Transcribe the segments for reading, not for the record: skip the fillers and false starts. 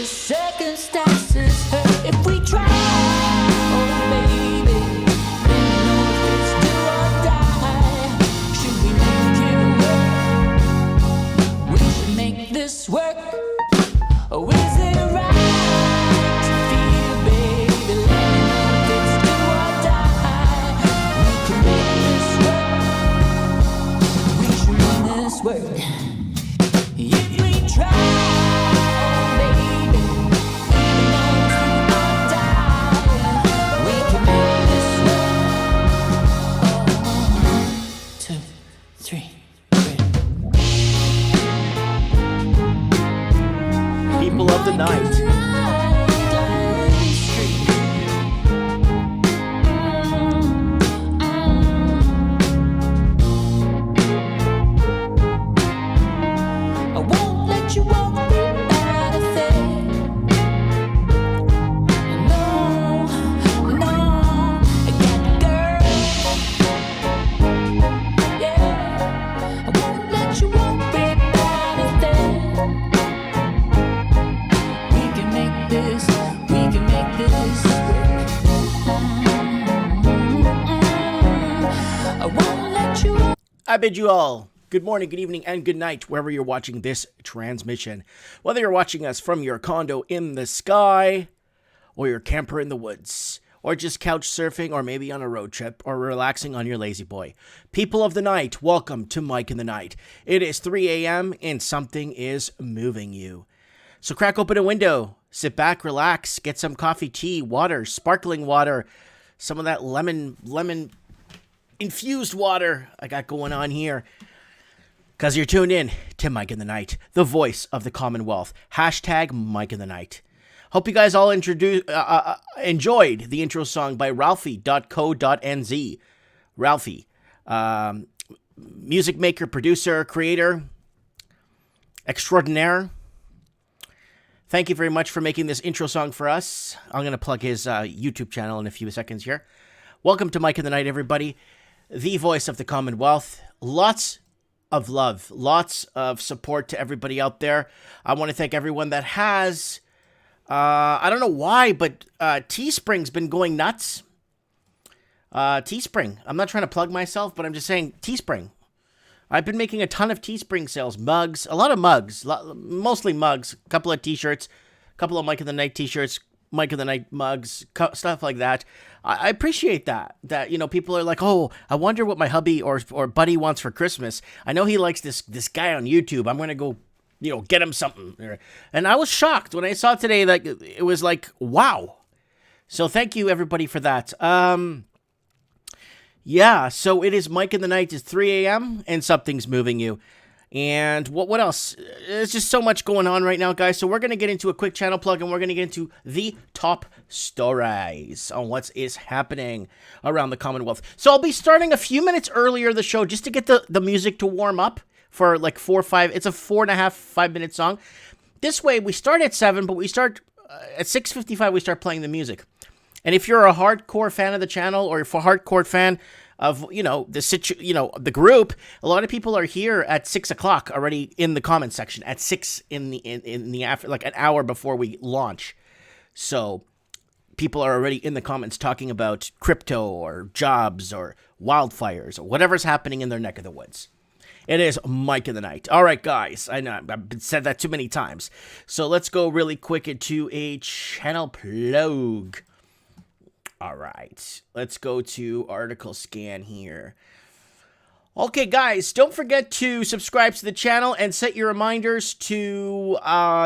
the circumstances hurt if we try. Oh baby, don't know if it's do or die. Should we make it work? We should make this work. Or is it right to feel, baby? Let me know if it's do or die. We can make this work. We should make this work. If we try, oh baby, even though it's do or die, we can make this work. 1, 2, 3, People of the night. I won't let you walk without a thing. No, no, I got a girl. Yeah, I won't let you walk without a thing. We can make this work. I won't let you walk. I bid you all good morning, good evening, and good night, wherever you're watching this transmission. Whether you're watching us from your condo in the sky, or your camper in the woods, or just couch surfing, or maybe on a road trip, or relaxing on your lazy boy. People of the night, welcome to Mike in the Night. It is 3 a.m. and something is moving you. So crack open a window, sit back, relax, get some coffee, tea, water, sparkling water, some of that lemon infused water I got going on here. Because you're tuned in to Mike in the Night, the voice of the Commonwealth. Hashtag Mike in the Night. Hope you guys all enjoyed the intro song by Ralphie.co.nz. Ralphie, music maker, producer, creator, extraordinaire. Thank you very much for making this intro song for us. I'm going to plug his YouTube channel in a few seconds here. Welcome to Mike in the Night, everybody. The voice of the Commonwealth. Lots of love, lots of support to everybody out there. I want to thank everyone that has, I don't know why, but Teespring's been going nuts. Teespring. I'm not trying to plug myself, but I'm just saying Teespring. I've been making a ton of Teespring sales. Mugs, a lot of mugs, mostly mugs, a couple of t-shirts, a couple of Mike in the Night t-shirts, Mike in the Night mugs, stuff like that. I appreciate that, you know, people are like, oh, I wonder what my hubby or buddy wants for Christmas. I know he likes this guy on YouTube. I'm going to go, you know, get him something. And I was shocked when I saw today that it was like, wow. So thank you, everybody, for that. Yeah, so it is Mike in the Night. It's 3 a.m. and something's moving you. And what else? There's just so much going on right now, guys. So we're going to get into a quick channel plug, and we're going to get into the top stories on what is happening around the Commonwealth. So I'll be starting a few minutes earlier the show just to get the music to warm up for like 4 or 5. It's a 4.5, 5-minute song. This way, we start at 7, but we start at 6:55. We start playing the music. And if you're a hardcore fan of the channel, or if you're a hardcore fan of, you know, the group, a lot of people are here at 6 o'clock already in the comment section at 6 in the after, like an hour before we launch. So people are already in the comments talking about crypto or jobs or wildfires or whatever's happening in their neck of the woods. It is Mike in the Night. All right, guys. I know I've said that too many times. So let's go really quick into a channel plug. All right, let's go to article scan here. Okay, guys, don't forget to subscribe to the channel and set your reminders to,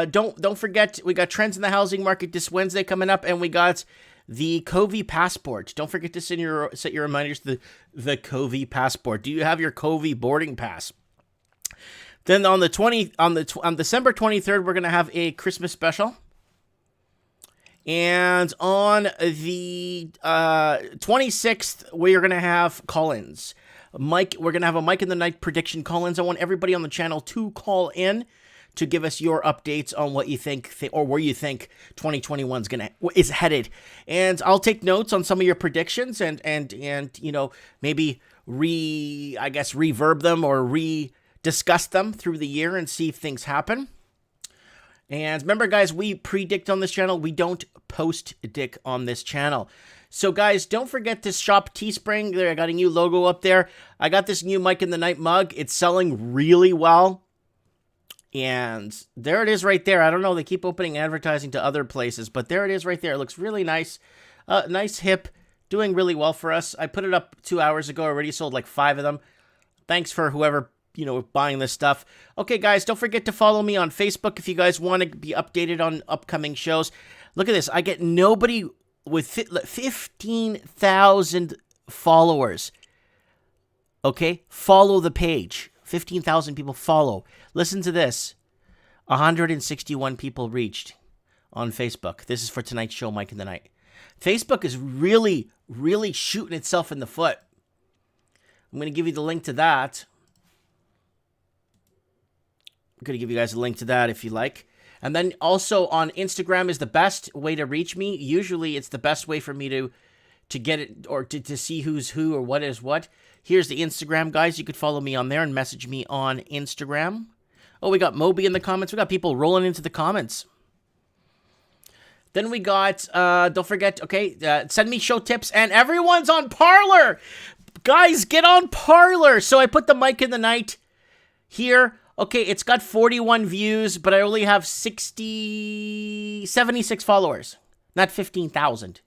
don't forget, we got trends in the housing market this Wednesday coming up, and we got the COVID passport. Don't forget to set your reminders to the COVID passport. Do you have your COVID boarding pass? Then on December 23rd, we're going to have a Christmas special. And on the 26th, we're going to have call-ins. We're going to have a Mike in the Night prediction call-ins. I want everybody on the channel to call in to give us your updates on what you think or where you think 2021 is headed. And I'll take notes on some of your predictions and you know, maybe reverb them or discuss them through the year and see if things happen. And remember, guys, we predict on this channel. We don't post-dict on this channel. So, guys, don't forget to shop Teespring. There, I got a new logo up there. I got this new Mike in the Night mug. It's selling really well. And there it is right there. I don't know. They keep opening advertising to other places, but there it is right there. It looks really nice. Nice, hip, doing really well for us. I put it up 2 hours ago. Already sold like 5 of them. Thanks for whoever, buying this stuff. Okay, guys, don't forget to follow me on Facebook if you guys want to be updated on upcoming shows. Look at this. I get nobody with 15,000 followers. Okay? Follow the page. 15,000 people follow. Listen to this. 161 people reached on Facebook. This is for tonight's show, Mike in the Night. Facebook is really, really shooting itself in the foot. I'm going to give you the link to that. I'm going to give you guys a link to that if you like. And then also on Instagram is the best way to reach me. Usually it's the best way for me to get it or to see who's who or what is what. Here's the Instagram, guys. You could follow me on there and message me on Instagram. Oh, we got Moby in the comments. We got people rolling into the comments. Then we got, don't forget, okay, send me show tips. And everyone's on Parler. Guys, get on Parler. So I put the Mike in the Night here. Okay, it's got 41 views, but I only have 76 followers. Not 15,000.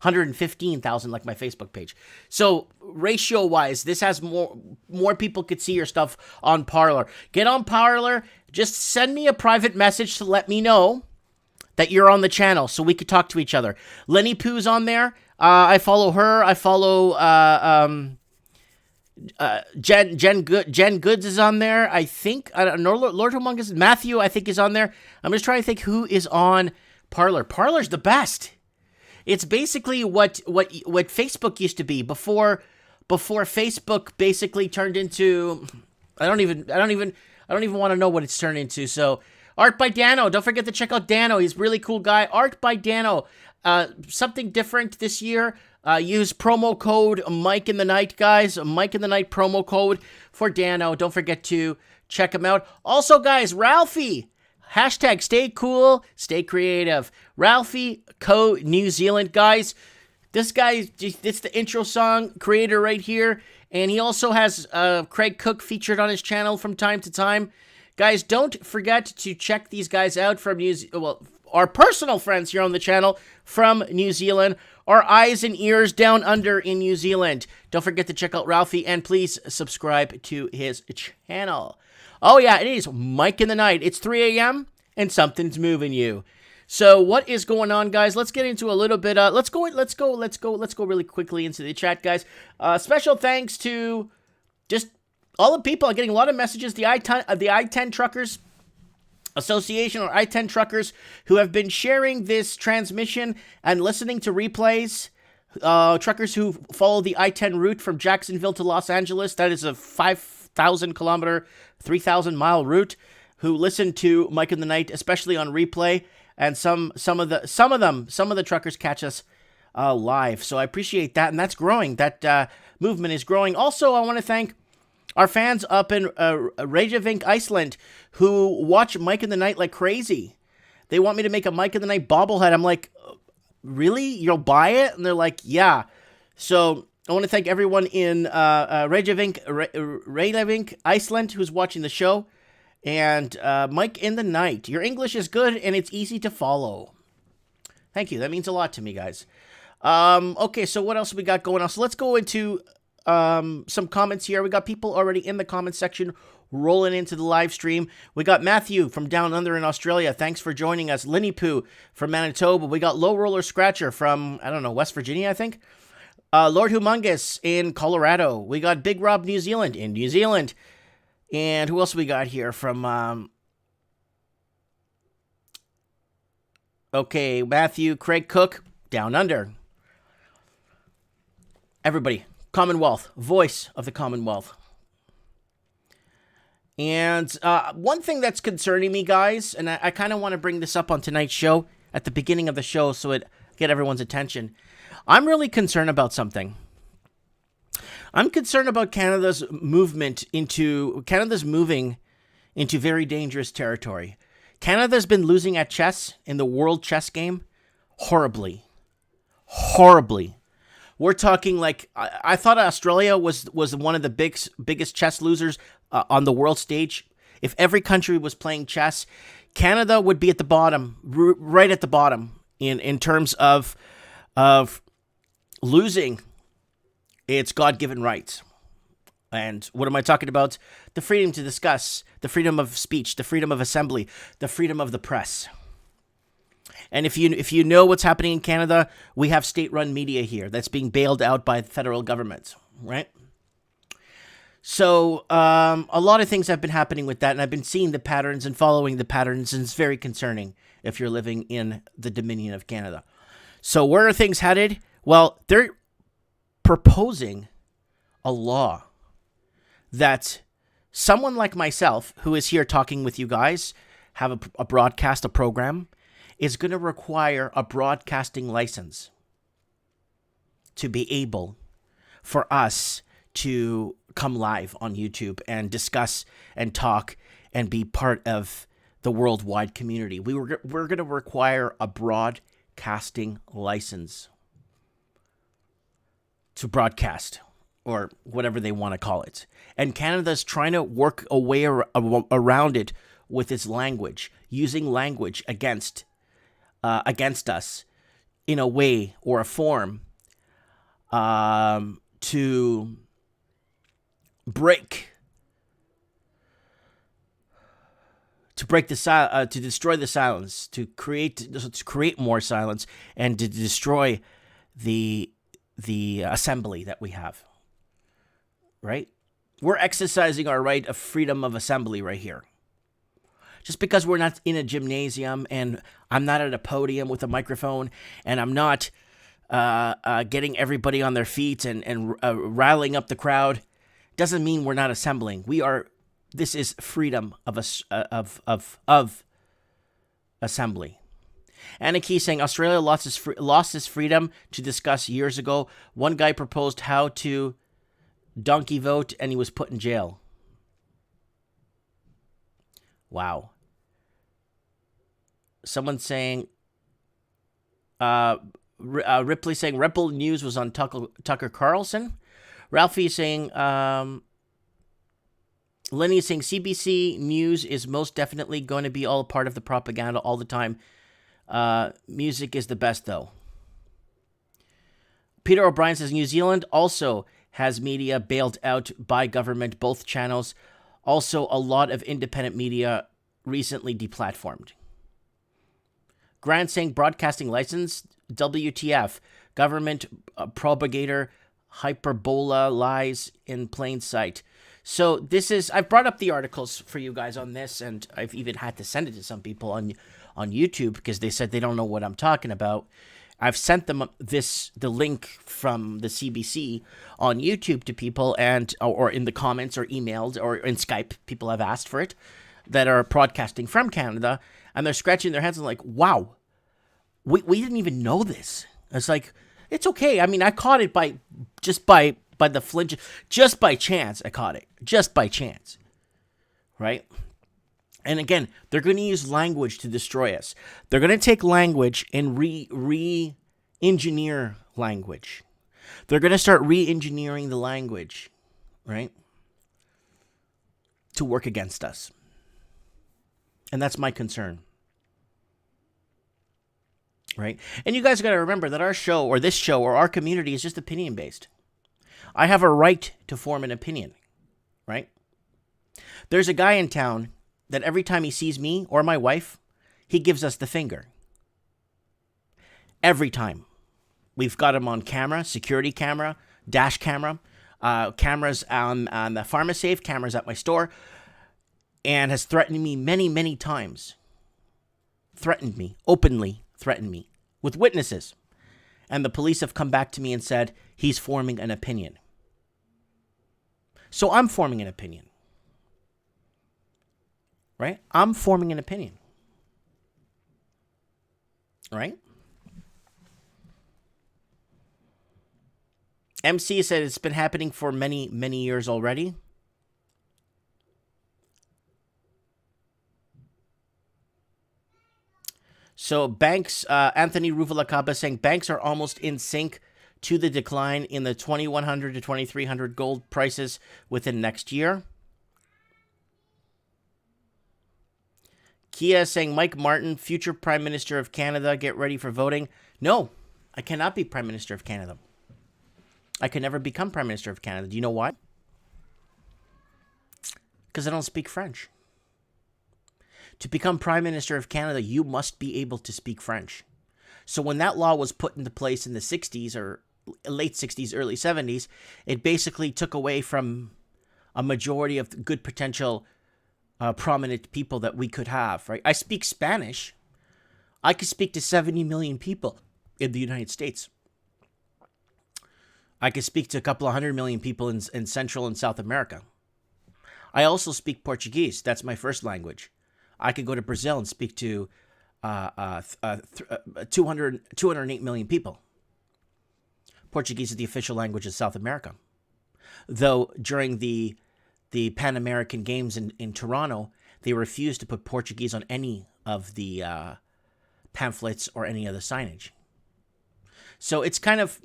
115,000 like my Facebook page. So ratio-wise, this has more people could see your stuff on Parler. Get on Parler. Just send me a private message to let me know that you're on the channel so we could talk to each other. Lenny Pooh's on there. I follow her. I follow Jen Goods is on there. I think I don't know. Lord Humongous Matthew I think is on there. I'm just trying to think who is on Parler. Parler's the best. It's basically what Facebook used to be before Facebook basically turned into I don't even want to know what it's turned into. So Art by Dano, don't forget to check out Dano. He's a really cool guy. Art by Dano. Something different this year. Use promo code Mike in the Night, guys. Mike in the Night promo code for Dano. Don't forget to check him out. Also, guys, Ralphie. Hashtag stay cool, stay creative. Ralphie Co. New Zealand, guys. This guy, it's the intro song creator right here. And he also has Craig Cook featured on his channel from time to time. Guys, don't forget to check these guys out from our personal friends here on the channel from New Zealand. Our eyes and ears down under in New Zealand. Don't forget to check out Ralphie and please subscribe to his channel. Oh yeah, it is Mike in the Night. It's 3 a.m. and something's moving you. So what is going on, guys? Let's get into a little bit. Let's go really quickly into the chat, guys. Special thanks to just all the people. I'm getting a lot of messages. The I-10 Truckers Association or I-10 Truckers who have been sharing this transmission and listening to replays. Truckers who follow the I-10 route from Jacksonville to Los Angeles. That is a 5,000 kilometer, 3,000 mile route. Who listen to Mike in the Night, especially on replay, and some of the truckers catch us live. So I appreciate that, and that's growing. That movement is growing. Also, I want to thank our fans up in Reykjavik, Iceland, who watch Mike in the Night like crazy. They want me to make a Mike in the Night bobblehead. I'm like, really? You'll buy it? And they're like, yeah. So I want to thank everyone in Reykjavik, Iceland, who's watching the show. And Mike in the Night. Your English is good and it's easy to follow. Thank you. That means a lot to me, guys. Okay, so what else we got going on? So let's go into some comments here. We got people already in the comment section rolling into the live stream. We got Matthew from down under in Australia. Thanks for joining us. Linny Poo from Manitoba. We got Low Roller Scratcher from, I don't know, West Virginia, I think. Lord Humongous in Colorado. We got Big Rob New Zealand in New Zealand. And who else we got here from, okay, Matthew, Craig Cook, down under. Everybody, Commonwealth, voice of the Commonwealth. And one thing that's concerning me, guys, and I kind of want to bring this up on tonight's show, at the beginning of the show, so it get everyone's attention. I'm really concerned about something. I'm concerned about Canada's moving into very dangerous territory. Canada's been losing at chess in the world chess game horribly. Horribly. We're talking like, I thought Australia was one of the biggest chess losers on the world stage. If every country was playing chess, Canada would be at the bottom, right at the bottom in terms of losing its God-given rights. And what am I talking about? The freedom to discuss, the freedom of speech, the freedom of assembly, the freedom of the press. And if you know what's happening in Canada, we have state-run media here that's being bailed out by the federal government, right? So a lot of things have been happening with that, and I've been seeing the patterns and following the patterns, and it's very concerning if you're living in the Dominion of Canada. So where are things headed? Well, they're proposing a law that someone like myself, who is here talking with you guys, have a broadcast, a program, is going to require a broadcasting license to be able for us to come live on YouTube and discuss and talk and be part of the worldwide community. We're going to require a broadcasting license to broadcast, or whatever they want to call it. And Canada's trying to work a way around it with its language, using language against us in a way or a form to destroy the silence, to create more silence, and to destroy the assembly that we have. Right? We're exercising our right of freedom of assembly right here. Just because we're not in a gymnasium and I'm not at a podium with a microphone and I'm not getting everybody on their feet and riling up the crowd, doesn't mean we're not assembling. This is freedom of assembly. Anna Key saying Australia lost its freedom to discuss years ago. One guy proposed how to donkey vote and he was put in jail. Wow. Someone saying, Ripley saying Rebel News was on Tucker Carlson. Ralphie saying, Lenny is saying CBC News is most definitely going to be all a part of the propaganda all the time. Music is the best, though. Peter O'Brien says New Zealand also has media bailed out by government, both channels. Also, a lot of independent media recently deplatformed. Grant saying broadcasting license, WTF, government propagator, hyperbola lies in plain sight. So this is, I've brought up the articles for you guys on this, and I've even had to send it to some people on YouTube because they said they don't know what I'm talking about. I've sent them the link from the CBC on YouTube to people, and or in the comments or emailed or in Skype, people have asked for it that are broadcasting from Canada, and they're scratching their heads and like, wow, we didn't even know this. It's like, it's okay. I mean, I caught it by the flinch, just by chance. I caught it just by chance, right? And again, they're going to use language to destroy us. They're going to take language and re-engineer language. They're going to start re-engineering the language, right, to work against us. And that's my concern, right? And you guys got to remember that our show or this show or our community is just opinion-based. I have a right to form an opinion, right? There's a guy in town that every time he sees me or my wife, he gives us the finger. Every time. We've got him on camera, security camera, dash camera, cameras on the pharmacy, cameras at my store, and has threatened me many, many times. Threatened me, openly threatened me, with witnesses. And the police have come back to me and said, he's forming an opinion. So I'm forming an opinion. Right? I'm forming an opinion. Right? MC said it's been happening for many, many years already. So banks, Anthony Ruvalacaba saying banks are almost in sync to the decline in the 2,100 to 2,300 gold prices within next year. Kia saying Mike Martin, future Prime Minister of Canada, get ready for voting. No, I cannot be Prime Minister of Canada. I can never become Prime Minister of Canada. Do you know why? Because I don't speak French. To become Prime Minister of Canada, you must be able to speak French. So when that law was put into place in the 60s or late 60s, early 70s, it basically took away from a majority of good potential prominent people that we could have, right? I speak Spanish. I could speak to 70 million people in the United States. I could speak to a couple of 100 million people in Central and South America. I also speak Portuguese. That's my first language. I could go to Brazil and speak to 208 million people. Portuguese is the official language of South America. Though during the Pan American Games in Toronto, they refused to put Portuguese on any of the pamphlets or any of the signage. So it's kind of,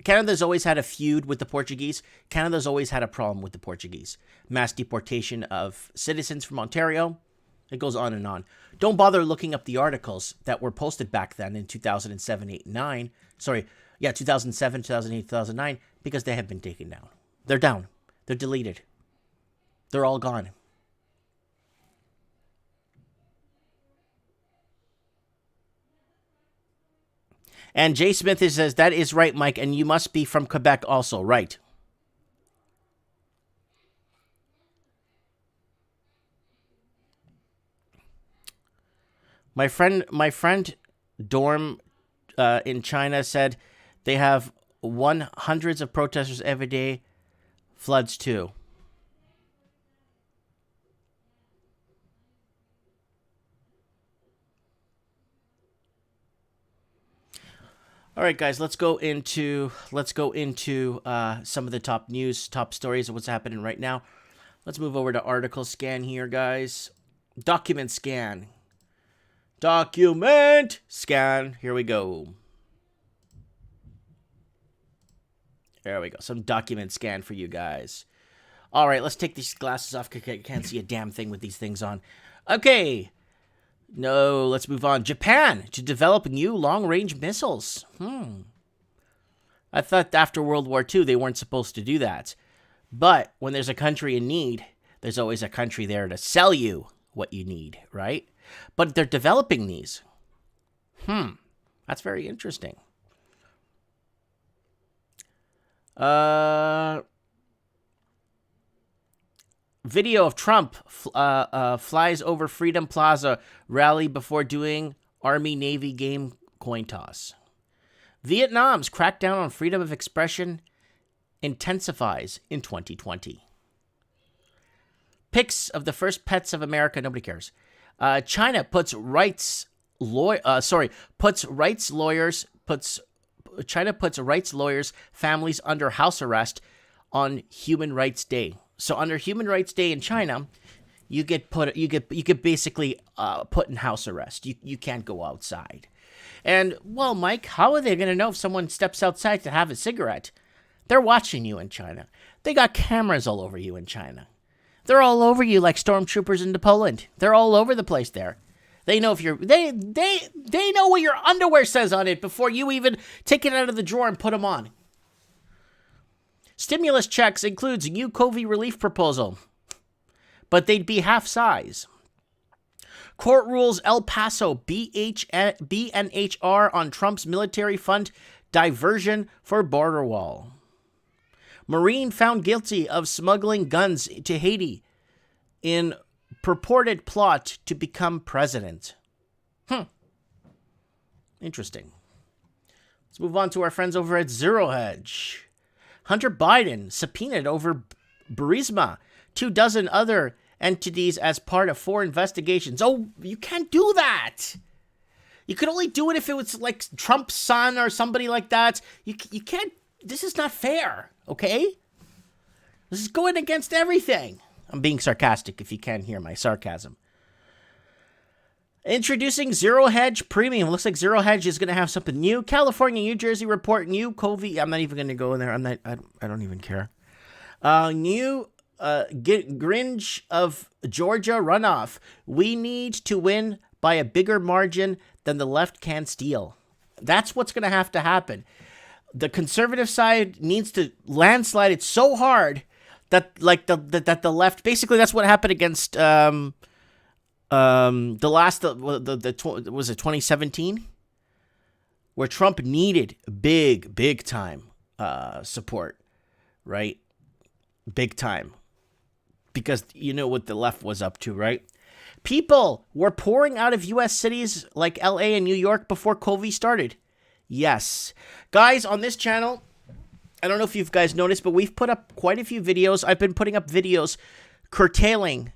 Canada's always had a feud with the Portuguese. Canada's always had a problem with the Portuguese. Mass deportation of citizens from Ontario. It goes on and on. Don't bother looking up the articles that were posted back then in 2007, 8, 9. 2007, 2008, 2009, because they have been taken down. They're down. They're deleted. They're all gone. And Jay Smith says, that is right, Mike, and you must be from Quebec also, right? My friend Dorm in China said they have hundreds of protesters every day, floods too. All right, guys, let's go into some of the top news, top stories of what's happening right now. Let's move over to article scan here, guys. Document scan. Document scan. Here we go. There we go. Some document scan for you guys. All right, let's take these glasses off because I can't see a damn thing with these things on. Okay. No, let's move on. Japan to develop new long-range missiles. I thought after World War II they weren't supposed to do that. But when there's a country in need, there's always a country there to sell you what you need, right? But they're developing these. That's very interesting. Video of Trump flies over Freedom Plaza rally before doing Army-Navy game coin toss. Vietnam's crackdown on freedom of expression intensifies in 2020. Pics of the first pets of America. Nobody cares. China puts rights lawyers families under house arrest on Human Rights Day. So under Human Rights Day in China, you get basically put in house arrest. You can't go outside. And well, Mike, how are they going to know if someone steps outside to have a cigarette? They're watching you in China. They got cameras all over you in China. They're all over you like stormtroopers into Poland. They're all over the place there. They know if you're they know what your underwear says on it before you even take it out of the drawer and put them on. Stimulus checks includes new COVID relief proposal, but they'd be half size. Court rules El Paso BNHR on Trump's military fund diversion for border wall. Marine found guilty of smuggling guns to Haiti in purported plot to become president. Interesting. Let's move on to our friends over at Zero Hedge. Hunter Biden subpoenaed over Burisma, 24 other entities as part of 4 investigations. Oh, you can't do that. You could only do it if it was like Trump's son or somebody like that. You can't. This is not fair, okay? This is going against everything. I'm being sarcastic if you can't hear my sarcasm. Introducing Zero Hedge Premium. Looks like Zero Hedge is going to have something new. California, New Jersey report new COVID. I'm not even going to go in there. I don't even care. New Grinch of Georgia runoff. We need to win by a bigger margin than the left can steal. That's what's going to have to happen. The conservative side needs to landslide it so hard that that the left, basically that's what happened against was it 2017, where Trump needed big time support, right? Big time, because you know what the left was up to, right? People were pouring out of U.S. cities like L.A. and New York before COVID started. Yes, guys, on this channel, I don't know if you guys noticed, but we've put up quite a few videos. I've been putting up videos curtailing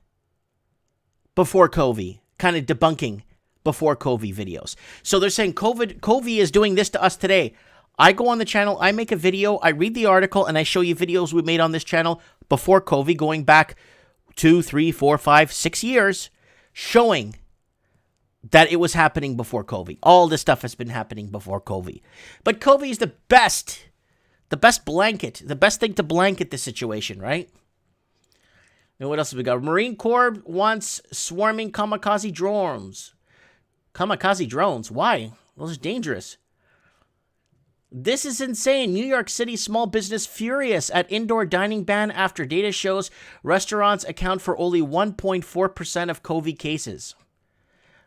before COVID, kind of debunking before COVID videos. So they're saying COVID is doing this to us today. I go on the channel, I make a video, I read the article, and I show you videos we made on this channel before COVID, going back 2, 3, 4, 5, 6 years, showing that it was happening before COVID. All this stuff has been happening before COVID. But COVID is the best blanket, the best thing to blanket the situation, right? And what else have we got? Marine Corps wants swarming kamikaze drones. Kamikaze drones? Why? Those are dangerous. This is insane. New York City small business furious at indoor dining ban after data shows restaurants account for only 1.4% of COVID cases.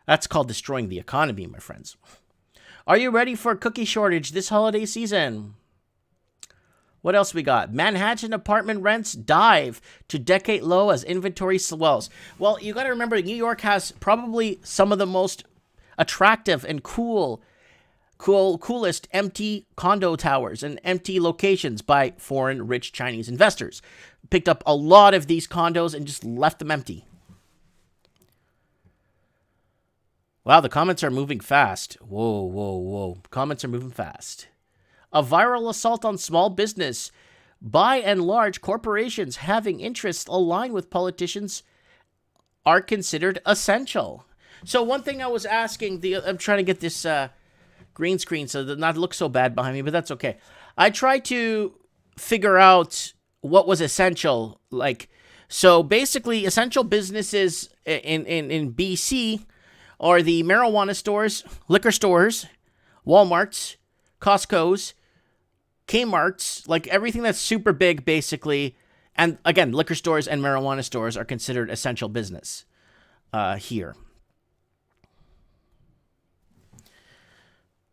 That's called destroying the economy, my friends. Are you ready for a cookie shortage this holiday season? What else we got? Manhattan apartment rents dive to decade low as inventory swells. Well, you got to remember, New York has probably some of the most attractive and coolest empty condo towers and empty locations by foreign rich Chinese investors. Picked up a lot of these condos and just left them empty. Wow, the comments are moving fast. Whoa. Comments are moving fast. A viral assault on small business. By and large, corporations having interests aligned with politicians are considered essential. So one thing I was asking, I'm trying to get this green screen so that not look so bad behind me, but that's okay. I tried to figure out what was essential. So basically, essential businesses in BC are the marijuana stores, liquor stores, Walmarts, Costco's, Kmart's, like everything that's super big, basically. And again, liquor stores and marijuana stores are considered essential business here.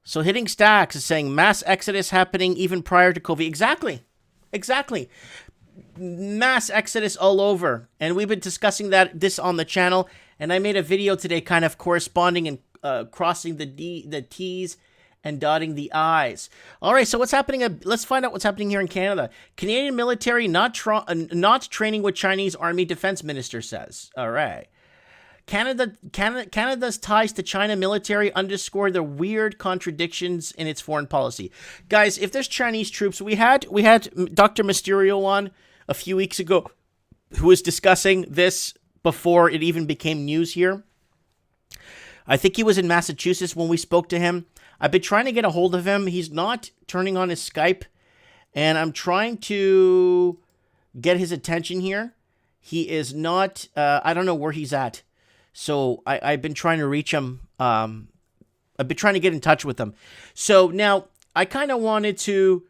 So Hitting Stacks is saying mass exodus happening even prior to COVID. Exactly. Mass exodus all over. And we've been discussing this on the channel. And I made a video today kind of corresponding and crossing the T's and dotting the I's. All right, so what's happening? Let's find out what's happening here in Canada. Canadian military not training with Chinese Army Defense Minister says. All right. Canada's ties to China military underscore the weird contradictions in its foreign policy. Guys, if there's Chinese troops, we had Dr. Mysterio on a few weeks ago who was discussing this before it even became news here. I think he was in Massachusetts when we spoke to him. I've been trying to get a hold of him. He's not turning on his Skype, and I'm trying to get his attention here. He is not, I don't know where he's at. So I've been trying to reach him. I've been trying to get in touch with him. So now I kind of wanted to,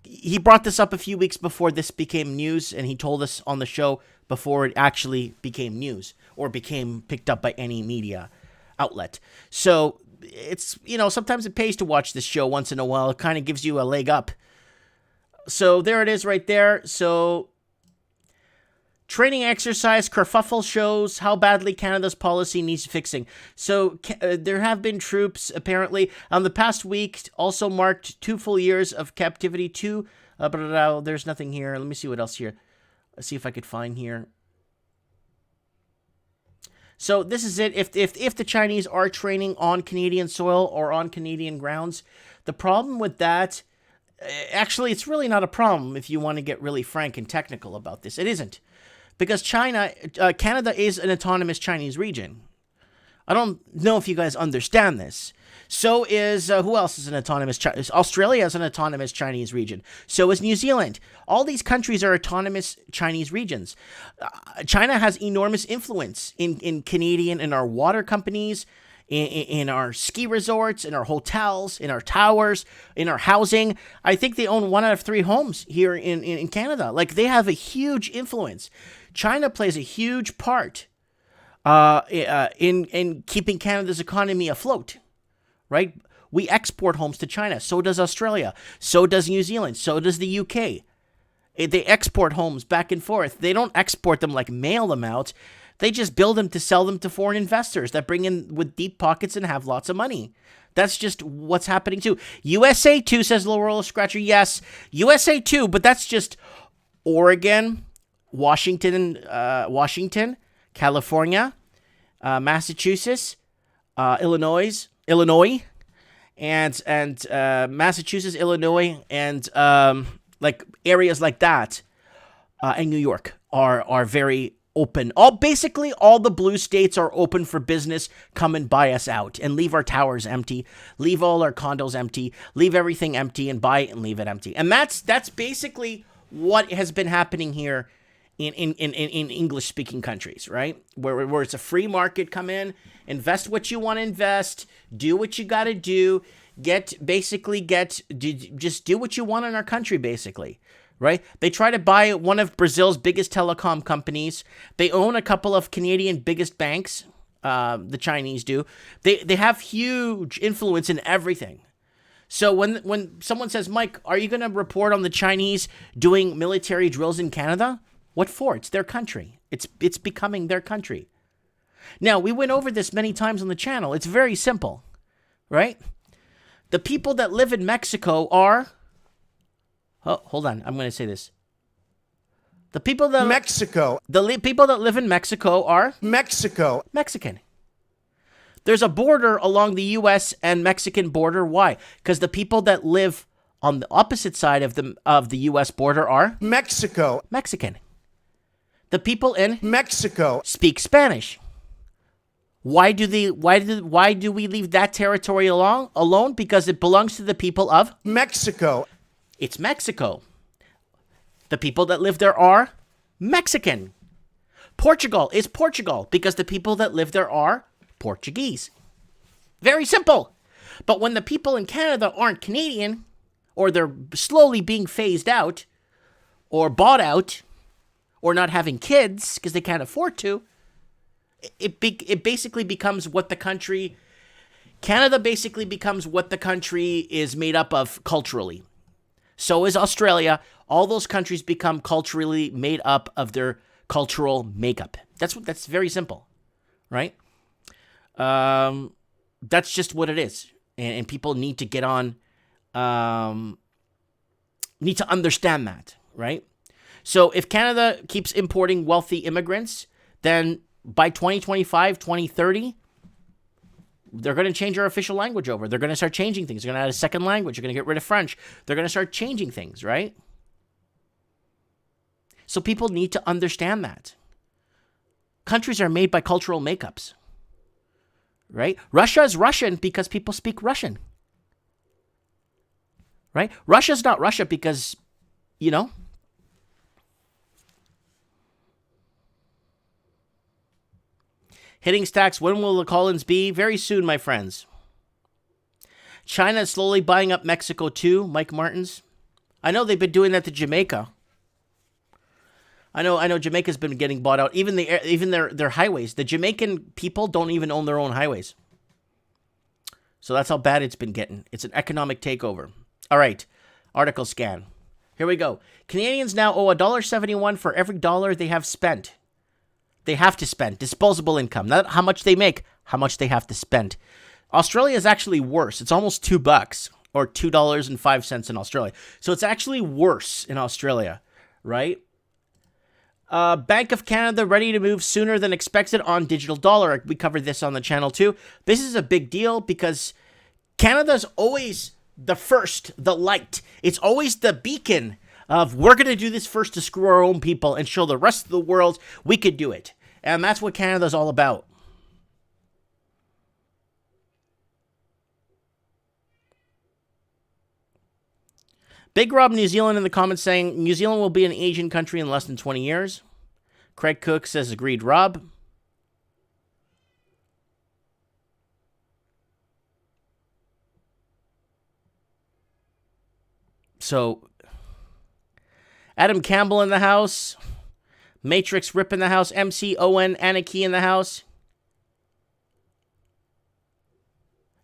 he brought this up a few weeks before this became news, and he told us on the show before it actually became news or became picked up by any media outlet. So it's, sometimes it pays to watch this show once in a while. It kind of gives you a leg up. So there it is right there. So training exercise kerfuffle shows how badly Canada's policy needs fixing. So there have been troops, apparently. The past week also marked 2 full years of captivity. There's nothing here. Let me see what else here. Let's see if I could find here. So this is it. If the Chinese are training on Canadian soil or on Canadian grounds, the problem with that, actually, it's really not a problem if you want to get really frank and technical about this. It isn't. Because Canada is an autonomous Chinese region. I don't know if you guys understand this. So is, who else is an autonomous, Australia is an autonomous Chinese region. So is New Zealand. All these countries are autonomous Chinese regions. China has enormous influence in Canadian, in our water companies, in our ski resorts, in our hotels, in our towers, in our housing. I think they own 1 out of 3 homes here in Canada. Like, they have a huge influence. China plays a huge part in keeping Canada's economy afloat, right? We export homes to China. So does Australia. So does New Zealand. So does the UK. They export homes back and forth. They don't export them, like mail them out. They just build them to sell them to foreign investors that bring in with deep pockets and have lots of money. That's just what's happening too. USA too, says Laurel Scratcher. Yes, USA too, but that's just Oregon, Washington, California, Massachusetts, Illinois, and Massachusetts, Illinois, and like areas like that, and New York are very open. Basically all the blue states are open for business. Come and buy us out and leave our towers empty, leave all our condos empty, leave everything empty and buy it and leave it empty. And that's basically what has been happening here in English speaking countries, right? Where it's a free market. Come in, invest what you want to invest, do what you got to do, just do what you want in our country, basically. Right? They try to buy one of Brazil's biggest telecom companies. They own a couple of Canadian biggest banks. The Chinese do. They have huge influence in everything. So when someone says, Mike, are you going to report on the Chinese doing military drills in Canada? What for? It's their country. It's becoming their country. Now, we went over this many times on the channel. It's very simple, right? The people that live in Mexico are... Oh, hold on. I'm going to say this. The people that... Mexico. People that live in Mexico are... Mexican. There's a border along the U.S. and Mexican border. Why? Because the people that live on the opposite side of the U.S. border are... Mexican. The people in... Mexico. Speak Spanish. Why do we leave that territory alone? Because it belongs to the people of... Mexico. It's Mexico. The people that live there are Mexican. Portugal is Portugal because the people that live there are Portuguese. Very simple. But when the people in Canada aren't Canadian, or they're slowly being phased out, or bought out, or not having kids because they can't afford to, it basically becomes what the country... Canada basically becomes what the country is made up of culturally. So is Australia. All those countries become culturally made up of their cultural makeup. That's very simple, right? That's just what it is. And people need to get on, need to understand that, right? So if Canada keeps importing wealthy immigrants, then by 2025, 2030, they're going to change our official language over. They're going to start changing things. They're going to add a second language. They're going to get rid of French. They're going to start changing things, right? So people need to understand that. Countries are made by cultural makeups, right? Russia is Russian because people speak Russian, right? Russia's not Russia because, Hitting stacks, when will the call-ins be? Very soon, my friends. China is slowly buying up Mexico too, Mike Martins. I know they've been doing that to Jamaica. I know Jamaica's been getting bought out. Even their highways. The Jamaican people don't even own their own highways. So that's how bad it's been getting. It's an economic takeover. All right. Article scan. Here we go. Canadians now owe $1.71 for every dollar they have spent. They have to spend. Disposable income. Not how much they make, how much they have to spend. Australia is actually worse. It's almost $2 or $2.05 in Australia. So it's actually worse in Australia, right? Bank of Canada ready to move sooner than expected on digital dollar. We covered this on the channel too. This is a big deal because Canada's always the first, the light. It's always the beacon of we're going to do this first to screw our own people and show the rest of the world we could do it. And that's what Canada's all about. Big Rob New Zealand in the comments saying New Zealand will be an Asian country in less than 20 years. Craig Cook says agreed, Rob. So, Adam Campbell in the house. Matrix Rip in the house. MC Owen Anarchy in the house.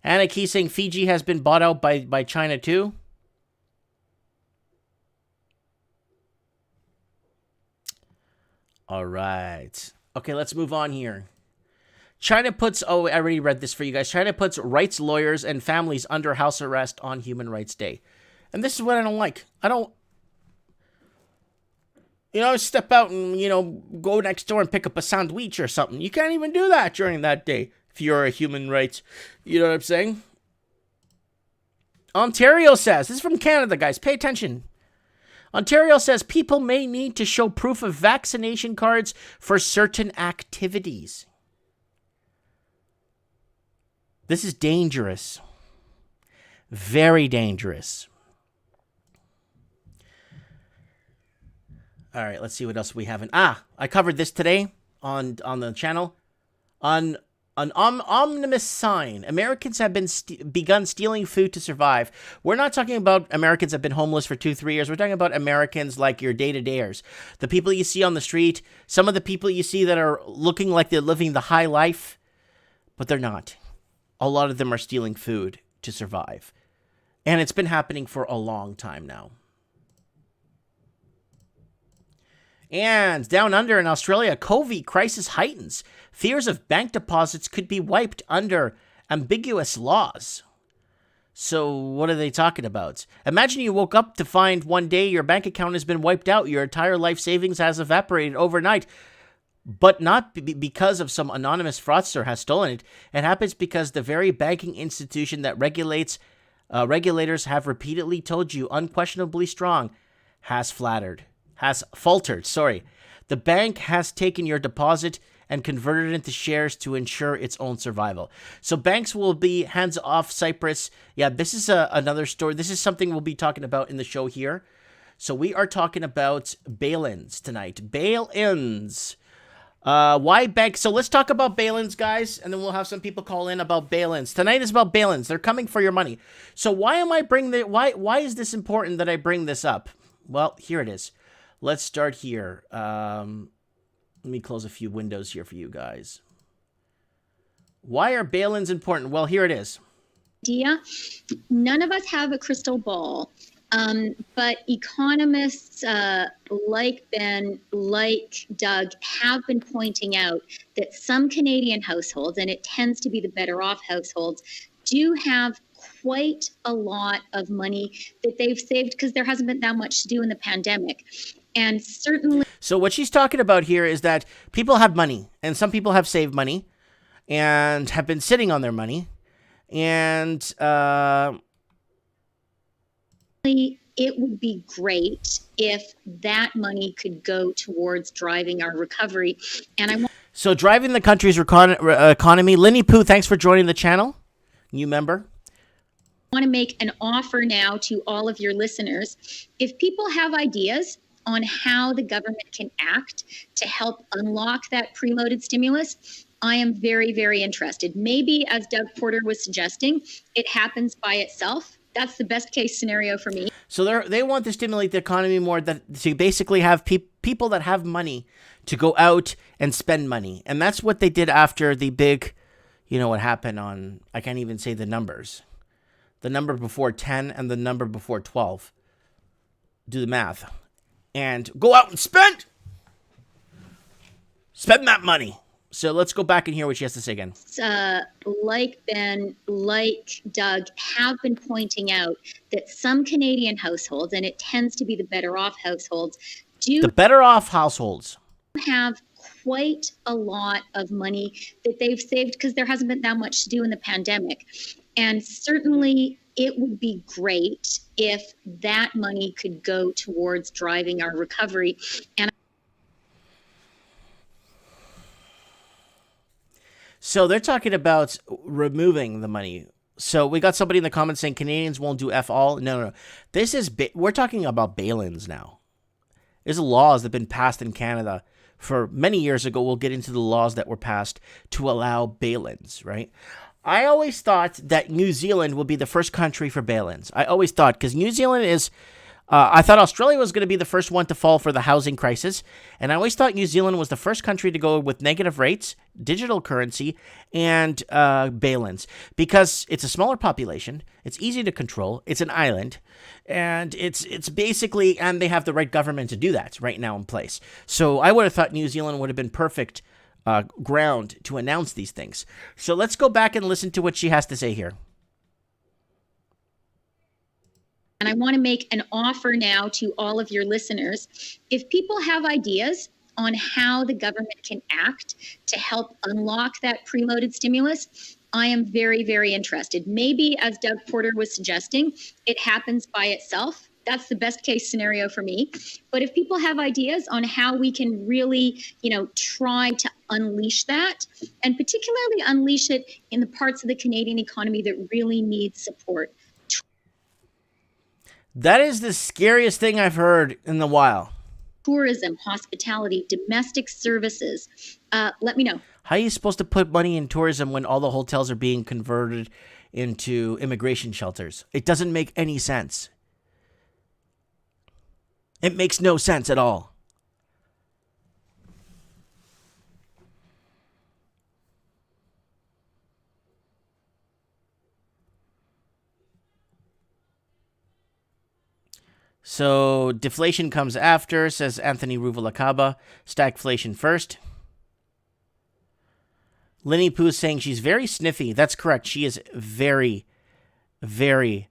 Anarchy saying Fiji has been bought out by China too. All right. Okay, let's move on here. China puts, oh, I already read this for you guys. China puts rights lawyers and families under house arrest on Human Rights Day. And this is what I don't like. I don't, step out and, go next door and pick up a sandwich or something. You can't even do that during that day if you're a human rights, you know what I'm saying? Ontario says, this is from Canada, guys. Pay attention. Ontario says people may need to show proof of vaccination cards for certain activities. This is dangerous. Very dangerous. All right, let's see what else we haven't. I covered this today on the channel. On an ominous sign. Americans have begun stealing food to survive. We're not talking about Americans that have been homeless for 2-3 years. We're talking about Americans like your day-to-dayers. The people you see on the street. Some of the people you see that are looking like they're living the high life. But they're not. A lot of them are stealing food to survive. And it's been happening for a long time now. And down under in Australia, COVID crisis heightens. Fears of bank deposits could be wiped under ambiguous laws. So what are they talking about? Imagine you woke up to find one day your bank account has been wiped out. Your entire life savings has evaporated overnight. But not because of some anonymous fraudster has stolen it. It happens because the very banking institution that regulators have repeatedly told you unquestionably strong has faltered. The bank has taken your deposit and converted it into shares to ensure its own survival. So banks will be hands off Cyprus. Yeah, this is another story. This is something we'll be talking about in the show here. So we are talking about bail-ins tonight. Bail-ins. Why banks? So let's talk about bail-ins, guys, and then we'll have some people call in about bail-ins. Tonight is about bail-ins. They're coming for your money. So why am I bringing the? Why is this important that I bring this up? Well, here it is. Let's start here. Let me close a few windows here for you guys. Why are bail-ins important? Well, here it is. None of us have a crystal ball, but economists like Ben, like Doug, have been pointing out that some Canadian households, and it tends to be the better off households, do have quite a lot of money that they've saved because there hasn't been that much to do in the pandemic. And certainly... So what she's talking about here is that people have money, and some people have saved money and have been sitting on their money. And it would be great if that money could go towards driving our recovery. And so driving the country's economy. Linny Poo, thanks for joining the channel. New member. I want to make an offer now to all of your listeners. If people have ideas on how the government can act to help unlock that preloaded stimulus, I am very, very interested. Maybe, as Doug Porter was suggesting, it happens by itself. That's the best case scenario for me. So they want to stimulate the economy more, to basically have people that have money to go out and spend money. And that's what they did after the big, what happened on, I can't even say the numbers. The number before 10 and the number before 12. Do the math. And go out and spend that money. So let's go back and hear what she has to say again. Like Ben, like Doug, have been pointing out that some Canadian households, and it tends to be the better off households, have quite a lot of money that they've saved because there hasn't been that much to do in the pandemic. And certainly it would be great if that money could go towards driving our recovery. And so they're talking about removing the money So we got somebody in the comments saying Canadians won't do F all. No. This is, we're talking about bail-ins now. There's laws that have been passed in Canada for many years ago. We'll get into the laws that were passed to allow bail-ins, right? I always thought that New Zealand would be the first country for bail-ins. I always thought, because New Zealand is, I thought Australia was going to be the first one to fall for the housing crisis. And I always thought New Zealand was the first country to go with negative rates, digital currency, and bail-ins. Because it's a smaller population, it's easy to control, it's an island, and it's basically, and they have the right government to do that right now in place. So I would have thought New Zealand would have been perfect ground to announce these things. So let's go back and listen to what she has to say here. And I want to make an offer now to all of your listeners. If people have ideas on how the government can act to help unlock that preloaded stimulus, I am very, very interested. Maybe, as Doug Porter was suggesting, it happens by itself. That's the best case scenario for me. But if people have ideas on how we can really, try to unleash that, and particularly unleash it in the parts of the Canadian economy that really need support. That is the scariest thing I've heard in a while. Tourism, hospitality, domestic services. Let me know. How are you supposed to put money in tourism when all the hotels are being converted into immigration shelters? It doesn't make any sense. It makes no sense at all. So deflation comes after, says Anthony Ruvalacaba. Stagflation first. Linny Poo's saying she's very sniffy. That's correct. She is very, very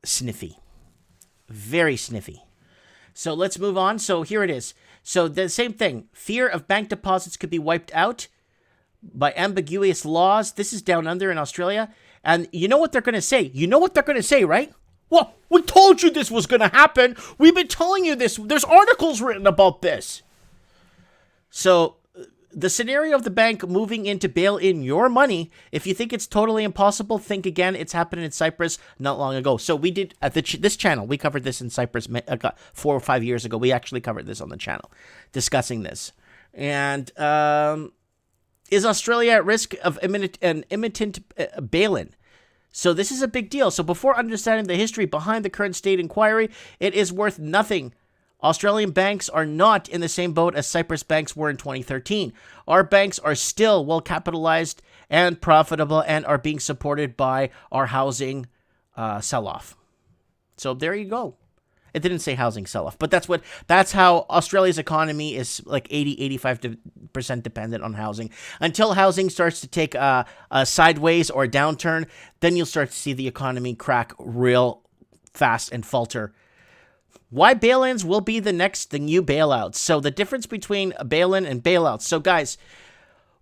sniffy. Very sniffy. So let's move on. So here it is. So the same thing. Fear of bank deposits could be wiped out by ambiguous laws. This is down under in Australia. And you know what they're going to say? You know what they're going to say, right? Well, we told you this was going to happen. We've been telling you this. There's articles written about this. So the scenario of the bank moving in to bail in your money, if you think it's totally impossible, think again. It's happened in Cyprus not long ago. So we did, at this channel, we covered this in Cyprus 4 or 5 years ago. We actually covered this on the channel, discussing this. And is Australia at risk of imminent bail-in? So this is a big deal. So before understanding the history behind the current state inquiry, it is worth nothing. Australian banks are not in the same boat as Cyprus banks were in 2013. Our banks are still well capitalized and profitable and are being supported by our housing sell-off. So there you go. It didn't say housing sell-off, but that's how Australia's economy is like 80-85% dependent on housing. Until housing starts to take a sideways or a downturn, then you'll start to see the economy crack real fast and falter. Why bail-ins will be the new bailouts. So the difference between a bail-in and bailouts. So guys,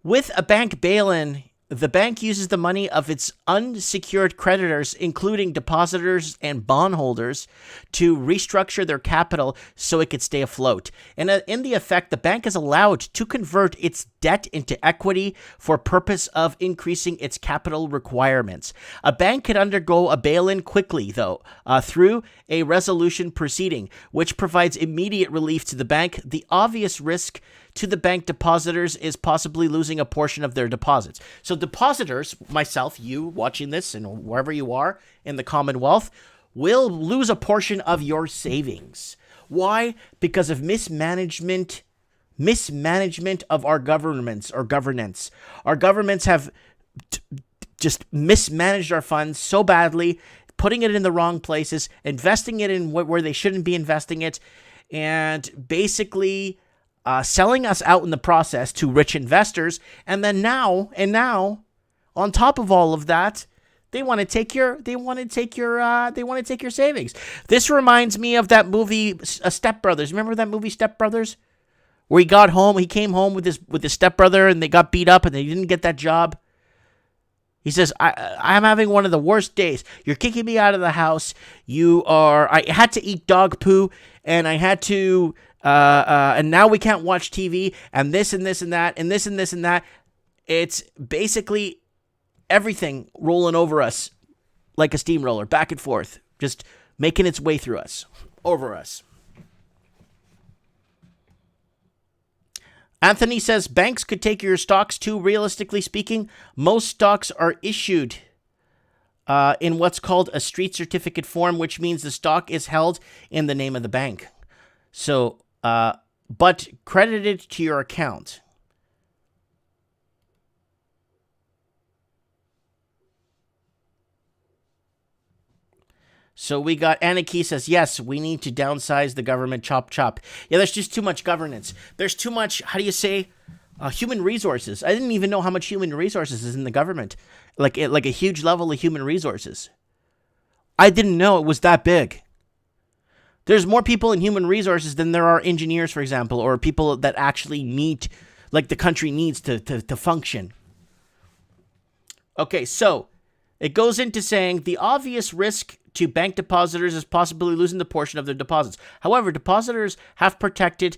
with a bank bail-in, the bank uses the money of its unsecured creditors, including depositors and bondholders, to restructure their capital so it could stay afloat. And in the effect, the bank is allowed to convert its debt into equity for purpose of increasing its capital requirements. A bank could undergo a bail-in quickly, though, through a resolution proceeding, which provides immediate relief to the bank. The obvious risk to the bank depositors is possibly losing a portion of their deposits. So depositors, myself, you watching this and wherever you are in the Commonwealth, will lose a portion of your savings. Why? Because of mismanagement of our governments or governance. Our governments have just mismanaged our funds so badly, putting it in the wrong places, investing it in where they shouldn't be investing it, and basically selling us out in the process to rich investors. And then now, on top of all of that, they want to take your savings. This reminds me of that movie, Step Brothers. Remember that movie, Step Brothers, where he came home with his stepbrother, and they got beat up, and they didn't get that job. He says, I'm having one of the worst days. You're kicking me out of the house. I had to eat dog poo, and I had to, and now we can't watch TV, and this and this and that, and this and this and that. It's basically everything rolling over us like a steamroller, back and forth, just making its way through us, over us. Anthony says, banks could take your stocks too. Realistically speaking, most stocks are issued in what's called a street certificate form, which means the stock is held in the name of the bank. So, but credited to your account. So we got Aniki says, yes, we need to downsize the government, chop, chop. Yeah, there's just too much governance. There's too much, how do you say, human resources. I didn't even know how much human resources is in the government. Like a huge level of human resources. I didn't know it was that big. There's more people in human resources than there are engineers, for example, or people that actually need, like the country needs to function. Okay, so it goes into saying the obvious risk to bank depositors is possibly losing the portion of their deposits. However, depositors have protection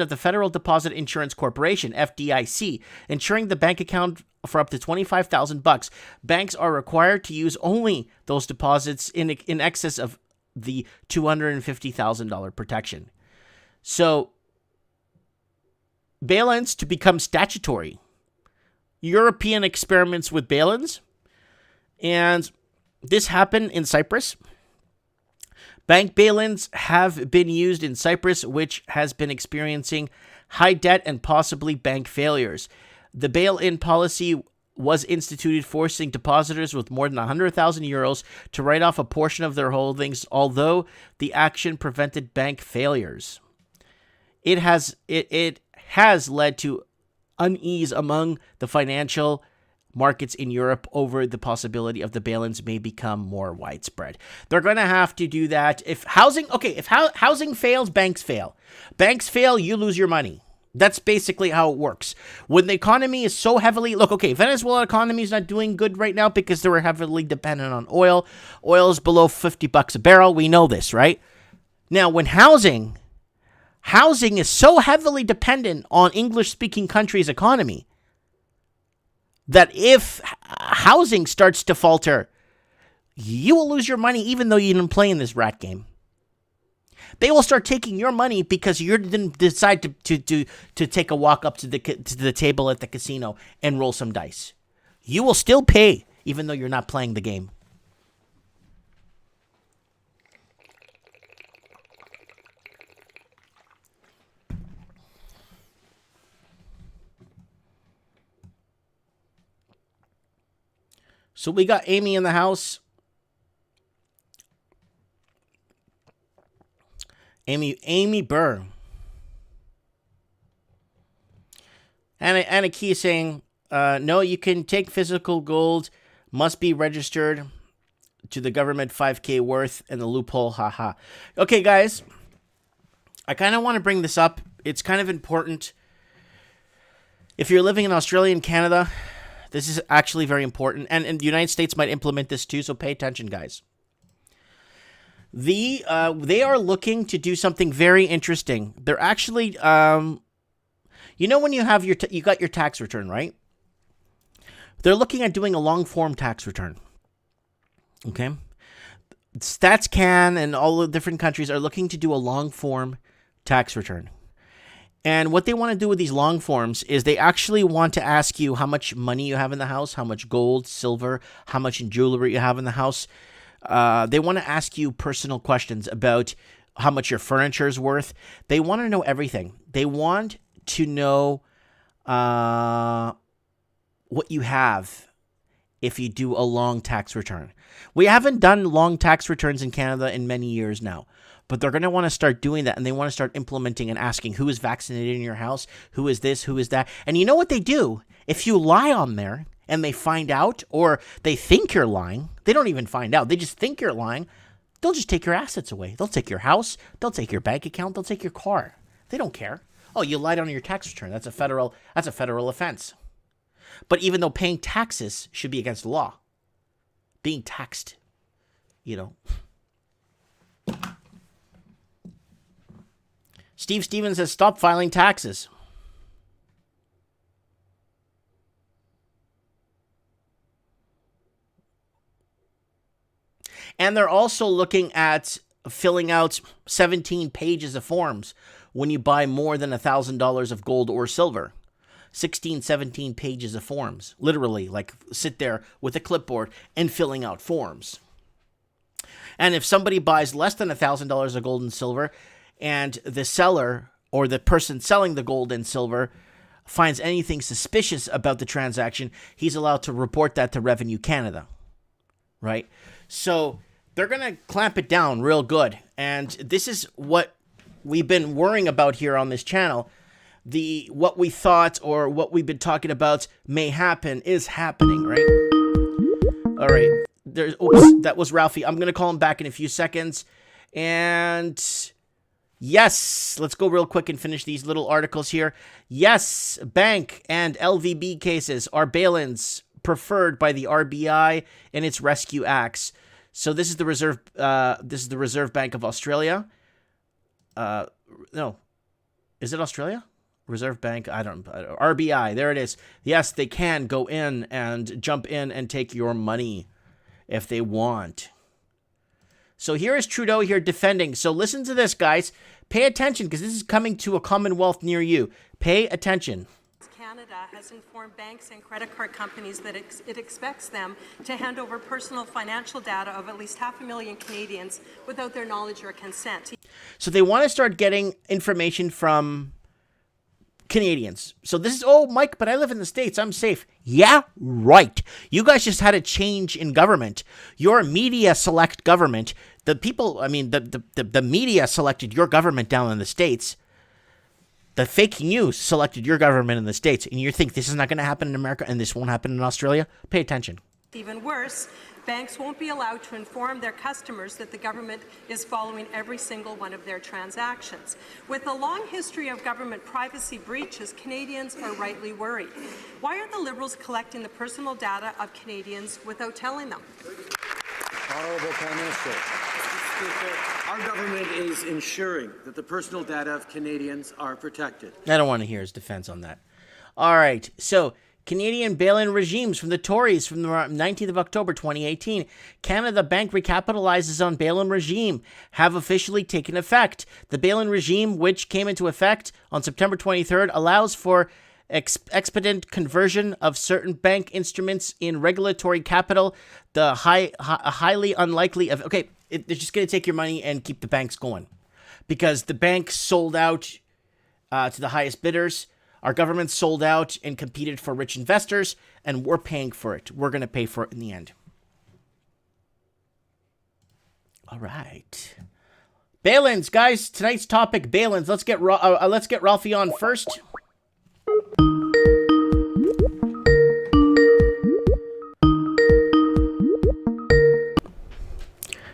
of the Federal Deposit Insurance Corporation, FDIC, ensuring the bank account for up to $25,000. Banks are required to use only those deposits in excess of the $250,000 protection. So, bail-ins to become statutory. European experiments with bail-ins, and this happened in Cyprus. Bank bail-ins have been used in Cyprus, which has been experiencing high debt and possibly bank failures. The bail-in policy was instituted, forcing depositors with more than 100,000 euros to write off a portion of their holdings, although the action prevented bank failures. It has led to unease among the financial markets in Europe over the possibility of the bail-ins may become more widespread. They're going to have to do that. If housing fails, banks fail. Banks fail, you lose your money. That's basically how it works. When the economy is so heavily... Look, okay, Venezuela economy is not doing good right now because they were heavily dependent on oil. Oil is below $50 a barrel. We know this, right? Now, when housing is so heavily dependent on English-speaking countries' economy that if housing starts to falter, you will lose your money even though you didn't play in this rat game. They will start taking your money because you didn't decide to take a walk up to the table at the casino and roll some dice. You will still pay even though you're not playing the game. So we got Amy in the house. Amy Burr. Anna Key is saying, no, you can take physical gold, must be registered to the government, 5K worth, and the loophole, haha. Okay, guys, I kind of want to bring this up. It's kind of important. If you're living in Australia and Canada, this is actually very important, and the United States might implement this too, so pay attention, guys. They are looking to do something very interesting. They're actually, when you have you got your tax return, right? They're looking at doing a long form tax return. Okay, StatsCan and all the different countries are looking to do a long form tax return. And what they want to do with these long forms is they actually want to ask you how much money you have in the house, how much gold, silver, how much in jewelry you have in the house. They want to ask you personal questions about how much your furniture is worth. They want to know everything. They want to know what you have if you do a long tax return. We haven't done long tax returns in Canada in many years now. But they're going to want to start doing that, and they want to start implementing and asking who is vaccinated in your house, who is this, who is that. And you know what they do? If you lie on there and they find out, or they think you're lying, they don't even find out. They just think you're lying. They'll just take your assets away. They'll take your house. They'll take your bank account. They'll take your car. They don't care. Oh, you lied on your tax return. That's a federal offense. But even though paying taxes should be against the law, being taxed, Steve Stevens says, stop filing taxes. And they're also looking at filling out 17 pages of forms when you buy more than $1,000 of gold or silver. 16, 17 pages of forms. Literally, like sit there with a clipboard and filling out forms. And if somebody buys less than $1,000 of gold and silver, and the seller or the person selling the gold and silver finds anything suspicious about the transaction, he's allowed to report that to Revenue Canada, right? So they're going to clamp it down real good. And this is what we've been worrying about here on this channel. What we thought or what we've been talking about may happen is happening, right? All right. Oops, that was Ralphie. I'm going to call him back in a few seconds. And yes, let's go real quick and finish these little articles here. Yes, bank and LVB cases are bail-ins preferred by the RBI in its rescue acts. So this is the Reserve Bank of Australia. No, is it Australia? Reserve Bank, RBI, there it is. Yes, they can go in and jump in and take your money if they want. So here is Trudeau here defending. So listen to this, guys. Pay attention, because this is coming to a Commonwealth near you. Pay attention. Canada has informed banks and credit card companies that it expects them to hand over personal financial data of at least 500,000 Canadians without their knowledge or consent. So they want to start getting information from Canadians. So this is, oh, Mike, but I live in the States. I'm safe. Yeah, right. You guys just had a change in government. Your media select government. The people, I mean, the media selected your government down in the States. The fake news selected your government in the States. And you think this is not going to happen in America and this won't happen in Australia? Pay attention. Even worse, banks won't be allowed to inform their customers that the government is following every single one of their transactions. With a long history of government privacy breaches, Canadians are rightly worried. Why are the Liberals collecting the personal data of Canadians without telling them? Honourable Prime Minister. Our government is ensuring that the personal data of Canadians are protected. I don't want to hear his defense on that. All right, so Canadian bail-in regimes from the Tories from the 19th of October 2018. Canada Bank Recapitalizes on bail-in regime have officially taken effect. The bail-in regime, which came into effect on September 23rd, allows for expedient conversion of certain bank instruments in regulatory capital. The highly unlikely of they're just going to take your money and keep the banks going, because the banks sold out to the highest bidders. Our government sold out and competed for rich investors, and we're paying for it. We're going to pay for it in the end. All right. Bail-ins, guys. Tonight's topic, bail-ins. Let's get Ralphie on first.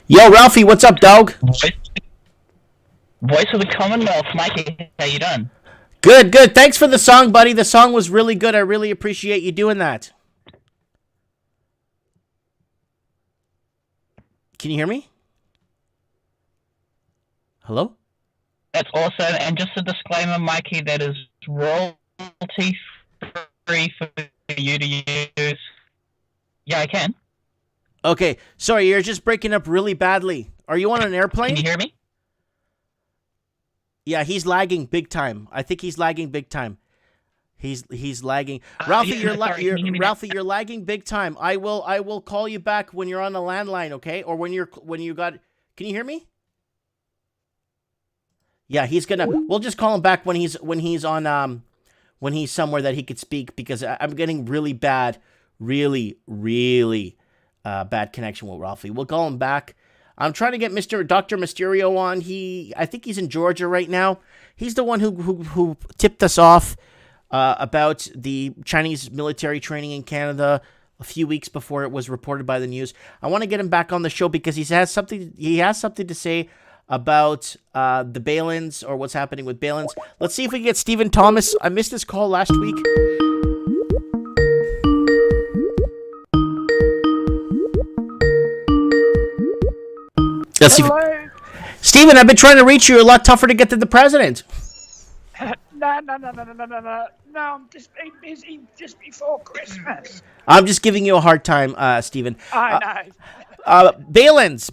Yo, Ralphie, what's up, dog? Voice of the Commonwealth, Mikey. How you doing? Good, good. Thanks for the song, buddy. The song was really good. I really appreciate you doing that. Can you hear me? Hello? That's awesome. And just a disclaimer, Mikey, that is royalty free for you to use. Yeah, I can. Okay. Sorry, you're just breaking up really badly. Are you on an airplane? Can you hear me? Yeah, he's lagging big time. I think he's lagging big time. He's lagging. Ralphie, Ralphie, you're lagging big time. I will call you back when you're on the landline, okay? Or when you got. Can you hear me? Yeah, we'll just call him back when he's on when he's somewhere that he could speak, because I'm getting really bad, really bad connection with Ralphie. We'll call him back. I'm trying to get Dr. Mysterio on. I think he's in Georgia right now. He's the one who tipped us off about the Chinese military training in Canada a few weeks before it was reported by the news. I want to get him back on the show because he has something to say about the bail-ins, or what's happening with bail-ins. Let's see if we can get Stephen Thomas. I missed this call last week. Hello? Stephen, I've been trying to reach you. A lot tougher to get to the president. No, I'm just been busy just before Christmas. I'm just giving you a hard time, Stephen. I know. bail-ins,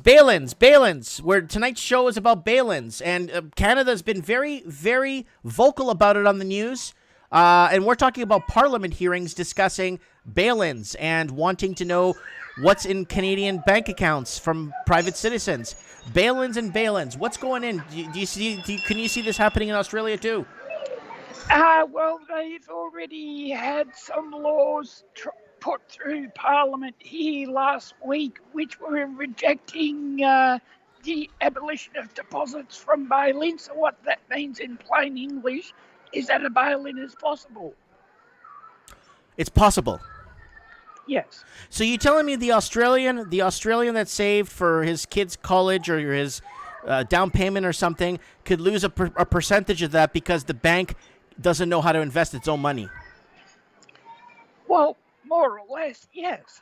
where tonight's show is about bail-ins. And Canada's been very, very vocal about it on the news. And we're talking about Parliament hearings discussing bail-ins and wanting to know what's in Canadian bank accounts from private citizens. Bail-ins and bail-ins. What's going in? Can you see this happening in Australia too? Well, they've already had some laws put through Parliament here last week, which were rejecting the abolition of deposits from bail-in. So what that means in plain English is that a bail-in is possible. It's possible. Yes. So you telling me the Australian that saved for his kid's college or his down payment or something could lose a percentage of that because the bank doesn't know how to invest its own money? Well, more or less, yes.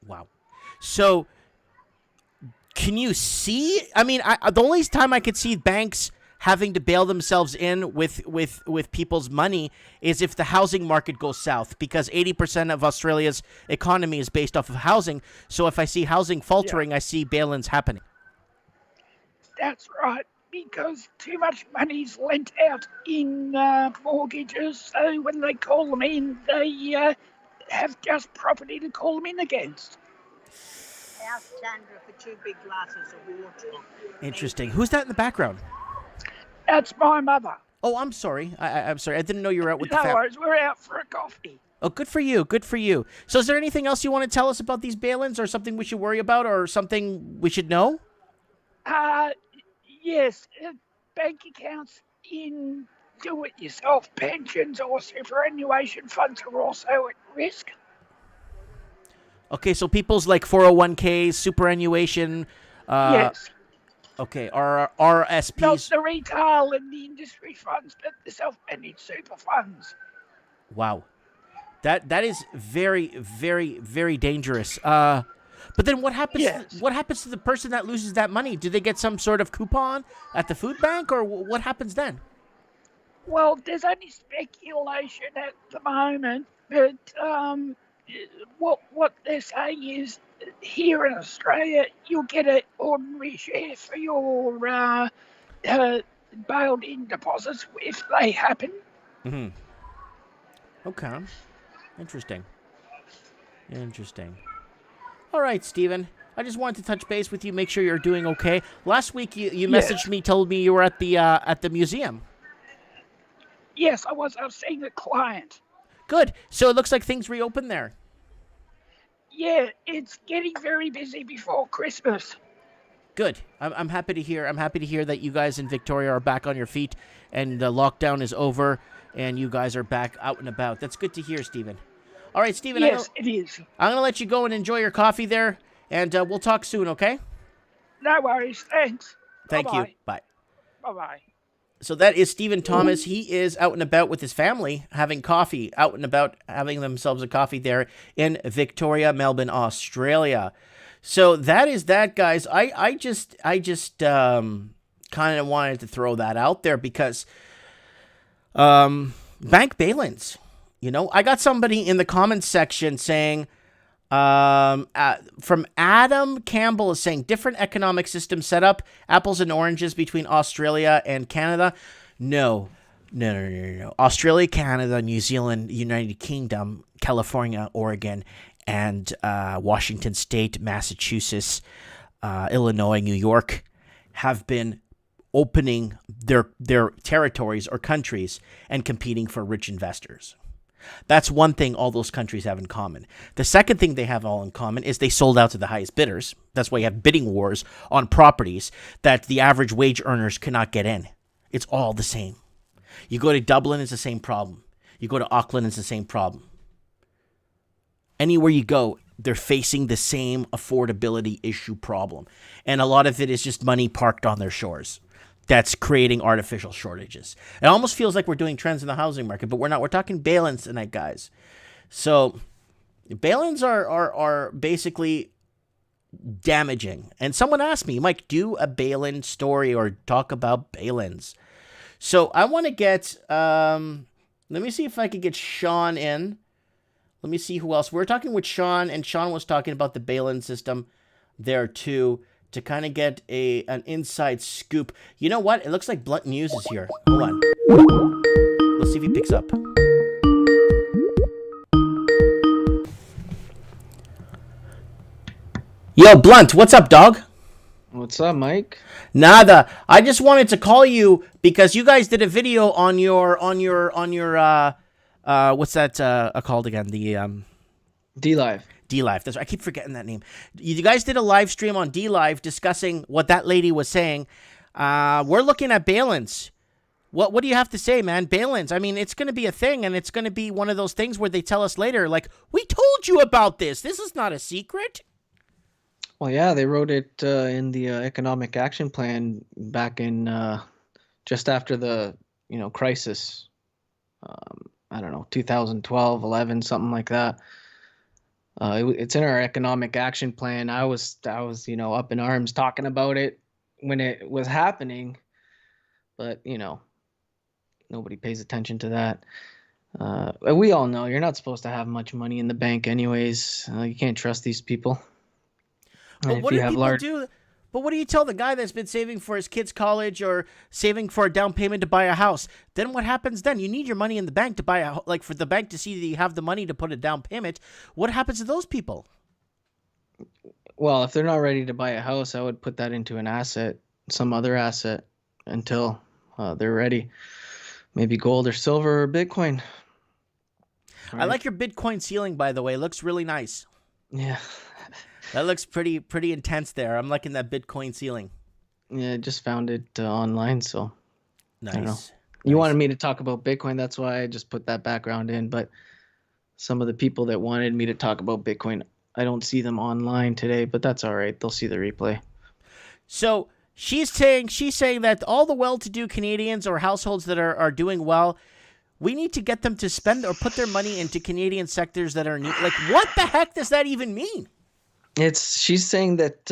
Wow. So can you see? I mean, the only time I could see banks having to bail themselves in with people's money is if the housing market goes south, because 80% of Australia's economy is based off of housing. So if I see housing faltering, I see bail-ins happening. That's right, because too much money's lent out in mortgages, so when they call them in, they have just property to call them in against. Ask Sandra for 2 big glasses of water. Interesting. Who's that in the background? That's my mother. Oh, I'm sorry. I'm sorry. I didn't know you were out with the No family. worries, we're out for a coffee. Oh, good for you. Good for you. So is there anything else you want to tell us about these bail-ins, or something we should worry about, or something we should know? Yes, bank accounts in do-it-yourself pensions or superannuation funds are also at risk. Okay, so people's like 401ks, superannuation. Yes. Okay, RSPs. Not the retail and the industry funds, but the self-managed super funds. Wow. That is very, very, very dangerous. But then what happens? Yes. What happens to the person that loses that money? Do they get some sort of coupon at the food bank, or what happens then? Well, there's only speculation at the moment, but what they're saying is here in Australia, you'll get an ordinary share for your bailed-in deposits if they happen. Mm-hmm. Okay. Interesting. All right, Stephen. I just wanted to touch base with you, make sure you're doing okay. Last week, you messaged me, told me you were at the museum. Yes, I was seeing a client. Good. So it looks like things reopened there. Yeah, it's getting very busy before Christmas. Good. I'm happy to hear. I'm happy to hear that you guys in Victoria are back on your feet and the lockdown is over and you guys are back out and about. That's good to hear, Stephen. All right, Stephen. Yes, it is. I'm gonna let you go and enjoy your coffee there, and we'll talk soon. Okay? No worries. Thanks. Thank you. Bye. Bye-bye. So that is Stephen Thomas. He is out and about with his family, having coffee, out and about, having themselves a coffee there in Victoria, Melbourne, Australia. So that is that, guys. I just kind of wanted to throw that out there because bank bail-ins. You know, I got somebody in the comments section saying, from Adam Campbell is saying different economic system setup, apples and oranges between Australia and Canada. No. Australia, Canada, New Zealand, United Kingdom, California, Oregon, and Washington State, Massachusetts, Illinois, New York have been opening their territories or countries and competing for rich investors. That's one thing all those countries have in common. The second thing they have all in common is they sold out to the highest bidders. That's why you have bidding wars on properties that the average wage earners cannot get in. It's all the same. You go to Dublin, it's the same problem. You go to Auckland, it's the same problem. Anywhere you go, they're facing the same affordability issue problem. And a lot of it is just money parked on their shores. That's creating artificial shortages. It almost feels like we're doing trends in the housing market, but we're not. We're talking bail-ins tonight, guys. So bail-ins are basically damaging. And someone asked me, Mike, do a bail-in story or talk about bail-ins. So I want to get, let me see if I could get Sean in. Let me see who else. We're talking with Sean, and Sean was talking about the bail-in system there too, to kind of get an inside scoop. You know what? It looks like Blunt News is here. Hold on. Let's see if he picks up. Yo, Blunt, what's up, dog? What's up, Mike? Nada. I just wanted to call you because you guys did a video on your what's that called again? The D-Live. D-Live. That's, I keep forgetting that name. You guys did a live stream on D-Live discussing what that lady was saying. We're looking at bail-ins. What do you have to say, man? Bail-ins. I mean, it's going to be a thing, and it's going to be one of those things where they tell us later, like, we told you about this. This is not a secret. Well, yeah, they wrote it in the Economic Action Plan back in just after the crisis. I don't know, 2012, 11, something like that. It's in our Economic Action Plan. I was up in arms talking about it when it was happening, but nobody pays attention to that. We all know you're not supposed to have much money in the bank, anyways. You can't trust these people. But what do people do? But what do you tell the guy that's been saving for his kid's college or saving for a down payment to buy a house? Then what happens then? You need your money in the bank to buy for the bank to see that you have the money to put a down payment. What happens to those people? Well, if they're not ready to buy a house, I would put that into an asset, some other asset, until they're ready. Maybe gold or silver or Bitcoin. Right. I like your Bitcoin ceiling, by the way. It looks really nice. Yeah. That looks pretty intense there. I'm liking that Bitcoin ceiling. Yeah, I just found it online, so. Nice. I don't know. You wanted me to talk about Bitcoin, that's why I just put that background in. But some of the people that wanted me to talk about Bitcoin, I don't see them online today, but that's all right. They'll see the replay. So she's saying that all the well-to-do Canadians or households that are doing well, we need to get them to spend or put their money into Canadian sectors that are new. Like, what the heck does that even mean? She's saying that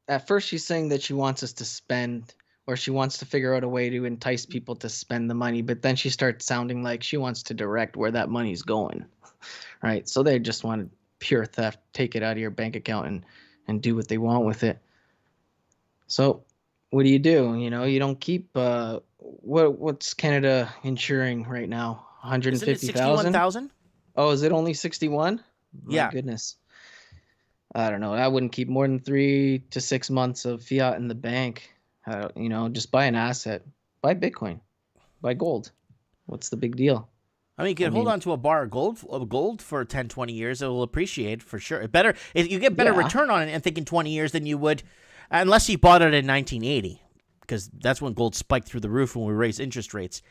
at first she's saying that she wants us to spend, or she wants to figure out a way to entice people to spend the money, but then she starts sounding like she wants to direct where that money's going, right? So they just want pure theft, take it out of your bank account and do what they want with it. So what do? You don't keep what's Canada insuring right now? 150,000? 61,000? Oh, is it only 61? Yeah. My goodness. I don't know. I wouldn't keep more than 3 to 6 months of fiat in the bank. Just buy an asset. Buy Bitcoin. Buy gold. What's the big deal? I mean, you can hold on to a bar of gold for 10, 20 years. It will appreciate for sure. You get better return on it in thinking 20 years than you would, unless you bought it in 1980, because that's when gold spiked through the roof when we raised interest rates.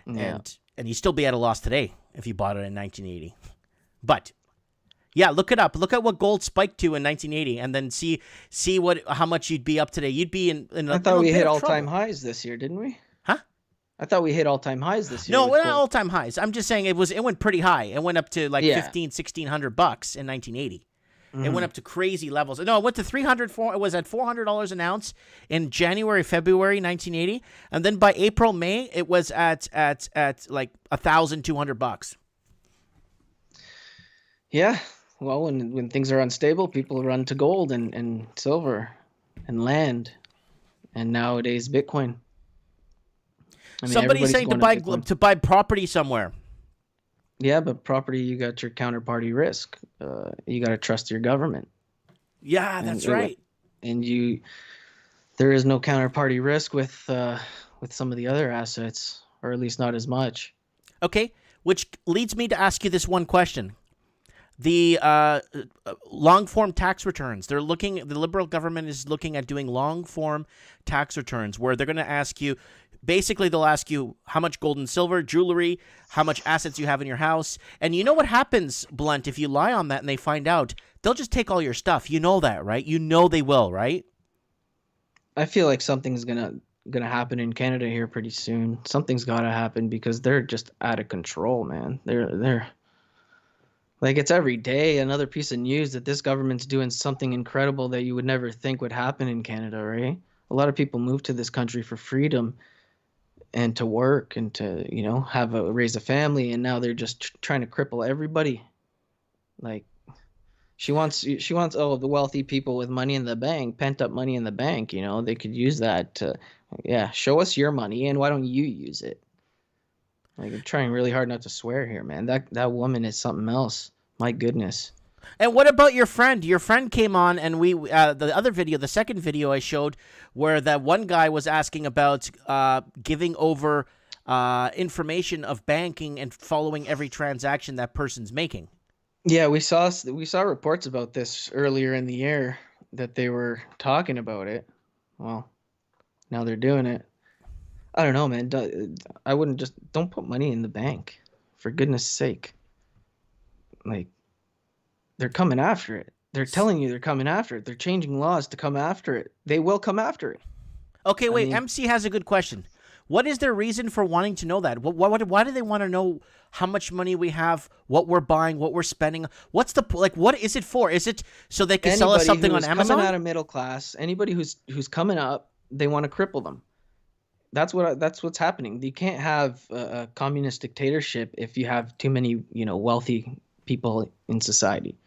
Yeah. And you'd still be at a loss today if you bought it in 1980. But yeah, look it up. Look at what gold spiked to in 1980, and then see how much you'd be up today. You'd be in I thought we hit all-time highs this year, didn't we? Huh? I thought we hit all-time highs this year. No, not all-time highs. I'm just saying it went pretty high. It went up to like $1,500-$1,600 in 1980. Mm-hmm. It went up to crazy levels. No, it went to $300. It was at $400 an ounce in January, February 1980, and then by April, May, it was at like $1,200. Yeah. Well, when things are unstable, people run to gold and silver and land, and nowadays Bitcoin. I mean, somebody's saying to buy property somewhere. Yeah, but property, you got your counterparty risk. You got to trust your government. Yeah, that's right. And there is no counterparty risk with some of the other assets, or at least not as much. Okay, which leads me to ask you this one question. The long-form tax returns. The Liberal government is looking at doing long-form tax returns where they're going to ask you, basically they'll ask you how much gold and silver, jewelry, how much assets you have in your house. And you know what happens, Blunt, if you lie on that and they find out, they'll just take all your stuff. You know that, right? You know they will, right? I feel like something's gonna happen in Canada here pretty soon. Something's got to happen because they're just out of control, man. They're like, it's every day another piece of news that this government's doing something incredible that you would never think would happen in Canada, right? A lot of people move to this country for freedom and to work and to, raise a family, and now they're just trying to cripple everybody Like she wants the wealthy people with money in the bank, pent up money in the bank, they could use that to, show us your money and why don't you use it? Like, I'm trying really hard not to swear here, man. That woman is something else. My goodness. And what about your friend? Your friend came on, and the second video I showed, where that one guy was asking about giving over information of banking and following every transaction that person's making. Yeah, we saw reports about this earlier in the year that they were talking about it. Well, now they're doing it. I don't know, man. I wouldn't don't put money in the bank, for goodness sake. Like, they're coming after it. They're telling you they're coming after it. They're changing laws to come after it. They will come after it. Okay, wait. MC has a good question. What is their reason for wanting to know that? Why do they want to know how much money we have, what we're buying, what we're spending? What's the what is it for? Is it so they can sell us something on Amazon? Coming out of middle class, anybody who's coming up, they want to cripple them. That's what's happening. You can't have a communist dictatorship if you have too many, wealthy people in society.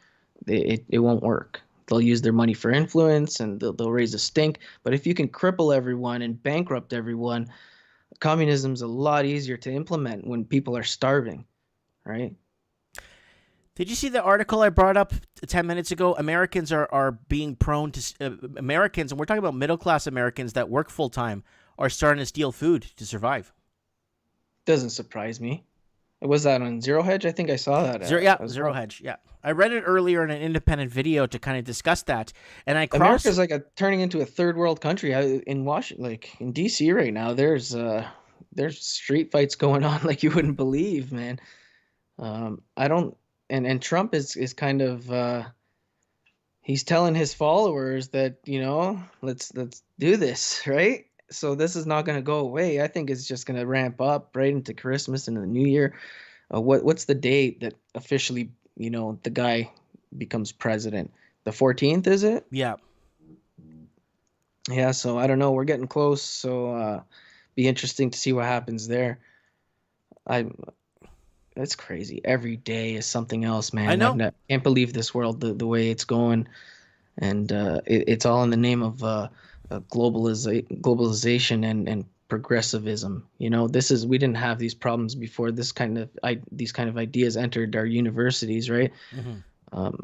It won't work. They'll use their money for influence and they'll raise a stink. But if you can cripple everyone and bankrupt everyone, communism's a lot easier to implement when people are starving, right? Did you see the article I brought up 10 minutes ago? Americans are being prone to Americans, and we're talking about middle-class Americans that work full-time, are starting to steal food to survive. Doesn't surprise me. Was that on Zero Hedge? I think I saw that. Zero Hedge. Yeah, I read it earlier in an independent video to kind of discuss that, and America's like turning into a third world country. In Washington, like in DC right now, there's street fights going on like you wouldn't believe, man. I don't, and Trump is kind of he's telling his followers that let's do this, right? So this is not going to go away. I think it's just going to ramp up right into Christmas and the New Year. What's the date that officially, the guy becomes president? The 14th, is it? Yeah. Yeah, so I don't know. We're getting close, so be interesting to see what happens there. That's crazy. Every day is something else, man. I know. I can't believe this world the way it's going, and it's all in the name of globalization and progressivism. We didn't have these problems before these kind of ideas entered our universities, right? Mm-hmm.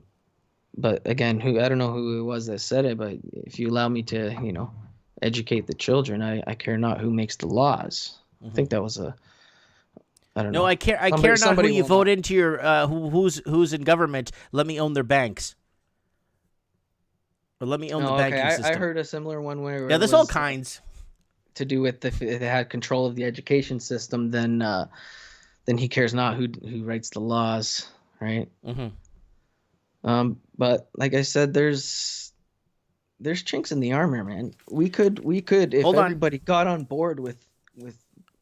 But again, I don't know who it was that said it, but if you allow me to, educate the children, I care not who makes the laws. Mm-hmm. I think that was I don't know. No, I care not who you vote into your who's in government. Let me own their banks. Or let me own the banking system. I heard a similar one where there's all kinds to do with if they had control of the education system, then he cares not who writes the laws, right? Mm-hmm. But like I said, there's chinks in the armor, man. We could if everybody got on board with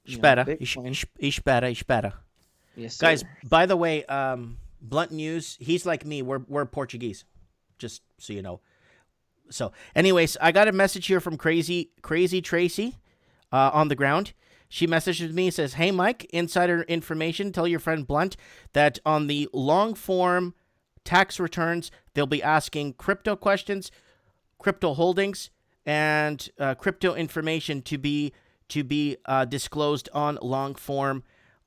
Espera. Yes, guys. By the way, Blunt News. He's like me. We're Portuguese, just so you know. So, anyways, I got a message here from Crazy Tracy on the ground. She messages me and says, "Hey, Mike, insider information. Tell your friend Blunt that on the long form tax returns, they'll be asking crypto questions, crypto holdings, and crypto information to be disclosed on long form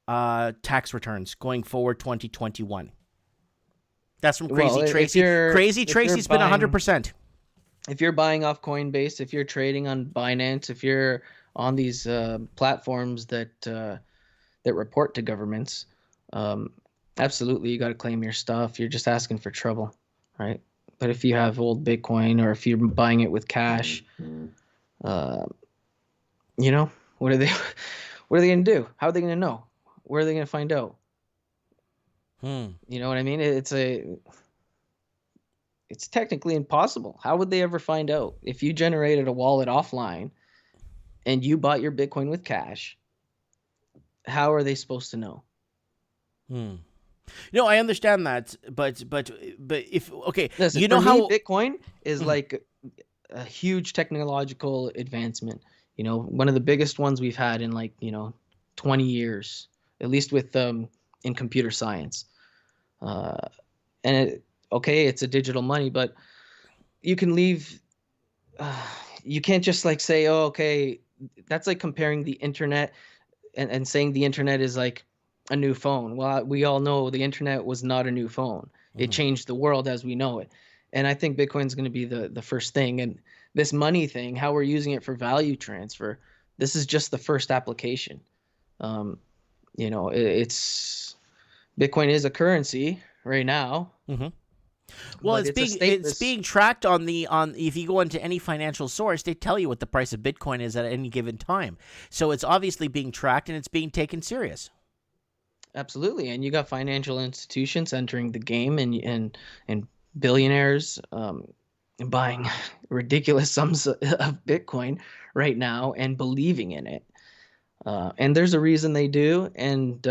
tax returns going forward 2021." That's from Crazy Tracy. Crazy Tracy's been 100%. If you're buying off Coinbase, if you're trading on Binance, if you're on these platforms that report to governments, absolutely, you got to claim your stuff. You're just asking for trouble, right? But if you have old Bitcoin or if you're buying it with cash, what are they going to do? How are they going to know? Where are they going to find out? You know what I mean? It's technically impossible. How would they ever find out? If you generated a wallet offline and you bought your Bitcoin with cash, how are they supposed to know? No, I understand that, but if listen, how Bitcoin is like a huge technological advancement. One of the biggest ones we've had in 20 years, at least with in computer science. and okay, it's a digital money, but you can leave. You can't just like say, oh, okay, that's like comparing the internet and saying the internet is like a new phone. Well, we all know the internet was not a new phone. It changed the world as we know it. And I think Bitcoin is going to be the first thing. And this money thing, how we're using it for value transfer, this is just the first application. It's Bitcoin is a currency right now. Well, but it's being tracked on if you go into any financial source, they tell you what the price of Bitcoin is at any given time. So it's obviously being tracked and it's being taken serious. Absolutely, and you got financial institutions entering the game, and billionaires buying ridiculous sums of Bitcoin right now and believing in it. And there's a reason they do, and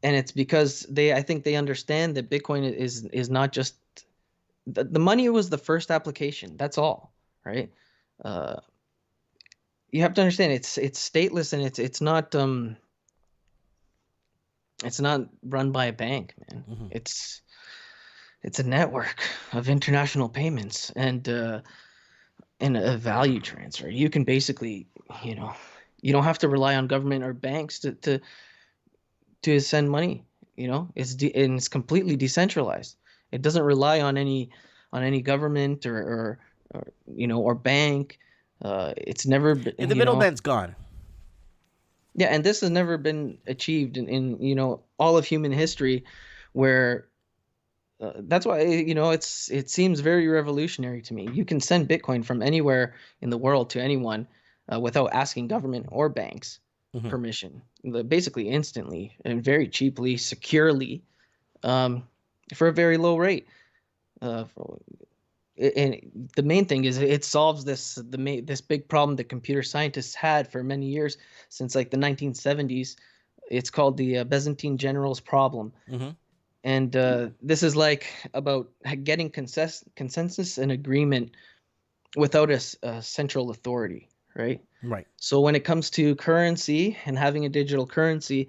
it's because I think they understand that Bitcoin is not just the money was the first application. That's all, right? You have to understand it's stateless, and it's not run by a bank, man. It's a network of international payments and a value transfer. You can basically, you don't have to rely on government or banks to send money. It's completely decentralized. It doesn't rely on any government or bank. It's never been. And the middleman's gone. Yeah, and this has never been achieved in all of human history, where that's why it seems very revolutionary to me. You can send Bitcoin from anywhere in the world to anyone without asking government or banks permission, basically instantly and very cheaply, securely, for a very low rate. And the main thing is it solves this big problem that computer scientists had for many years, since like the 1970s. It's called the Byzantine generals problem. And this is like about getting consensus and agreement without a central authority, right? Right. So when it comes to currency and having a digital currency,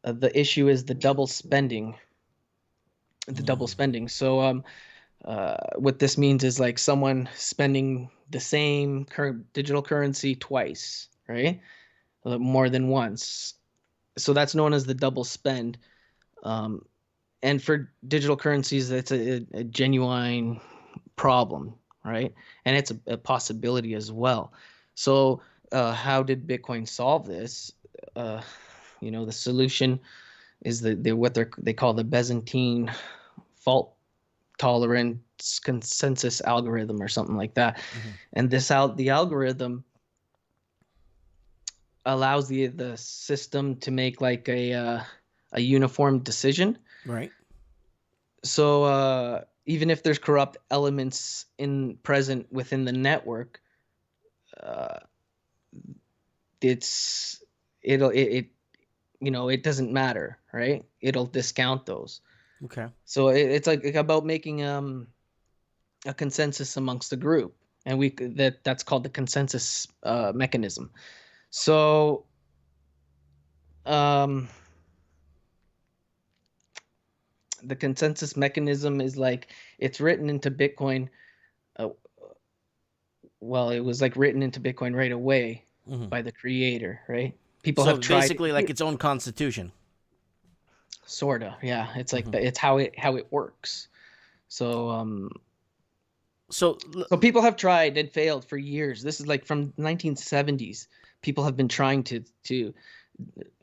the issue is the double spending. So what this means is like someone spending the same digital currency twice, right? More than once. So that's known as the double spend. And for digital currencies, that's a genuine problem, right? And it's a possibility as well. So how did Bitcoin solve this? The solution is what they call the Byzantine fault tolerance consensus algorithm or something like that. And the algorithm allows the system to make like a uniform decision. Right. So even if there's corrupt elements present within the network, it doesn't matter, right? It'll discount those. Okay. So it's like about making a consensus amongst the group, and that's called the consensus mechanism. So the consensus mechanism is like it's written into Bitcoin. Well, it was like written into Bitcoin right away by the creator, right? People have tried basically like its own constitution. Sorta, yeah. It's like it's how it works. So so people have tried and failed for years. This is like from 1970s. People have been trying to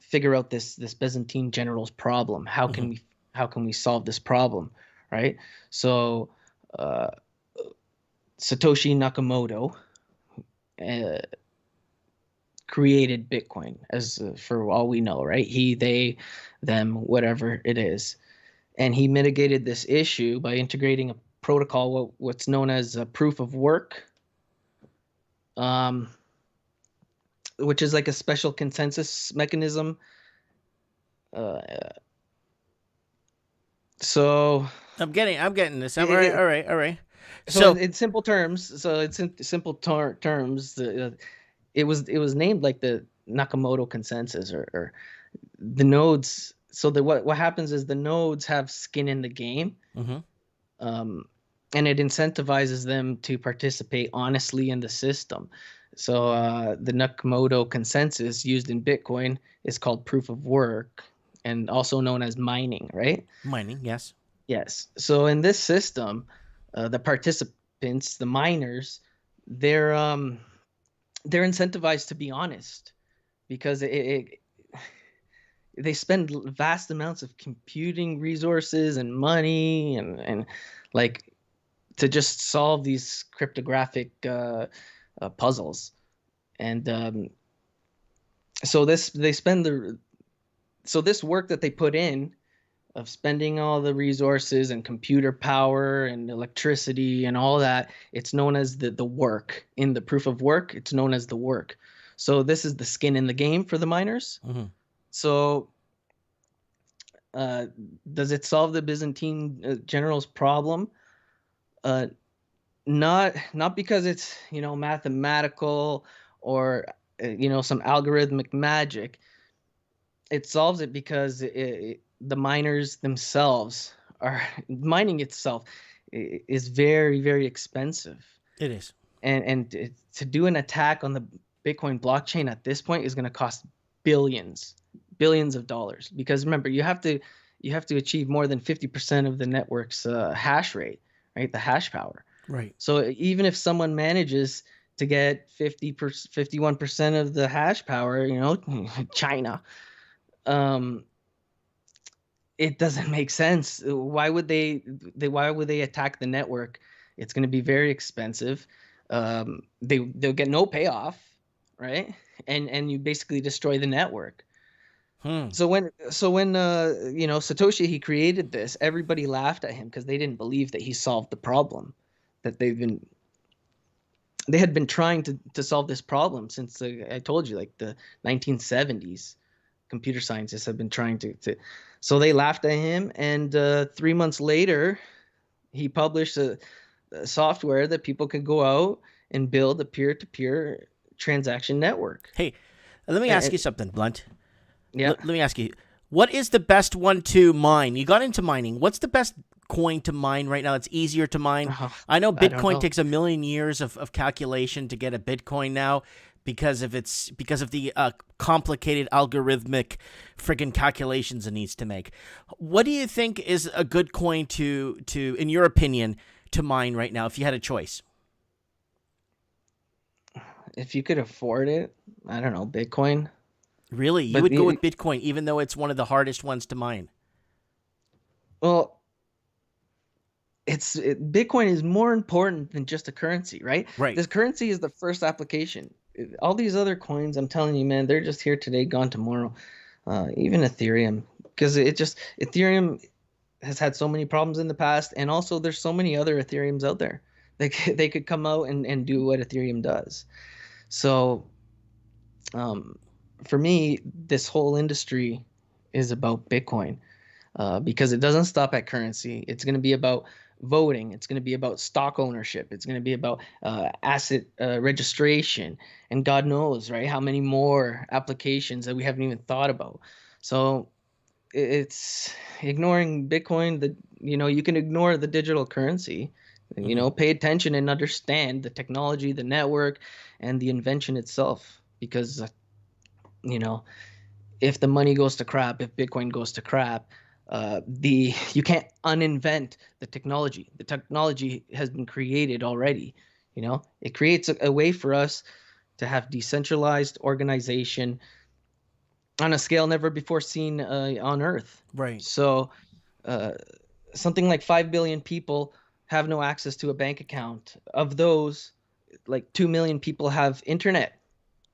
figure out this Byzantine generals problem. How can we solve this problem, right? So Satoshi Nakamoto created Bitcoin, as for all we know, right? He, they, them, whatever it is. And he mitigated this issue by integrating a protocol, what's known as a proof of work, which is like a special consensus mechanism. So I'm getting this. All right. So in simple terms, it was named like the Nakamoto consensus, or the nodes so what happens is the nodes have skin in the game, and it incentivizes them to participate honestly in the system. So the Nakamoto consensus used in Bitcoin is called proof of work, and also known as mining, right? Mining, yes. Yes. So in this system, the participants, the miners, they're incentivized to be honest, because they spend vast amounts of computing resources and money and like to just solve these cryptographic puzzles. And so this work that they put in of spending all the resources and computer power and electricity and all that, it's known as the work. In the proof of work, it's known as the work. So this is the skin in the game for the miners. So does it solve the Byzantine general's problem? Not because it's, mathematical or some algorithmic magic. It solves it because the miners themselves mining itself is very, very expensive. It is. And to do an attack on the Bitcoin blockchain at this point is going to cost billions of dollars, because remember, you have to achieve more than 50% of the network's hash rate, right? The hash power. Right. So even if someone manages to get 51% of the hash power, China, it doesn't make sense. Why would they attack the network? It's going to be very expensive. They'll get no payoff, right? And you basically destroy the network. So when Satoshi, he created this, everybody laughed at him because they didn't believe that he solved the problem that they had been trying to solve this problem since I told you, like the 1970s. Computer scientists have been trying to so they laughed at him, and 3 months later he published a software that people could go out and build a peer-to-peer transaction network. Hey, let me ask you something, Blunt. Yeah. Let me ask you, what is the best one to mine? You got into mining. What's the best coin to mine right now? It's easier to mine. I know Bitcoin takes a million years of calculation to get a Bitcoin now because of the complicated algorithmic friggin' calculations it needs to make. What do you think is a good coin to in your opinion to mine right now if you had a choice? If you could afford it, I don't know, Bitcoin. Really? You would go with Bitcoin even though it's one of the hardest ones to mine? Well, Bitcoin is more important than just a currency, right? Right. This currency is the first application. All these other coins, I'm telling you, man, they're just here today, gone tomorrow. Even Ethereum, because Ethereum has had so many problems in the past, and also there's so many other Ethereums out there. They could come out and do what Ethereum does. So, for me, this whole industry is about Bitcoin, because it doesn't stop at currency. It's going to be about voting. It's going to be about stock ownership. It's going to be about asset registration, and God knows, right, how many more applications that we haven't even thought about. So it's ignoring Bitcoin. You can ignore the digital currency. Pay attention and understand the technology, the network, and the invention itself. Because if the money goes to crap, if Bitcoin goes to crap, you can't uninvent the technology. The technology has been created already. It creates a way for us to have decentralized organization on a scale never before seen on Earth. Right. So something like 5 billion people have no access to a bank account. Of those, like 2 million people have internet,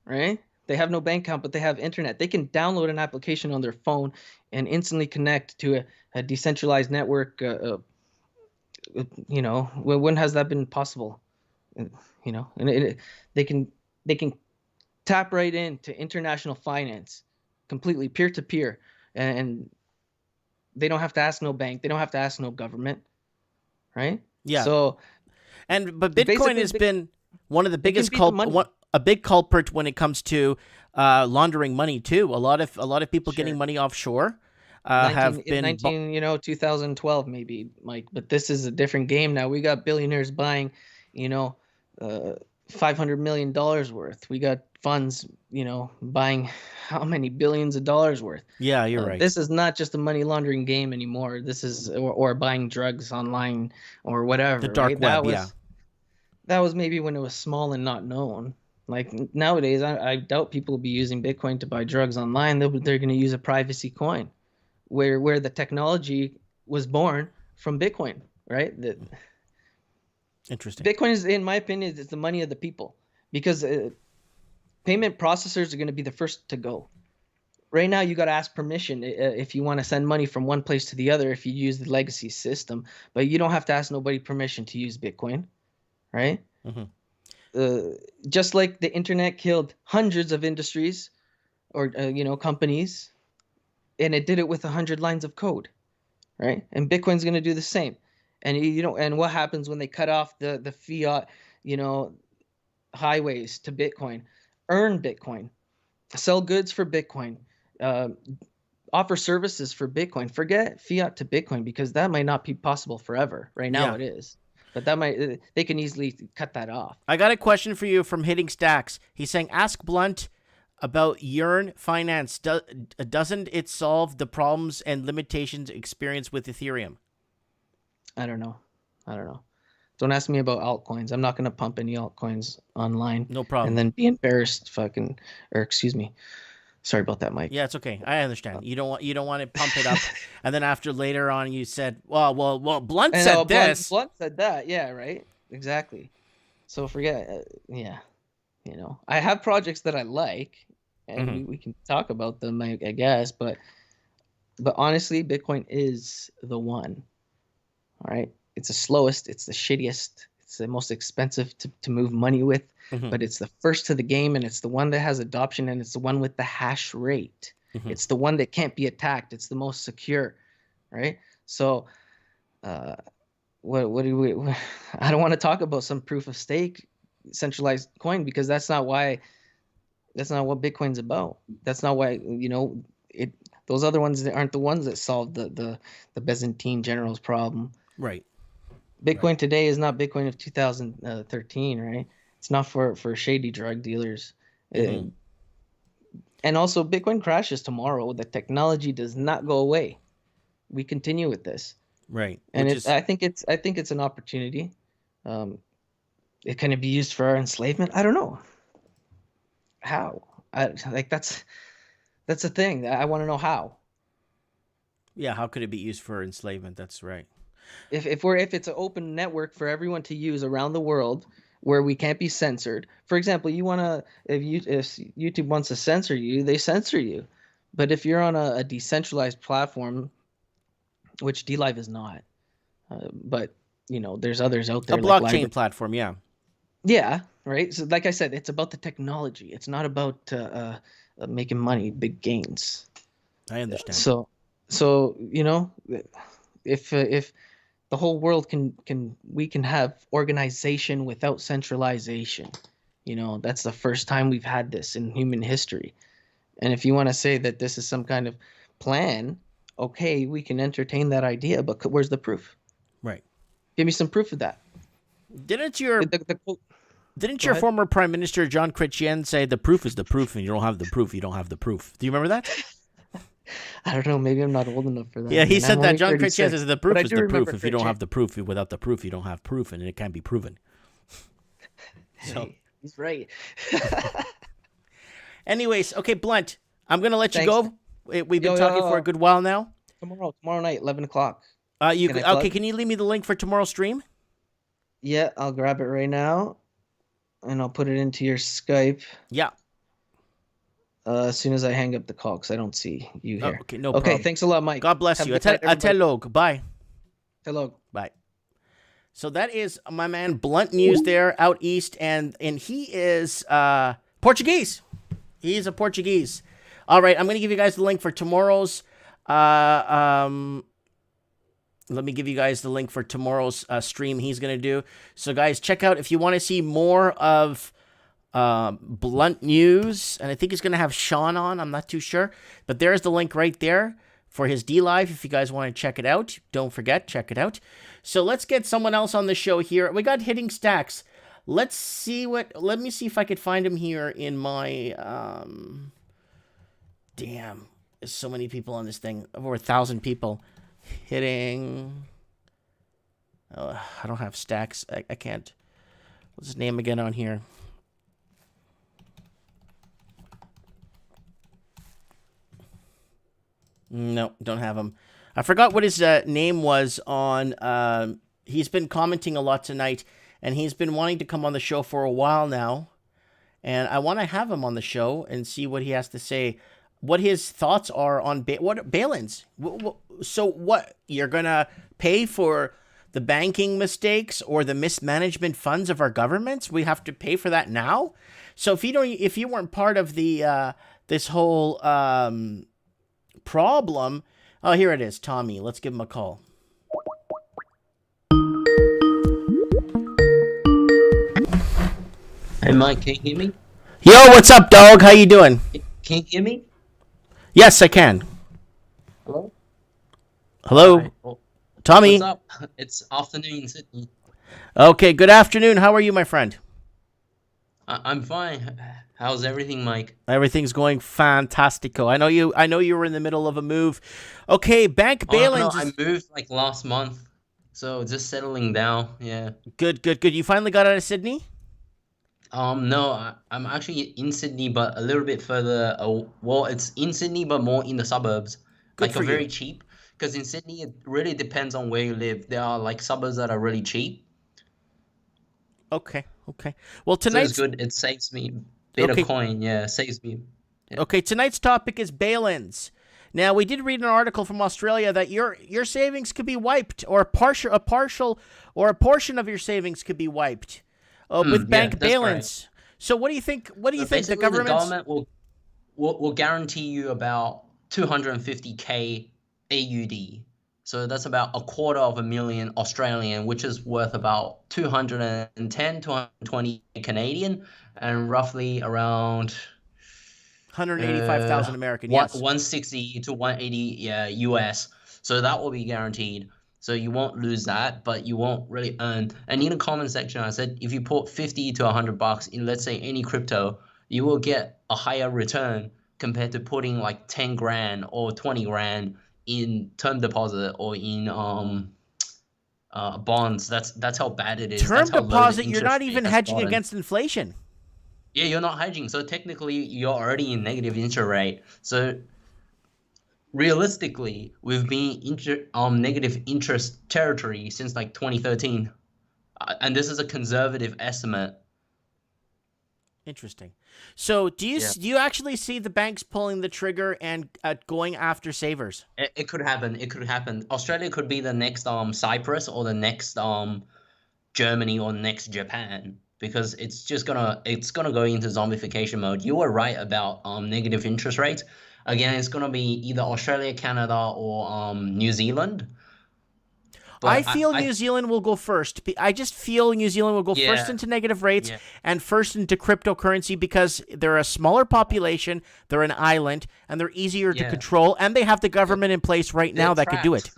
right? They have no bank account, but they have internet. They can download an application on their phone and instantly connect to a decentralized network. When has that been possible? And they can tap right into international finance, completely peer to peer, and they don't have to ask no bank. They don't have to ask no government, right? Yeah. So, but Bitcoin has been one of the biggest a big culprit when it comes to laundering money too. A lot of people getting money offshore. have been 2012 maybe, Mike. But this is a different game now. We got billionaires buying, $500 million worth. We got funds, buying how many billions of dollars worth. Yeah, you're right. This is not just a money laundering game anymore. This is or buying drugs online or whatever. The dark right? web, That was maybe when it was small and not known. Like nowadays, I doubt people will be using Bitcoin to buy drugs online. They're going to use a privacy coin, where the technology was born from Bitcoin, right? Interesting. Bitcoin is, in my opinion, is the money of the people, because payment processors are going to be the first to go. Right now, you got to ask permission if you want to send money from one place to the other if you use the legacy system, but you don't have to ask nobody permission to use Bitcoin, right? Mm-hmm. Just like the internet killed hundreds of industries or companies, and it did it with 100 lines of code, right? And Bitcoin's going to do the same. And and what happens when they cut off the fiat, highways to Bitcoin? Earn Bitcoin, sell goods for Bitcoin, offer services for Bitcoin. Forget fiat to Bitcoin, because that might not be possible forever. Right now it is, but they can easily cut that off. I got a question for you from Hitting Stacks. He's saying, ask Blunt about Yearn Finance. Doesn't it solve the problems and limitations experienced with Ethereum? I don't know. Don't ask me about altcoins. I'm not going to pump any altcoins online. No problem. And then be embarrassed, excuse me. Sorry about that, Mike. Yeah, it's okay. I understand. You don't want to pump it up, and then after later on you said, well, Blunt said this. Blunt said that. Yeah, right. Exactly. So forget. I have projects that I like, and we can talk about them, I guess. But honestly, Bitcoin is the one. All right. It's the slowest. It's the shittiest. It's the most expensive to move money with. But it's the first to the game, and it's the one that has adoption, and it's the one with the hash rate. It's the one that can't be attacked. It's the most secure, right? So, what do we? I don't want to talk about some proof of stake centralized coin, because that's not what Bitcoin's about. That's not why those other ones aren't the ones that solved the Byzantine generals problem. Right. Bitcoin today is not Bitcoin of 2013, right? It's not for shady drug dealers. And also, Bitcoin crashes tomorrow. The technology does not go away. We continue with this. Right. And I think it's an opportunity. It can be used for our enslavement. I don't know how. That's the thing. I want to know how. Yeah, how could it be used for enslavement? That's right. If it's an open network for everyone to use around the world, where we can't be censored. For example, if YouTube wants to censor you, they censor you. But if you're on a decentralized platform, which D-Live is not, but there's others out there. A blockchain platform, yeah. Yeah, right. So like I said, it's about the technology. It's not about making money, big gains. I understand. So if the whole world we can have organization without centralization. That's the first time we've had this in human history. And if you want to say that this is some kind of plan, okay, we can entertain that idea, but where's the proof? Right. Give me some proof of that. Didn't your former Prime Minister John Chrétien say the proof is the proof, and you don't have the proof, you don't have the proof? Do you remember that? I don't know. Maybe I'm not old enough for that. Yeah, he said that. John Chrétien says the proof is the proof. If you don't have the proof, without the proof, you don't have proof, and it can't be proven. So he's right. Anyways, okay, Blunt, I'm gonna let you go. We've been talking for a good while now. Tomorrow night, 11 o'clock. Can you leave me the link for tomorrow's stream? Yeah, I'll grab it right now, and I'll put it into your Skype. Yeah. As soon as I hang up the call, because I don't see you here. Okay, no problem. Okay, thanks a lot, Mike. God bless you. Atelog. Bye. Hello. Bye. So that is my man Blunt News there out east, and he is Portuguese. He's a Portuguese. All right, I'm going to give you guys the link for tomorrow's. Let me give you guys the link for tomorrow's stream he's going to do. So guys, check out if you want to see more of Blunt News, and I think he's going to have Sean on. I'm not too sure, but there's the link right there for his D-Live. If you guys want to check it out, don't forget, check it out. So let's get someone else on the show here. We got Hitting Stacks. Let me see if I could find him here in my, damn, there's so many people on this thing, over 1,000 people. Hitting, I don't have Stacks, I can't, what's his name again on here? No, don't have him. I forgot what his name was on, he's been commenting a lot tonight, and he's been wanting to come on the show for a while now. And I want to have him on the show and see what he has to say, what his thoughts are on bail-ins. So what, you're going to pay for the banking mistakes or the mismanagement funds of our governments? We have to pay for that now? So if you weren't part of the this whole problem, oh, here it is, Tommy. Let's give him a call. Hey Mike, can you hear me? Yo, what's up, dog? How you doing? Can you hear me? Yes, I can. Hello? Hello? Hi. Oh, Tommy? what's up? It's afternoon in Sydney. Okay, good afternoon. How are you, my friend? I'm fine. How's everything, Mike? Everything's going fantastico. I know you were in the middle of a move. Okay, bank bail-ins. No, I moved like last month, so just settling down. Yeah. Good. You finally got out of Sydney? No, I'm actually in Sydney, but a little bit further. Well, it's in Sydney, but more in the suburbs. Good for you. Very cheap. Because in Sydney, it really depends on where you live. There are like suburbs that are really cheap. Okay. Well, So tonight's it's good. It saves me a bit of coin. Yeah, saves me. Yeah. Okay, tonight's topic is bail-ins. Now, we did read an article from Australia that your savings could be wiped, or a portion of your savings could be wiped with bank bail-ins. Right. So, what do you think? What do you think the government will guarantee you about 250k AUD? So that's about $250,000 Australian, which is worth about 210, 220 Canadian, and roughly around 185,000 American. Yes, 160 to 180 US. So that will be guaranteed. So you won't lose that, but you won't really earn. And in the comment section, I said if you put 50 to $100 in, let's say, any crypto, you will get a higher return compared to putting like 10 grand or 20 grand in term deposit or in bonds. That's how bad it is. Term deposit, you're not even hedging against inflation. Yeah, you're not hedging. So technically, you're already in negative interest rate. So realistically, we've been negative interest territory since like 2013. And this is a conservative estimate. Interesting. So do you actually see the banks pulling the trigger and going after savers? It could happen. It could happen. Australia could be the next Cyprus or the next Germany or next Japan, because it's gonna go into zombification mode. You were right about negative interest rates. Again, it's gonna be either Australia, Canada, or New Zealand. But I feel New Zealand will go first. I just feel New Zealand will go first into negative rates and first into cryptocurrency because they're a smaller population, they're an island, and they're easier to control, and they have the government in place right now that could do it.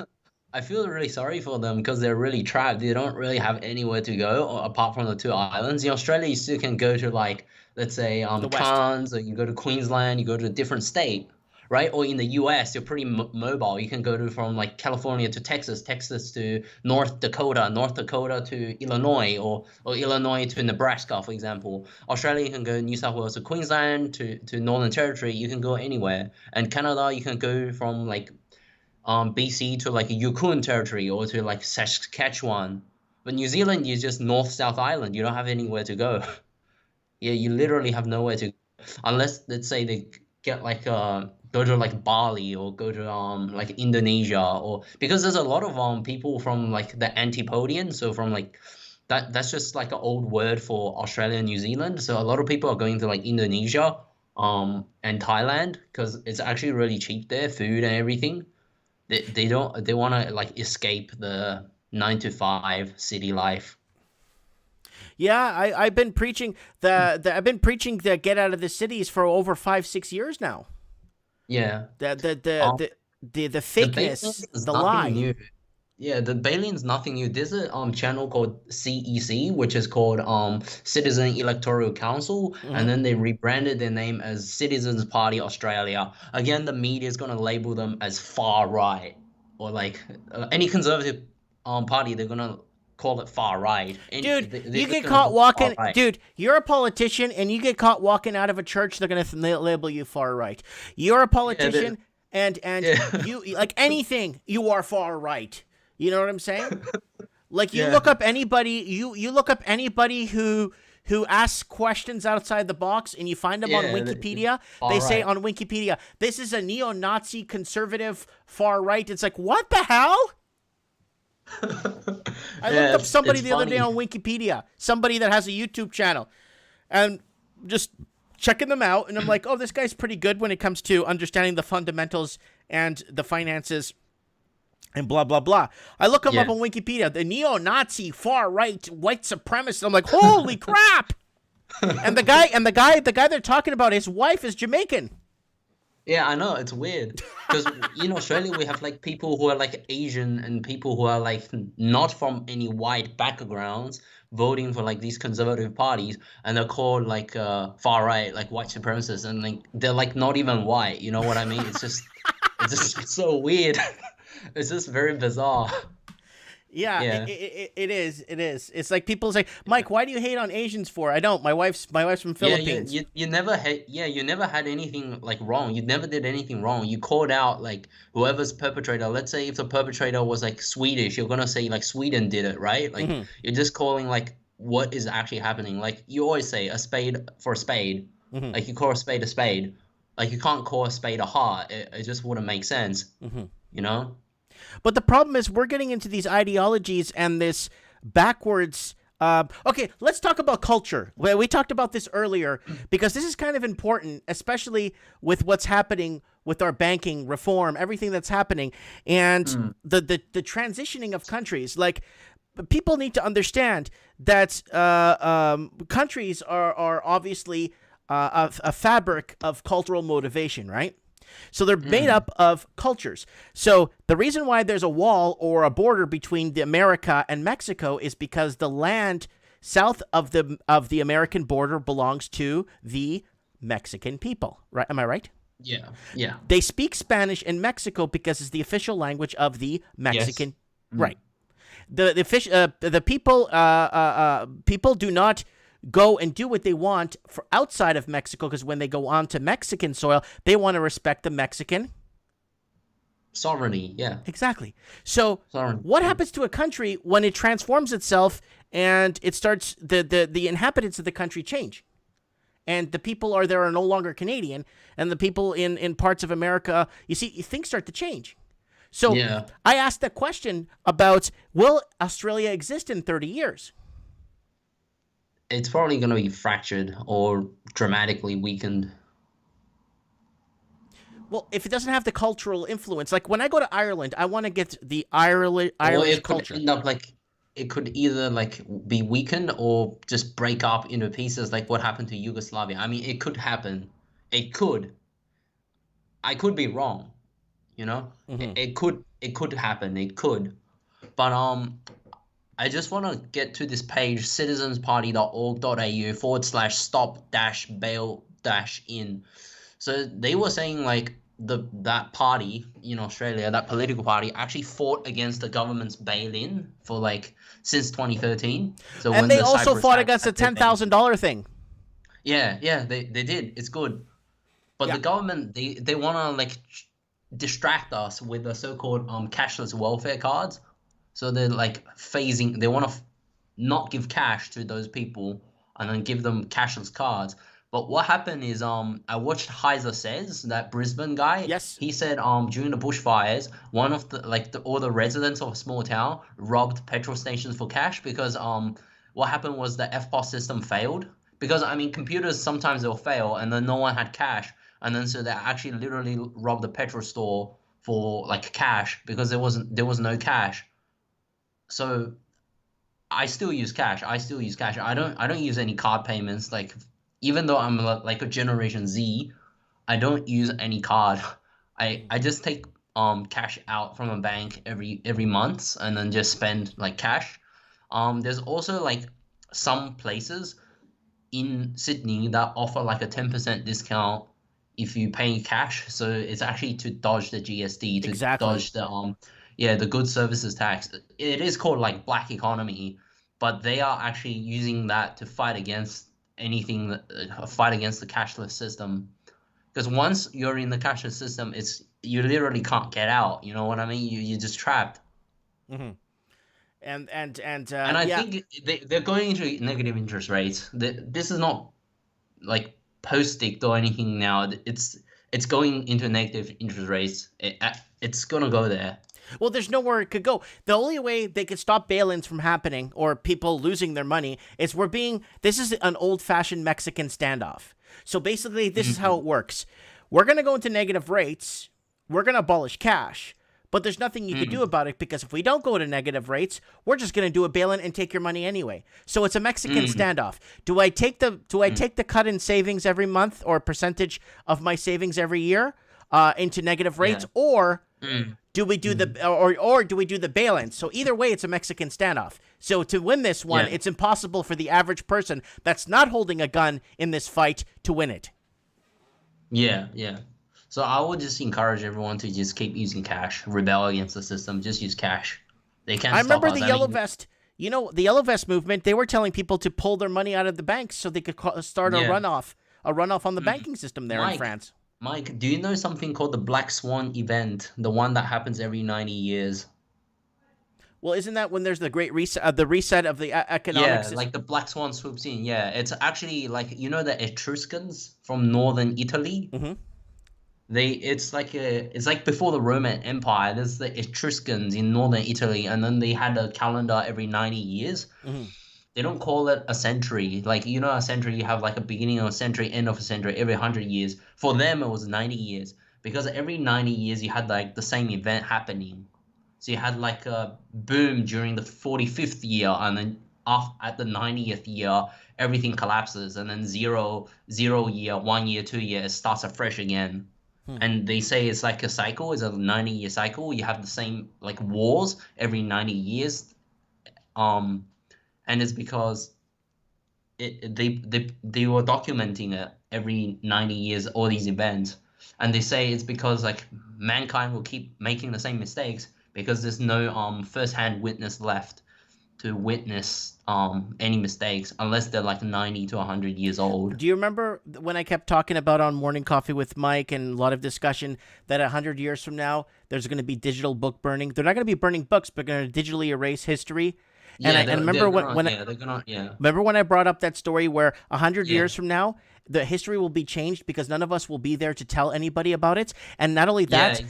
I feel really sorry for them because they're really trapped. They don't really have anywhere to go apart from the two islands. In Australia, you still can go to, like, let's say, Cairns, or you go to Queensland, you go to a different state. Right? Or in the US, you're pretty mobile. You can go from like California to Texas, Texas to North Dakota to Illinois, or Illinois to Nebraska, for example. Australia, you can go New South Wales to Queensland to Northern Territory. You can go anywhere. And Canada, you can go from like BC to like a Yukon Territory or to like Saskatchewan. But New Zealand, you're just North-South Island. You don't have anywhere to go. Yeah, you literally have nowhere to go. Unless, let's say, they get like go to like Bali or go to like Indonesia, or because there's a lot of people from like the Antipodean, so from like that's just like an old word for Australia and New Zealand. So a lot of people are going to like Indonesia and Thailand because it's actually really cheap there, food and everything. They want to like escape the 9 to 5 city life. Yeah, I've been preaching the get out of the cities for over 5-6 years now. Yeah. the The fakeness, Baylians is the nothing lie. new. Yeah, the Baylian's nothing new. There's a channel called CEC, which is called Citizen Electoral Council, and then they rebranded their name as Citizens Party Australia. Again, the media is gonna label them as far right, or like any conservative party, they're gonna call it far right. Dude, They're you just get gonna caught call it far walking. right. Dude, you're a politician, and you get caught walking out of a church. They're gonna label you far right. You're a politician, and Yeah. you like anything. You are far right. You know what I'm saying? Like you Yeah. look up anybody. You look up anybody who asks questions outside the box, and you find them on Yeah, Wikipedia. far They say right. on Wikipedia, this is a neo-Nazi conservative far right. It's like, what the hell? I looked up somebody it's the other day funny. on Wikipedia, somebody that has a YouTube channel, and just checking them out, and I'm like, oh, this guy's pretty good when it comes to understanding the fundamentals and the finances and blah, blah, blah. I look him up Yeah. on Wikipedia, the neo-Nazi far-right white supremacist. I'm like, holy crap. And the guy they're talking about, his wife is Jamaican. Yeah, I know, it's weird. Because in Australia, we have like people who are like Asian and people who are like not from any white backgrounds voting for like these conservative parties, and they're called like far right, like white supremacists, and like they're like not even white. You know what I mean? It's just so weird. It's just very bizarre. Yeah, Yeah. it is. It's like people say, Mike, why do you hate on Asians for? I don't. My wife's from Philippines. Yeah, you never had anything like wrong. You never did anything wrong. You called out like whoever's perpetrator. Let's say if the perpetrator was like Swedish, you're gonna say like Sweden did it, right? Like you're just calling like what is actually happening. Like you always say a spade for a spade. Like you call a spade a spade. Like you can't call a spade a heart. It just wouldn't make sense. You know? But the problem is we're getting into these ideologies and this backwards. Okay, let's talk about culture. We talked about this earlier because this is kind of important, especially with what's happening with our banking reform, everything that's happening, and the transitioning of countries. Like, people need to understand that countries are obviously a fabric of cultural motivation, right? So they're made up of cultures. So the reason why there's a wall or a border between America and Mexico is because the land south of the American border belongs to the Mexican people. Right? Am I right? Yeah. Yeah. They speak Spanish in Mexico because it's the official language of the Mexican. Right. The people do not go and do what they want for outside of Mexico, because when they go on to Mexican soil, they want to respect the Mexican sovereignty. Yeah, exactly. So what happens to a country when it transforms itself and it starts the inhabitants of the country change, and the people are no longer Canadian, and the people in parts of America, you see, things start to change. So I asked that question about, will Australia exist in 30 years? It's probably going to be fractured or dramatically weakened. Well, if it doesn't have the cultural influence, like when I go to Ireland, I want to get the Irish culture. End up like it could either like be weakened or just break up into pieces, like what happened to Yugoslavia. I mean, it could happen. It could. I could be wrong. You know, it could happen. It could, but I just want to get to this page, citizensparty.org.au /stop-bail-in. So they were saying like that party in Australia, that political party, actually fought against the government's bail-in for like since 2013. So and they also fought against the $10,000 thing. Yeah, they did. It's good, but the government they want to like distract us with the so-called cashless welfare cards. So they're like they want to not give cash to those people and then give them cashless cards. But what happened is I watched Heiser Says, that Brisbane guy. Yes. He said during the bushfires, one of all the residents of a small town robbed petrol stations for cash because what happened was the FPOS system failed. Because I mean, computers sometimes they'll fail and then no one had cash, and then so they actually literally robbed the petrol store for like cash because there was no cash. So I still use cash. I don't use any card payments. Like, even though I'm like a Generation Z, I don't use any card. I just take cash out from a bank every month and then just spend like cash. There's also like some places in Sydney that offer like a 10% discount if you pay cash. So it's actually to dodge the GST, to Exactly. dodge the goods services tax. It is called like black economy, but they are actually using that to fight against anything fight against the cashless system. Because once you're in the cashless system, you literally can't get out. You know what I mean? You're just trapped. Mm-hmm. And I yeah. think they're going into negative interest rates. This is not like post-dict or anything now. It's going into negative interest rates. It's gonna go there. Well, there's nowhere it could go. The only way they could stop bail-ins from happening or people losing their money is this is an old-fashioned Mexican standoff. So basically, this is how it works. We're going to go into negative rates. We're going to abolish cash. But there's nothing you can do about it, because if we don't go to negative rates, we're just going to do a bail-in and take your money anyway. So it's a Mexican standoff. Do I take the cut in savings every month or percentage of my savings every year into negative rates, or do we do or do we do the bail-in? So either way, it's a Mexican standoff. So to win this one, it's impossible for the average person that's not holding a gun in this fight to win it. Yeah. So I would just encourage everyone to just keep using cash, rebel against the system, just use cash. They can't stop us. I remember the Yellow Vest. You know, the Yellow Vest movement, they were telling people to pull their money out of the banks so they could start a runoff on the banking system there in France. Mike, do you know something called the Black Swan event, the one that happens every 90 years? Well, isn't that when there's the great reset, the reset of the economic system? Like the Black Swan swoops in. Yeah, it's actually like, the Etruscans from northern Italy. Mm-hmm. It's like before the Roman Empire. There's the Etruscans in northern Italy, and then they had a calendar every 90 years. Mm-hmm. They don't call it a century. Like, a century, you have like a beginning of a century, end of a century, every 100 years. For them, it was 90 years. Because every 90 years, you had like the same event happening. So you had like a boom during the 45th year, and then at the 90th year, everything collapses. And then 0 year, 1 year, 2 year, it starts afresh again. And they say it's like a cycle. It's a 90-year cycle. You have the same like wars every 90 years. And it's because they were documenting it every 90 years, all these events. And they say it's because like mankind will keep making the same mistakes because there's no first-hand witness left to witness any mistakes unless they're like 90 to 100 years old. Do you remember when I kept talking about on Morning Coffee with Mike and a lot of discussion that 100 years from now, there's going to be digital book burning? They're not going to be burning books, but going to digitally erase history. Remember when I brought up that story where 100 years from now, the history will be changed because none of us will be there to tell anybody about it. And not only that,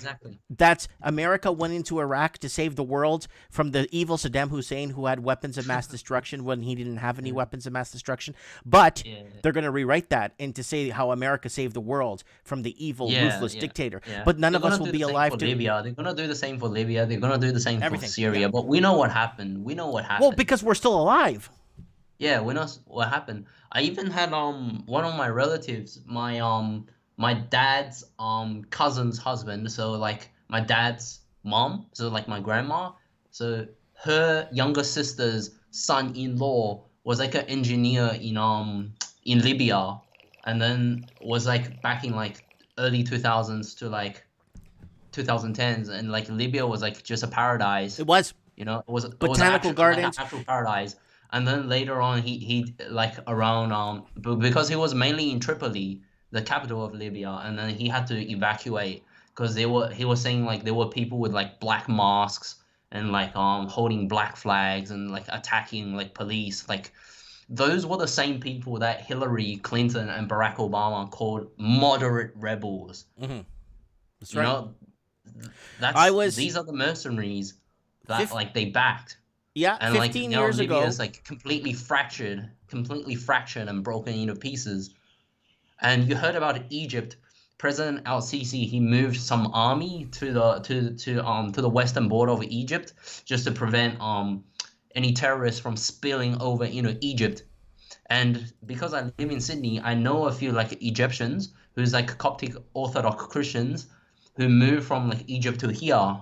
that's America went into Iraq to save the world from the evil Saddam Hussein, who had weapons of mass destruction when he didn't have any weapons of mass destruction. But they're going to rewrite that and to say how America saved the world from the evil, ruthless dictator. But none of us will be alive to Libya. They're going to do the same for Libya. They're going to do the same for Syria. But we know what happened. Well, because we're still alive. Yeah, we know what happened. I even had one of my relatives, my dad's cousin's husband, so like my dad's mom, so like my grandma, so her younger sister's son-in-law was like an engineer in Libya, and then was like back in like early 2000s to like 2010s, and like Libya was like just a paradise. It was. It was botanical gardens, like actual paradise. And then later on, he like around because he was mainly in Tripoli, the capital of Libya, and then he had to evacuate because he was saying like there were people with like black masks and like holding black flags and like attacking like police. Like those were the same people that Hillary Clinton and Barack Obama called moderate rebels. Mm-hmm. That's right. These are the mercenaries that like they backed. Yeah, and 15 like years Libya ago, is like completely fractured and broken into pieces. And you heard about Egypt. President Al-Sisi, he moved some army to the western border of Egypt just to prevent any terrorists from spilling over into Egypt. And because I live in Sydney, I know a few like Egyptians who's like Coptic Orthodox Christians, who moved from like Egypt to here,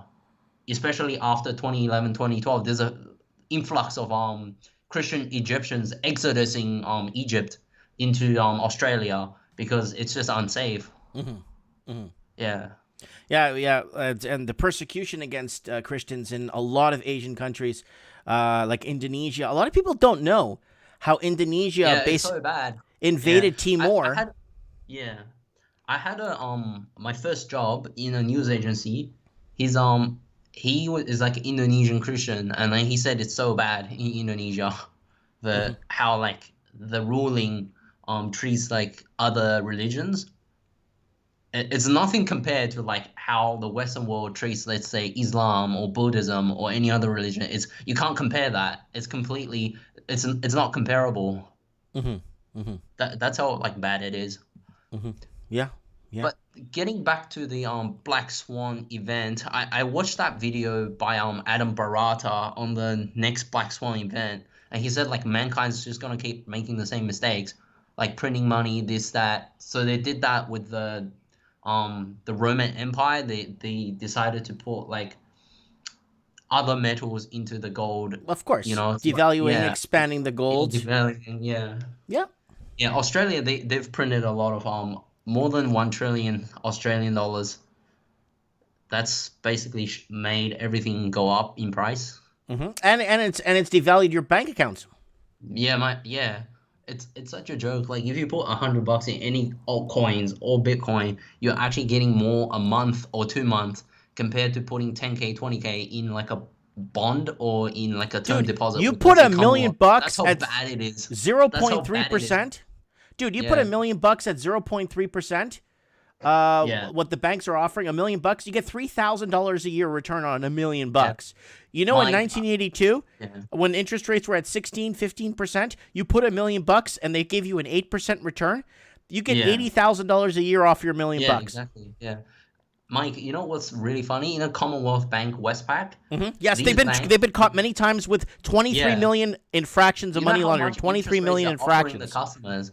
especially after 2011, 2012. There's a influx of Christian Egyptians exodusing Egypt into Australia because it's just unsafe. Yeah. Yeah. And the persecution against Christians in a lot of Asian countries, like Indonesia. A lot of people don't know how Indonesia It's so bad. invaded Yeah. Timor. I had my first job in a news agency. Is like an Indonesian Christian, and then he said it's so bad in Indonesia, how like the ruling treats like other religions. It's nothing compared to like how the Western world treats, let's say, Islam or Buddhism or any other religion. You can't compare that. It's not comparable. That's how like bad it is. Yeah. But getting back to the Black Swan event, I watched that video by Adam Barata on the next Black Swan event, and he said like mankind's just gonna keep making the same mistakes, like printing money, this, that. So they did that with the Roman Empire. They decided to put like other metals into the gold. Of course, devaluing, expanding the gold. Yeah. Yeah. Australia, they've printed a lot of more than 1 trillion Australian dollars. That's basically made everything go up in price. And it's devalued your bank accounts. It's such a joke. Like if you put $100 in any altcoins or Bitcoin, you're actually getting more a month or 2 months compared to putting 10K, 20K in like a bond or in like a term deposit. You put $1 million That's how at bad it is. 0.3%. Dude, you put $1 million at 0.3%. What the banks are offering, $1 million, you get $3,000 a year return on $1 million. You know, in 1982, when interest rates were at 16, 15%, you put $1 million and they gave you an 8% return. You get $80,000 a year off your $1 million. Exactly. Yeah. Mike, you know what's really funny? In a Commonwealth Bank Westpac, yes, they've been caught many times with 23 million infractions of money laundering. 23 million infractions.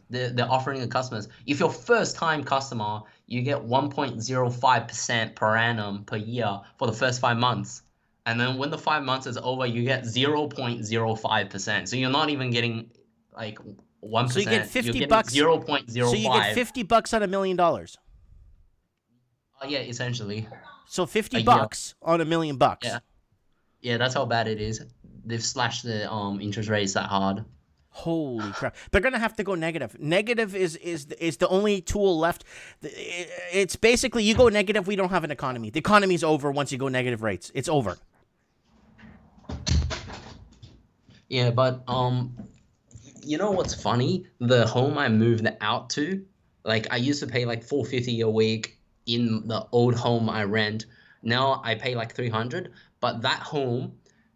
They're offering the customers. If you're first-time customer, you get 1.05% per annum per year for the first 5 months, and then when the 5 months is over, you get 0.05%. So you're not even getting like 1%. So you get $50. 0.05. So you get $50 on $1 million. Yeah, essentially. So $50 on $1 million. Yeah, that's how bad it is. They've slashed the interest rates that hard. Holy crap! They're gonna have to go negative. Negative is the only tool left. It's basically you go negative, we don't have an economy. The economy's over once you go negative rates. It's over. Yeah, but you know what's funny? The home I moved out to, like I used to pay like $450 a week in the old home I rent. Now I pay like $300, but that home,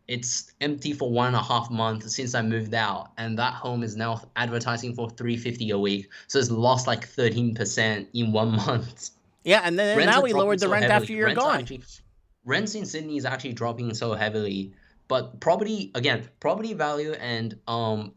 it's empty for 1.5 months since I moved out, and that home is now advertising for $350 a week. So it's lost like 13% in 1 month. Yeah, and then now we lowered the rent after you're gone. Rents in Sydney is actually dropping so heavily, but property value and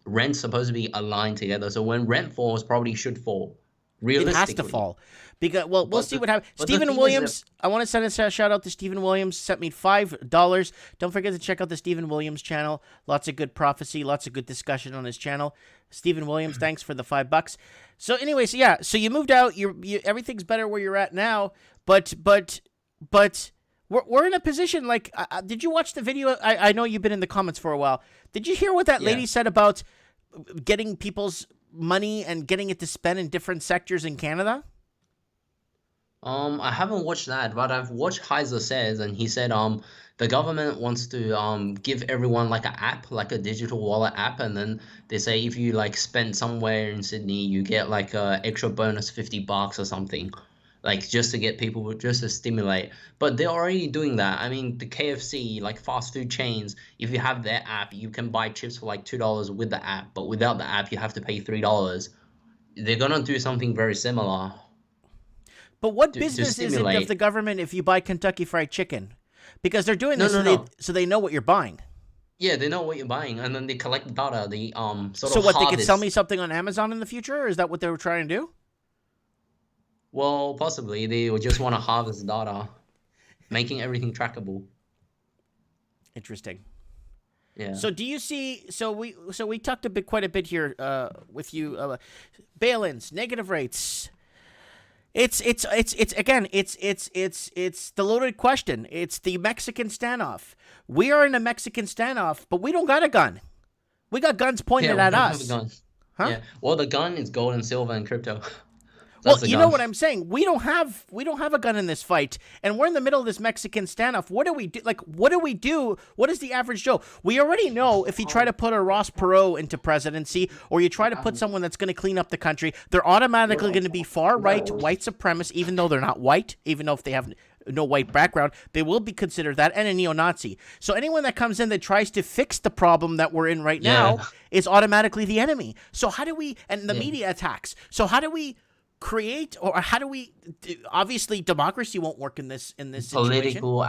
rent's supposed to be aligned together. So when rent falls, property should fall. Realistically. It has to fall. Because, well, we'll see what happens. Stephen Williams, I want to send a shout out to Stephen Williams. Sent me $5. Don't forget to check out the Stephen Williams channel. Lots of good prophecy, lots of good discussion on his channel. Stephen Williams, thanks for the $5. So, anyways, yeah. So you moved out. You everything's better where you're at now. But we're in a position like. Did you watch the video? I know you've been in the comments for a while. Did you hear what that lady said about getting people's money and getting it to spend in different sectors in Canada? I haven't watched that, but I've watched Heiser Says, and he said the government wants to give everyone like an app, like a digital wallet app, and then they say if you like spend somewhere in Sydney, you get like a extra bonus $50 or something, like just to get people, just to stimulate. But they're already doing that. I mean, the KFC, like fast food chains, if you have their app, you can buy chips for like $2 with the app, but without the app, you have to pay $3. They're gonna do something very similar. But what business is it of the government if you buy Kentucky Fried Chicken? Because they're doing this so they know what you're buying. Yeah, they know what you're buying, and then they collect data. They So what, they could sell me something on Amazon in the future? Or is that what they were trying to do? Well, possibly they would just want to harvest data, making everything trackable. Interesting. Yeah. So do you see? So we talked quite a bit here with you, bail-ins, negative rates. It's again, it's the loaded question. It's the Mexican standoff. We are in a Mexican standoff, but we don't got a gun. We got guns pointed at us. Gun. Huh? Yeah. Well, the gun is gold and silver and crypto. Well, you know what I'm saying. We don't have a gun in this fight, and we're in the middle of this Mexican standoff. What do we do? Like, what do we do? What is the average Joe? We already know if you try to put a Ross Perot into presidency, or you try to put someone that's going to clean up the country, they're automatically going to be far right, white supremacist, even though they're not white, even though if they have no white background, they will be considered that, and a neo-Nazi. So anyone that comes in that tries to fix the problem that we're in right now is automatically the enemy. So how do we? And the media attacks. So how do we create, or how do we? Obviously, democracy won't work in this situation. Political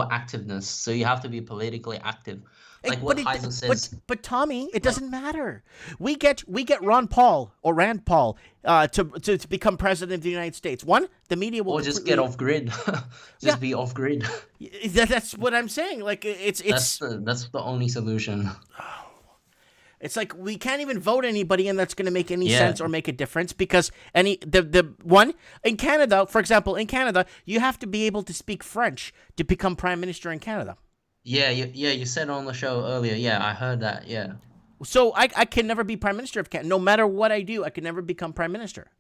activeness. So you have to be politically active. Like what Heisen says. But Tommy, it doesn't matter. We get Ron Paul or Rand Paul to become president of the United States. One, the media will. Or just get off grid. Be off grid. That's what I'm saying. Like that's the only solution. It's like we can't even vote anybody in that's going to make any sense or make a difference, because the one in Canada, for example, in Canada, you have to be able to speak French to become prime minister in Canada. Yeah, you said on the show earlier. Yeah, I heard that. Yeah. So I can never be prime minister of Canada. No matter what I do, I can never become prime minister.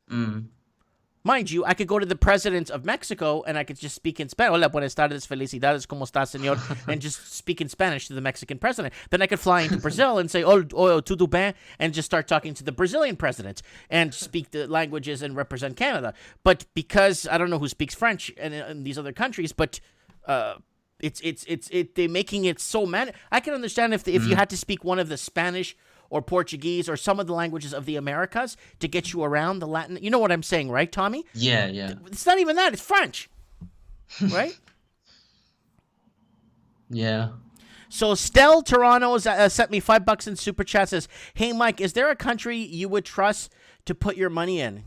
Mind you, I could go to the president of Mexico and I could just speak in Spanish. Hola, buenas tardes, felicidades, ¿cómo está, señor? And just speak in Spanish to the Mexican president. Then I could fly into Brazil and say, oh, tudo bem, and just start talking to the Brazilian president and speak the languages and represent Canada. But because I don't know who speaks French in these other countries, but they're making it so I can understand if you had to speak one of the Spanish or Portuguese or some of the languages of the Americas to get you around the Latin. You know what I'm saying, right, Tommy? Yeah. It's not even that. It's French, right? Yeah. So Stel Toronto sent me $5 in Super Chat, says, hey, Mike, is there a country you would trust to put your money in?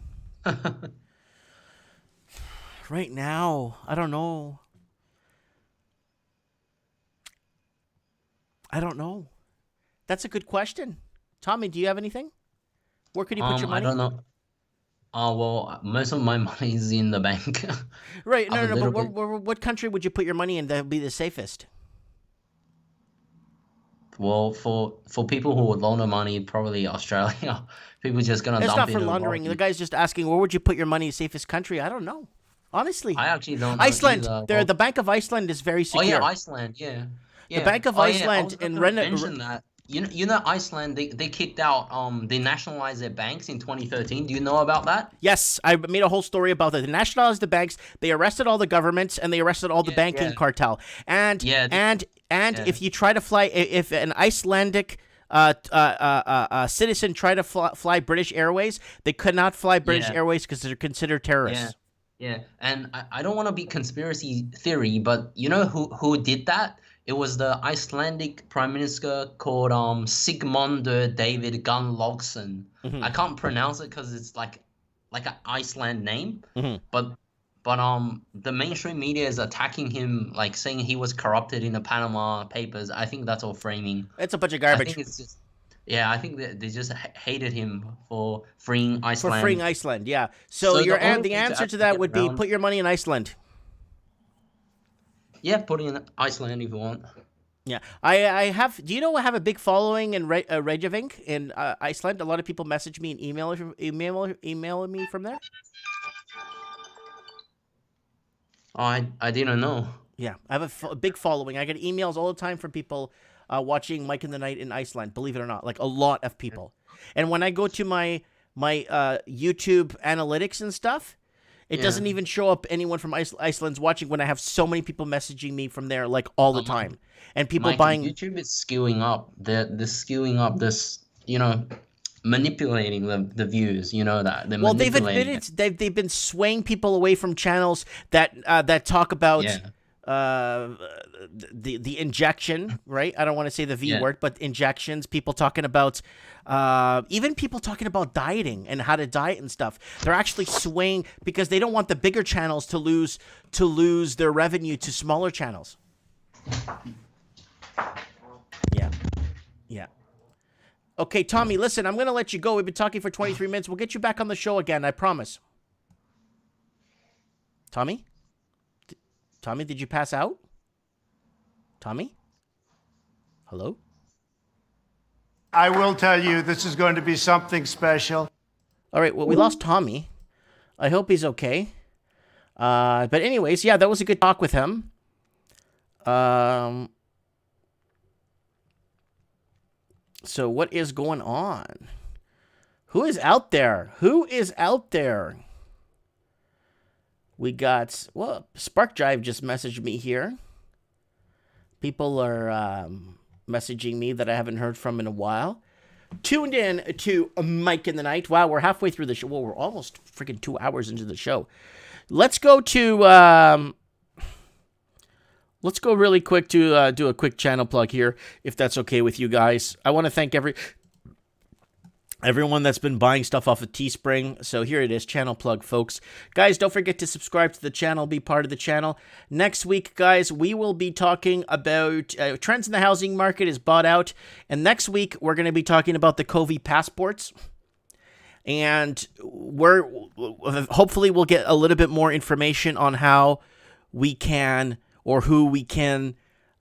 Right now, I don't know. That's a good question. Tommy, do you have anything? Where could you put your money? I don't know. Well, most of my money is in the bank. Right. No. But what country would you put your money in that would be the safest? Well, for people who would launder money, probably Australia. People just gonna. It's dump not for laundering. The guy's just asking, where would you put your money? Safest country? I don't know. Honestly, I actually don't know. Iceland. Either. The Bank of Iceland is very secure. Oh yeah, Iceland. Yeah. The Bank of Iceland and mention that. You know Iceland, they kicked out, they nationalized their banks in 2013. Do you know about that? Yes, I made a whole story about that. They nationalized the banks, they arrested all the governments, and they arrested all the banking cartel. And if you try to fly, if an Icelandic citizen tried to fly British Airways, they could not fly British Airways because they're considered terrorists. Yeah, and I don't want to be conspiracy theory, but you know who did that? It was the Icelandic Prime Minister called Sigmundur David Gunnlaugsson. I can't pronounce it because it's like an Iceland name. But the mainstream media is attacking him, like saying he was corrupted in the Panama Papers. I think that's all framing. It's a bunch of garbage. I think it's just. Yeah, I think that they just hated him for freeing Iceland. For freeing Iceland, yeah. So the answer to that would be put your money in Iceland. Yeah, put it in Iceland if you want. Yeah, I have. Do you know I have a big following in Reykjavik in Iceland? A lot of people message me and email me from there. Oh, I didn't know. Yeah, I have a big following. I get emails all the time from people watching Mike in the Night in Iceland. Believe it or not, like a lot of people. And when I go to my YouTube analytics and stuff, it doesn't even show up anyone from Iceland's watching when I have so many people messaging me from there like all the time. And people buying YouTube is skewing up. They're skewing up this, manipulating the views, that. They've been swaying people away from channels that talk about the injection, right? I don't want to say the V Yeah. word, but injections. People talking about, even people talking about dieting and how to diet and stuff. They're actually swaying because they don't want the bigger channels to lose their revenue to smaller channels. Yeah, yeah. Okay, Tommy, listen, I'm gonna let you go. We've been talking for 23 minutes. We'll get you back on the show again, I promise. Tommy? Tommy, did you pass out? Tommy? Hello? I will tell you, this is going to be something special. All right, well, we lost Tommy. I hope he's okay. But anyways, yeah, that was a good talk with him. So what is going on? Who is out there? Who is out there? We got, well, Spark Drive just messaged me here. People are messaging me that I haven't heard from in a while. Tuned in to Mike in the Night. Wow, we're halfway through the show. Well, we're almost freaking 2 hours into the show. Let's go to, let's go really quick to do a quick channel plug here, if that's okay with you guys. I want to thank everyone that's been buying stuff off of Teespring. So here it is, channel plug, folks. Guys, don't forget to subscribe to the channel, be part of the channel. Next week, guys, we will be talking about trends in the housing market is bought out. And next week, we're going to be talking about the COVID passports. And hopefully we'll get a little bit more information on how we can, or who we can,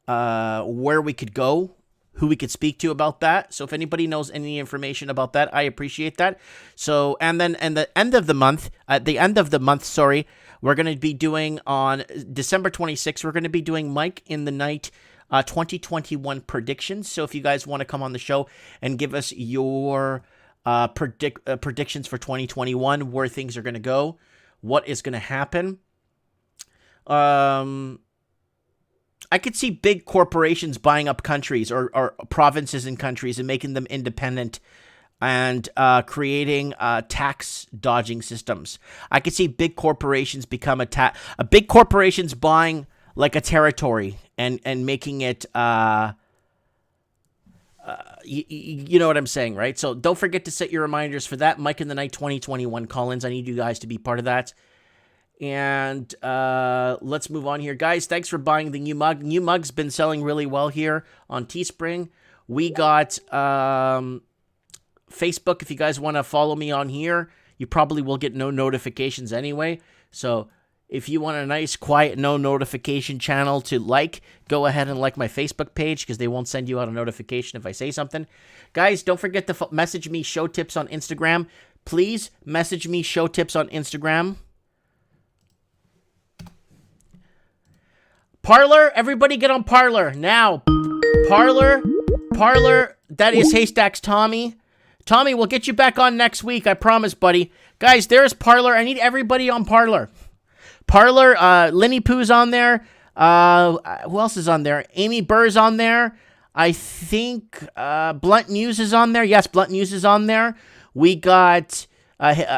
where we could go, who we could speak to about that. So if anybody knows any information about that, I appreciate that. So, and then at the end of the month, we're going to be doing on December 26th, we're going to be doing Mike in the Night 2021 predictions. So if you guys want to come on the show and give us your predictions for 2021, where things are going to go, what is going to happen. I could see big corporations buying up countries or provinces and countries and making them independent and creating tax dodging systems. I could see big corporations become big corporations buying like a territory and making it, you know what I'm saying, right? So don't forget to set your reminders for that. Mike in the Night 2021 call-ins. I need you guys to be part of that. And let's move on here. Guys, thanks for buying the new mug. New mug's been selling really well here on Teespring. We got Facebook. If you guys want to follow me on here, you probably will get no notifications anyway. So if you want a nice, quiet, no notification channel to like, go ahead and like my Facebook page because they won't send you out a notification if I say something. Guys, don't forget to message me show tips on Instagram. Please message me show tips on Instagram. Parlor, everybody get on Parlor now. Parlor, that is Haystacks Tommy. Tommy, we'll get you back on next week, I promise, buddy. Guys, there's Parlor. I need everybody on Parlor. Parlor, Linny Poo's on there. Who else is on there? Amy Burr's on there. I think Blunt News is on there. Yes, Blunt News is on there. We got,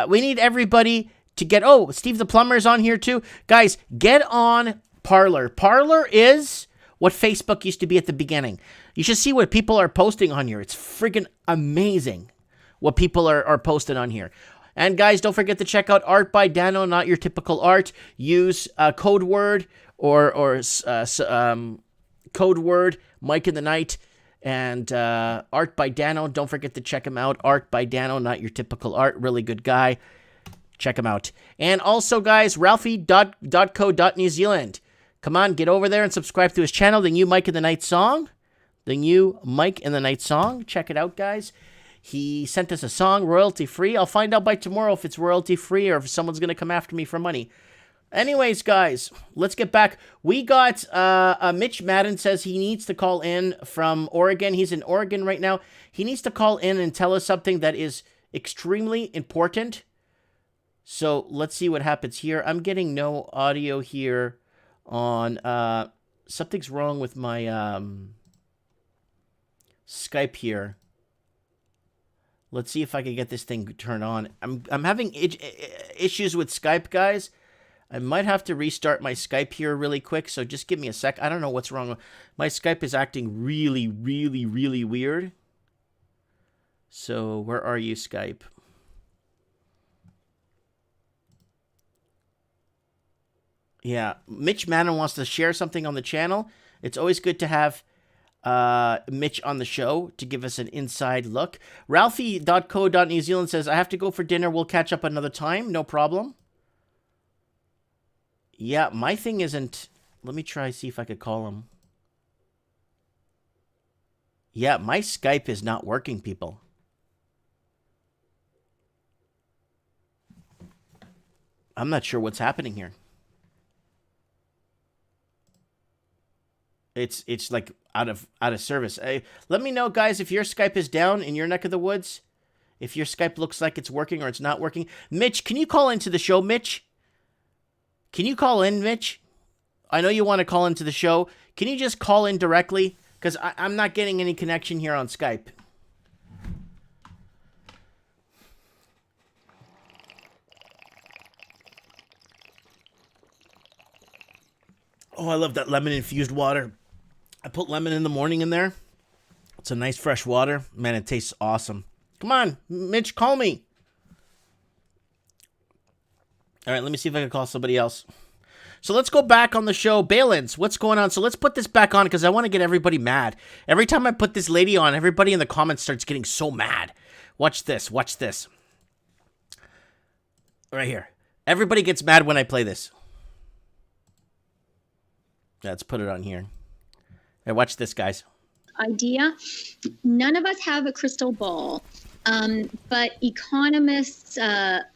we need everybody to get, Steve the Plumber is on here too. Guys, get on Parlor. Parlor is what Facebook used to be at the beginning. You should see what people are posting on here. It's freaking amazing what people are posting on here. And guys, don't forget to check out Art by Dano, not your typical art. Use code word or code word Mike in the Night and Art by Dano. Don't forget to check him out. Art by Dano, not your typical art. Really good guy. Check him out. And also, guys, Ralphie.co.New Zealand. Come on, get over there and subscribe to his channel, The New Mike in the Night Song. The New Mike in the Night Song. Check it out, guys. He sent us a song, royalty-free. I'll find out by tomorrow if it's royalty-free or if someone's going to come after me for money. Anyways, guys, let's get back. We got Mitch Madden says he needs to call in from Oregon. He's in Oregon right now. He needs to call in and tell us something that is extremely important. So let's see what happens here. I'm getting no audio here on something's wrong with my Skype here. Let's see if I can get this thing turned on. I'm having issues with Skype, guys. I might have to restart my Skype here really quick, so just give me a sec. I don't know what's wrong. My Skype is acting really, really, really weird. So where are you, Skype? Yeah, Mitch Madden wants to share something on the channel. It's always good to have Mitch on the show to give us an inside look. Ralphie.co.New Zealand says, I have to go for dinner. We'll catch up another time. No problem. Yeah, my thing isn't... Let me try see if I could call him. Yeah, my Skype is not working, people. I'm not sure what's happening here. It's like out of service. Let me know, guys, if your Skype is down in your neck of the woods. If your Skype looks like it's working or it's not working. Mitch, can you call into the show, Mitch? Can you call in, Mitch? I know you want to call into the show. Can you just call in directly? Because I'm not getting any connection here on Skype. Oh, I love that lemon-infused water. I put lemon in the morning in there. It's a nice fresh water. Man, it tastes awesome. Come on, Mitch, call me. All right, let me see if I can call somebody else. So let's go back on the show. Balance, what's going on? So let's put this back on because I want to get everybody mad. Every time I put this lady on, everybody in the comments starts getting so mad. Watch this. Watch this. Right here. Everybody gets mad when I play this. Let's put it on here. Hey, watch this, guys. Idea. None of us have a crystal ball. But economists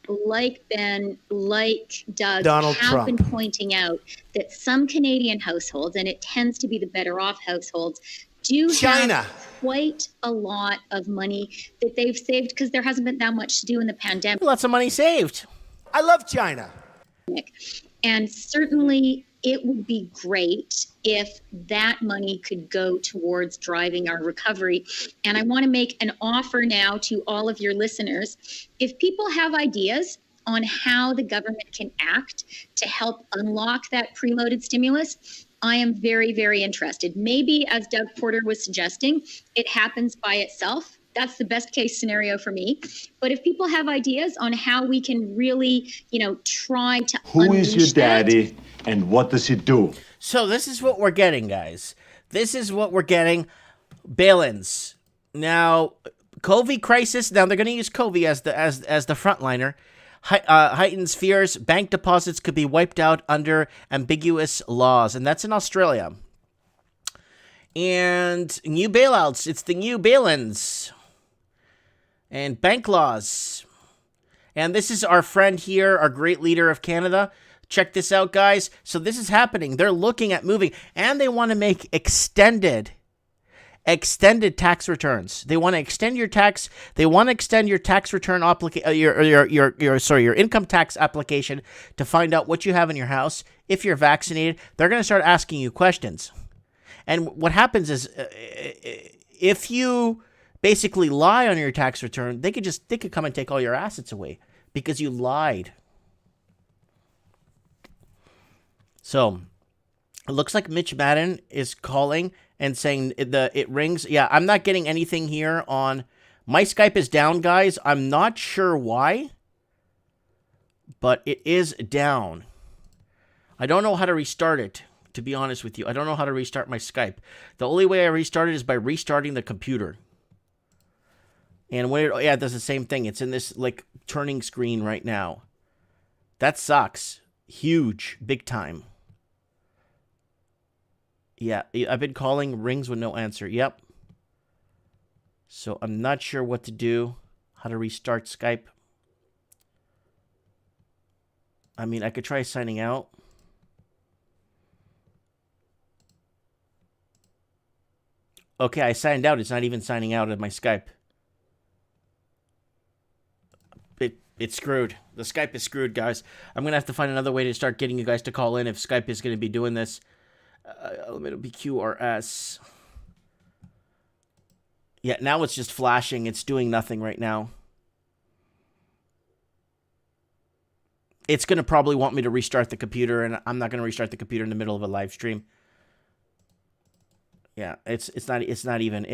like Ben, like Doug, Donald have Trump. been pointing out that some Canadian households, and it tends to be the better off households, do have quite a lot of money that they've saved because there hasn't been that much to do in the pandemic. Lots of money saved. I love China. And certainly it would be great if that money could go towards driving our recovery. And I want to make an offer now to all of your listeners. If people have ideas on how the government can act to help unlock that preloaded stimulus, I am very, very interested. Maybe, as Doug Porter was suggesting, it happens by itself. That's the best case scenario for me. But if people have ideas on how we can really, try to Who is your that, daddy and what does he do? So this is what we're getting, guys. This is what we're getting. Bail-ins. Now, COVID crisis. Now they're going to use COVID as the frontliner. Heightens fears bank deposits could be wiped out under ambiguous laws, and that's in Australia. And new bailouts. It's the new bail-ins. And bank laws. And this is our friend here, our great leader of Canada. Check this out, guys. So this is happening. They're looking at moving, and they want to make extended tax returns. They want to extend your tax. They want to extend your tax return your income tax application to find out what you have in your house. If you're vaccinated, they're going to start asking you questions. And what happens is, if you basically lie on your tax return, they could come and take all your assets away because you lied. So, it looks like Mitch Madden is calling and saying it rings. Yeah, I'm not getting anything here on... My Skype is down, guys. I'm not sure why, but it is down. I don't know how to restart it, to be honest with you. I don't know how to restart my Skype. The only way I restart it is by restarting the computer. And when it does the same thing. It's in this, turning screen right now. That sucks. Huge. Big time. Yeah, I've been calling, rings with no answer. Yep. So I'm not sure what to do. How to restart Skype. I mean, I could try signing out. Okay, I signed out. It's not even signing out of my Skype. It's screwed. The Skype is screwed, guys. I'm going to have to find another way to start getting you guys to call in if Skype is going to be doing this. It'll be QRS. Yeah, now it's just flashing. It's doing nothing right now. it's going to probably want me to restart the computer, and I'm not going to restart the computer in the middle of a live stream. Yeah, it's not even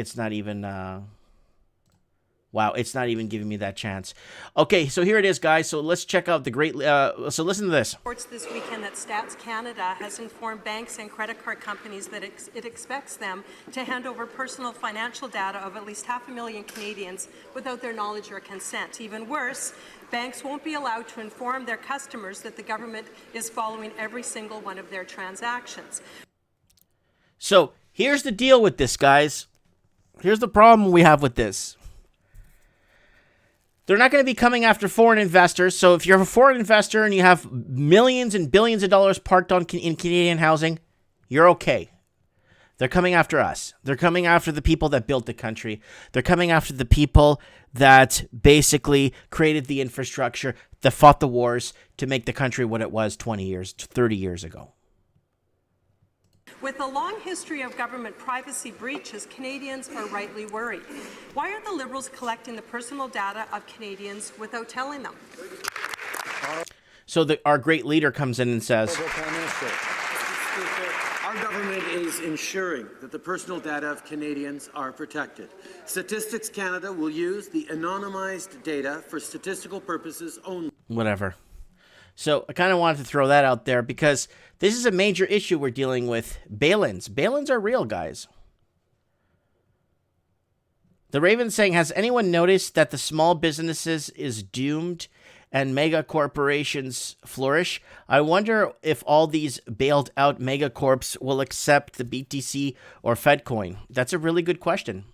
wow, it's not even giving me that chance. Okay, so here it is, guys. So let's check out the great so listen to this. Reports this weekend that Stats Canada has informed banks and credit card companies that it expects them to hand over personal financial data of at least 500,000 Canadians without their knowledge or consent. Even worse, banks won't be allowed to inform their customers that the government is following every single one of their transactions. So here's the deal with this, guys. Here's the problem we have with this. They're not going to be coming after foreign investors. So if you're a foreign investor and you have millions and billions of dollars parked in Canadian housing, you're okay. They're coming after us. They're coming after the people that built the country. They're coming after the people that basically created the infrastructure, that fought the wars to make the country what it was 20 years, 30 years ago. With a long history of government privacy breaches, Canadians are rightly worried. Why are the Liberals collecting the personal data of Canadians without telling them? So our great leader comes in and says, Our government is ensuring that the personal data of Canadians are protected. Statistics Canada will use the anonymized data for statistical purposes only. Whatever. So I kind of wanted to throw that out there because this is a major issue we're dealing with. Bail-ins. Bail-ins are real, guys. The Raven's saying, has anyone noticed that the small businesses is doomed and mega corporations flourish? I wonder if all these bailed out mega corps will accept the BTC or Fedcoin. That's a really good question.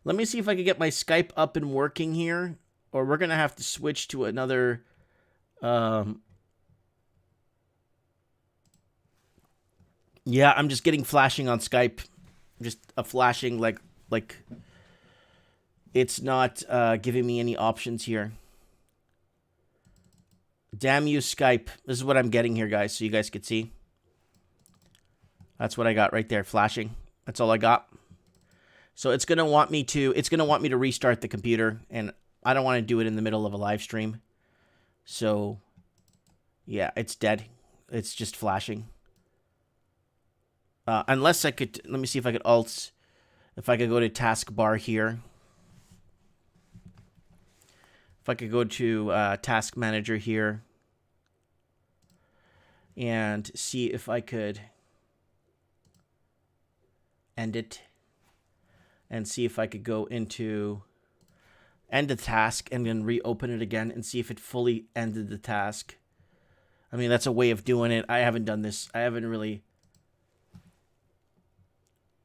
Let me see if I can get my Skype up and working here, or we're going to have to switch to another... yeah, I'm just getting flashing on Skype. Just a flashing like it's not giving me any options here. Damn you, Skype. This is what I'm getting here, guys, so you guys could see. That's what I got right there, flashing. That's all I got. So it's gonna want me to restart the computer, and I don't want to do it in the middle of a live stream. So, yeah, it's dead. It's just flashing. Unless I could, let me see if I could if I could go to taskbar here. If I could go to task manager here and see if I could end it and see if I could go into end the task and then reopen it again and see if it fully ended the task. I mean, that's a way of doing it. I haven't done this. I haven't really...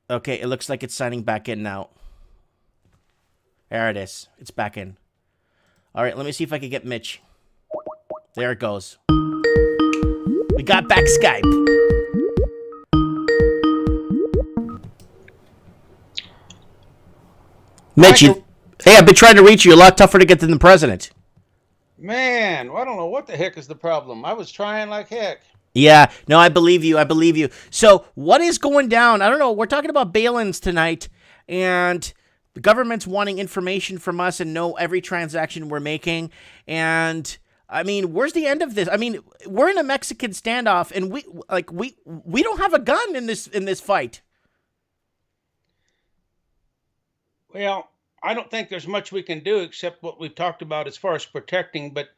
Okay, it looks like it's signing back in now. There it is. It's back in. All right, let me see if I can get Mitch. There it goes. We got back Skype. Mitch, hey, I've been trying to reach you. A lot tougher to get than the president. Man, I don't know what the heck is the problem. I was trying like heck. Yeah, no, I believe you. I believe you. So what is going down? I don't know. We're talking about bail-ins tonight, and the government's wanting information from us and know every transaction we're making. And I mean, where's the end of this? I mean, we're in a Mexican standoff, and we don't have a gun in this fight. Well, I don't think there's much we can do except what we've talked about as far as protecting. But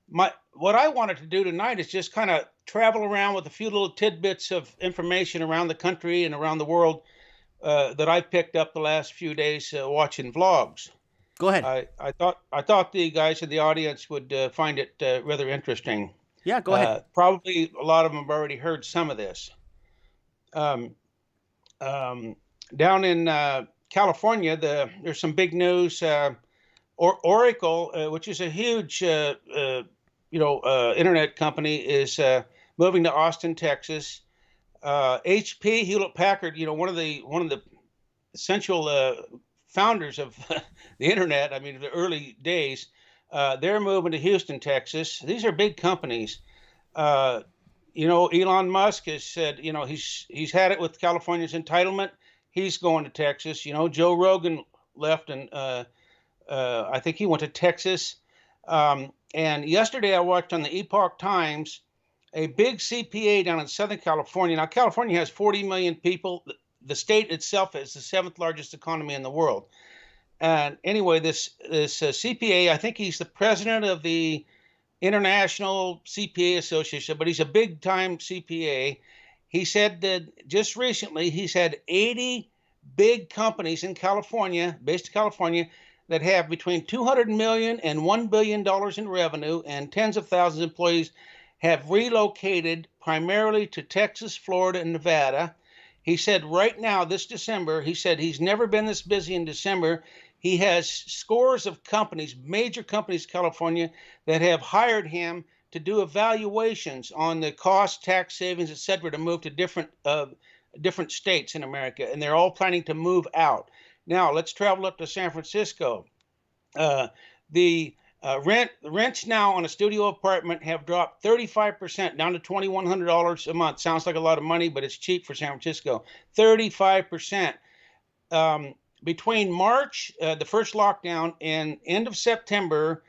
what I wanted to do tonight is just kind of travel around with a few little tidbits of information around the country and around the world that I picked up the last few days watching vlogs. Go ahead. I thought the guys in the audience would find it rather interesting. Yeah, go ahead. Probably a lot of them have already heard some of this. Down in California, there's some big news. Oracle, which is a huge, internet company, is moving to Austin, Texas. HP, Hewlett Packard, one of the essential founders of the internet. I mean, the early days, they're moving to Houston, Texas. These are big companies. Elon Musk has said, he's had it with California's entitlement. He's going to Texas. Joe Rogan left, and I think he went to Texas. And yesterday I watched on the Epoch Times a big CPA down in Southern California. Now, California has 40 million people. The state itself is the 7th largest economy in the world. And anyway, this CPA, I think he's the president of the International CPA Association, but he's a big time CPA. He said that just recently he's had 80 big companies in California, based in California, that have between $200 million and $1 billion in revenue, and tens of thousands of employees have relocated primarily to Texas, Florida, and Nevada. He said right now, this December, he said he's never been this busy in December. He has scores of companies, major companies in California, that have hired him to do evaluations on the cost, tax savings, et cetera, to move to different states in America. And they're all planning to move out. Now, let's travel up to San Francisco. The rents now on a studio apartment have dropped 35%, down to $2,100 a month. Sounds like a lot of money, but it's cheap for San Francisco. 35%. Between March, the first lockdown, and end of September,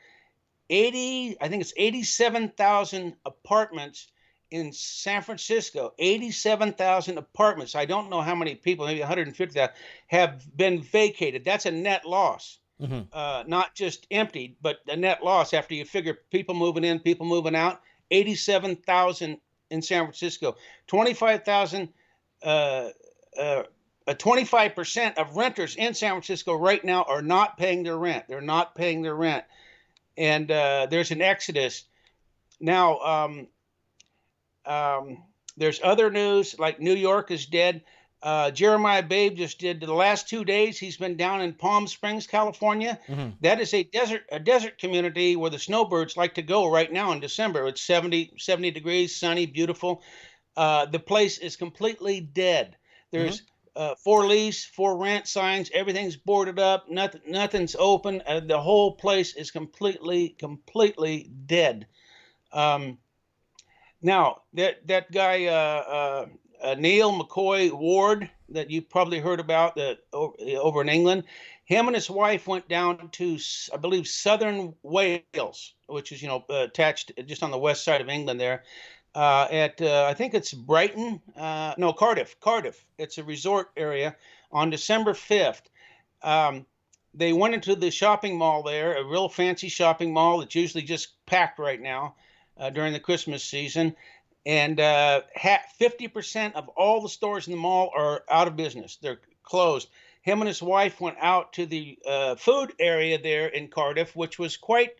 I think it's 87,000 apartments in San Francisco. 87,000 apartments. I don't know how many people, maybe 150,000, have been vacated. That's a net loss. Not just emptied, but a net loss after you figure people moving in, people moving out. 87,000 in San Francisco. 25,000. 25% of renters in San Francisco right now are not paying their rent. They're not paying their rent, and there's an exodus. Now, there's other news, like New York is dead. Jeremiah Babe just did the last 2 days. He's been down in Palm Springs, California. That is a desert community where the snowbirds like to go right now in December. It's 70 degrees, sunny, beautiful. The place is completely dead. There's for lease, for rent signs. Everything's boarded up. Nothing's open. The whole place is completely dead. Now that guy Neil McCoy Ward that you probably heard about over in England, him and his wife went down to, I believe, southern Wales, which is attached just on the west side of England there. I think it's Brighton, no, Cardiff. It's a resort area on December 5th. They went into the shopping mall there, a real fancy shopping mall that's usually just packed right now during the Christmas season. And 50% of all the stores in the mall are out of business. They're closed. Him and his wife went out to the food area there in Cardiff, which was quite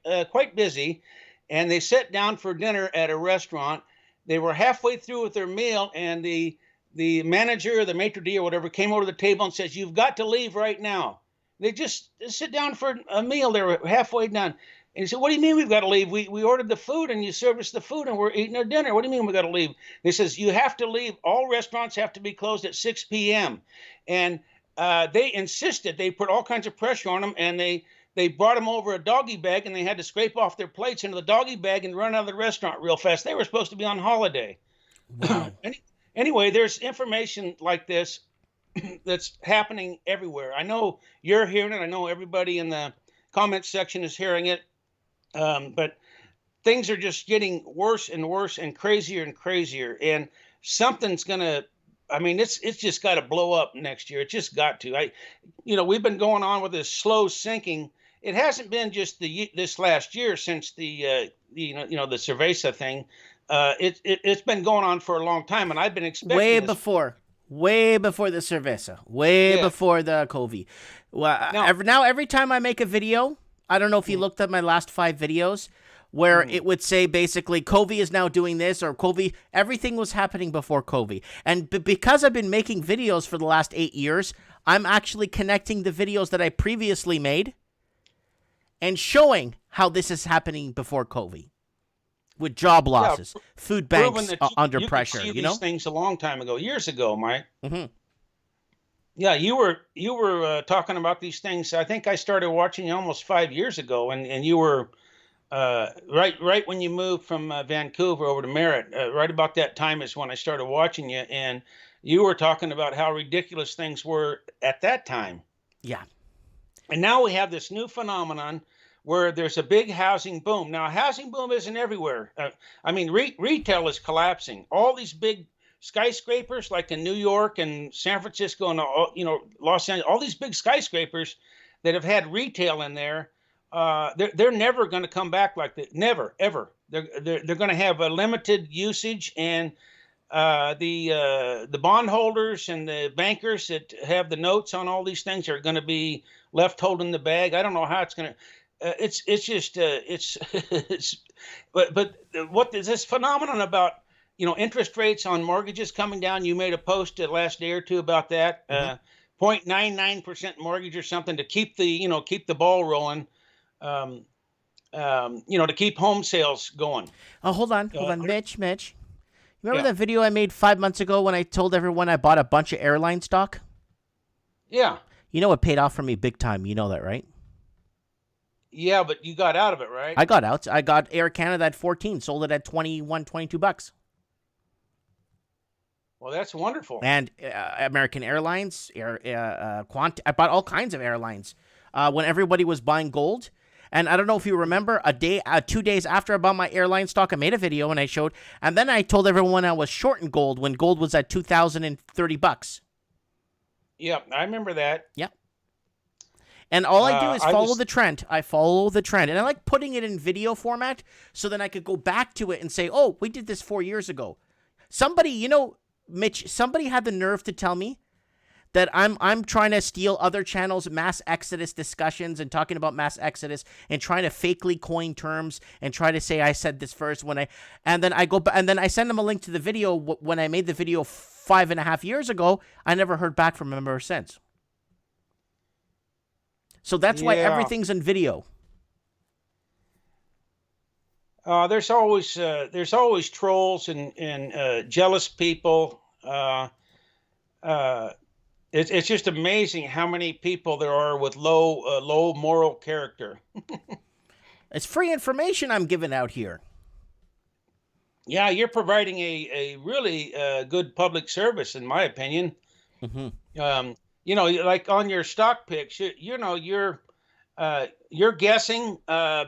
busy. And they sat down for dinner at a restaurant. They were halfway through with their meal, and the manager or the maitre d' or whatever came over to the table and says, "You've got to leave right now." They just sit down for a meal. They were halfway done. And he said, "What do you mean we've got to leave? We ordered the food, and you served us the food, and we're eating our dinner. What do you mean we got to leave?" He says, "You have to leave. All restaurants have to be closed at 6 p.m. And they insisted. They put all kinds of pressure on them, and they brought them over a doggy bag, and they had to scrape off their plates into the doggy bag and run out of the restaurant real fast. They were supposed to be on holiday." Wow. Anyway, there's information like this that's happening everywhere. I know you're hearing it. I know everybody in the comment section is hearing it. But things are just getting worse and worse and crazier. And something's gonna, it's just got to blow up next year. It just got to. We've been going on with this slow sinking. It hasn't been just this last year since the Cerveza thing. It's been going on for a long time, and I've been expecting way this. before the Cerveza, before the COVID. Well, every time I make a video, I don't know if you looked at my last 5 videos, where it would say basically COVID is now doing this, or COVID, everything was happening before COVID. And because I've been making videos for the last 8 years, I'm actually connecting the videos that I previously made and showing how this is happening before COVID. With job losses, food banks under pressure. You know these things a long time ago, years ago, Mike. Mm-hmm. Yeah, you were talking about these things. I think I started watching you almost 5 years ago, and you were right when you moved from Vancouver over to Merritt. Right about that time is when I started watching you, and you were talking about how ridiculous things were at that time. Yeah. And now we have this new phenomenon where there's a big housing boom. Now, a housing boom isn't everywhere. I mean, retail is collapsing. All these big skyscrapers, like in New York and San Francisco and Los Angeles, all these big skyscrapers that have had retail in there, they're never going to come back like that. Never, ever. They're going to have a limited usage, and the bondholders and the bankers that have the notes on all these things are going to be left holding the bag. I don't know how it's going to. But what is this phenomenon about? Interest rates on mortgages coming down. You made a post the last day or two about that. 0.99% mortgage or something to keep the ball rolling. To keep home sales going. Oh, hold on, Mitch. Remember that video I made 5 months ago when I told everyone I bought a bunch of airline stock? Yeah. It paid off for me big time. You know that, right? Yeah, but you got out of it, right? I got out. I got Air Canada at 14, sold it at 21, 22 bucks. Well, that's wonderful. And American Airlines, I bought all kinds of airlines when everybody was buying gold. And I don't know if you remember, 2 days after I bought my airline stock, I made a video and I showed, and then I told everyone I was short in gold when gold was at 2,030 bucks. Yep, I remember that. Yep. And all I do is follow the trend. I follow the trend. And I like putting it in video format so then I could go back to it and say, oh, we did this 4 years ago. Somebody, Mitch, somebody had the nerve to tell me that I'm trying to steal other channels' mass exodus discussions and talking about mass exodus and trying to fakely coin terms and try to say I said this first and then I send them a link to the video when I made the video 5.5 years ago. I never heard back from them ever since. So that's why everything's in video. There's always trolls and jealous people. It's just amazing how many people there are with low moral character. It's free information I'm giving out here. Yeah, you're providing a really good public service, in my opinion. Mm-hmm. Like on your stock picks, you're guessing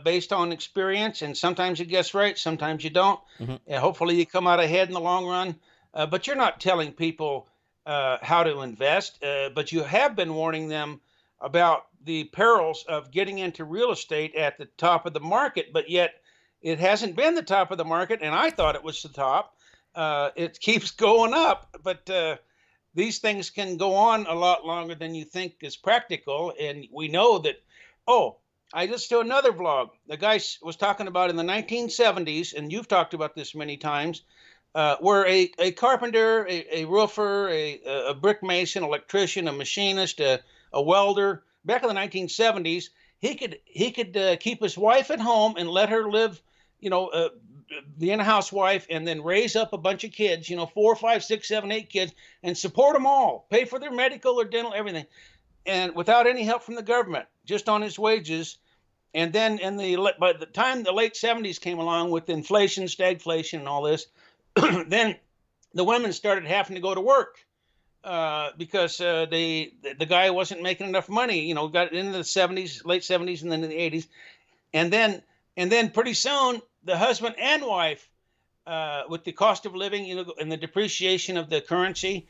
based on experience, and sometimes you guess right, sometimes you don't. Mm-hmm. And hopefully you come out ahead in the long run. But you're not telling people how to invest, but you have been warning them about the perils of getting into real estate at the top of the market, but yet it hasn't been the top of the market, and I thought it was the top. It keeps going up, but these things can go on a lot longer than you think is practical, and we know that. Oh, I listened to another vlog. The guy was talking about in the 1970s, and you've talked about this many times, where a carpenter, a roofer, a brick mason, electrician, a machinist, a welder, back in the 1970s, he could keep his wife at home and let her live, being a housewife, and then raise up a bunch of kids, 4, 5, 6, 7, 8 kids, and support them all, pay for their medical or dental, everything, and without any help from the government, just on his wages. And then by the time the late 70s came along with inflation, stagflation, and all this, then the women started having to go to work because the guy wasn't making enough money. Got into the 70s, late 70s, and then in the 80s, and then pretty soon the husband and wife, with the cost of living, and the depreciation of the currency,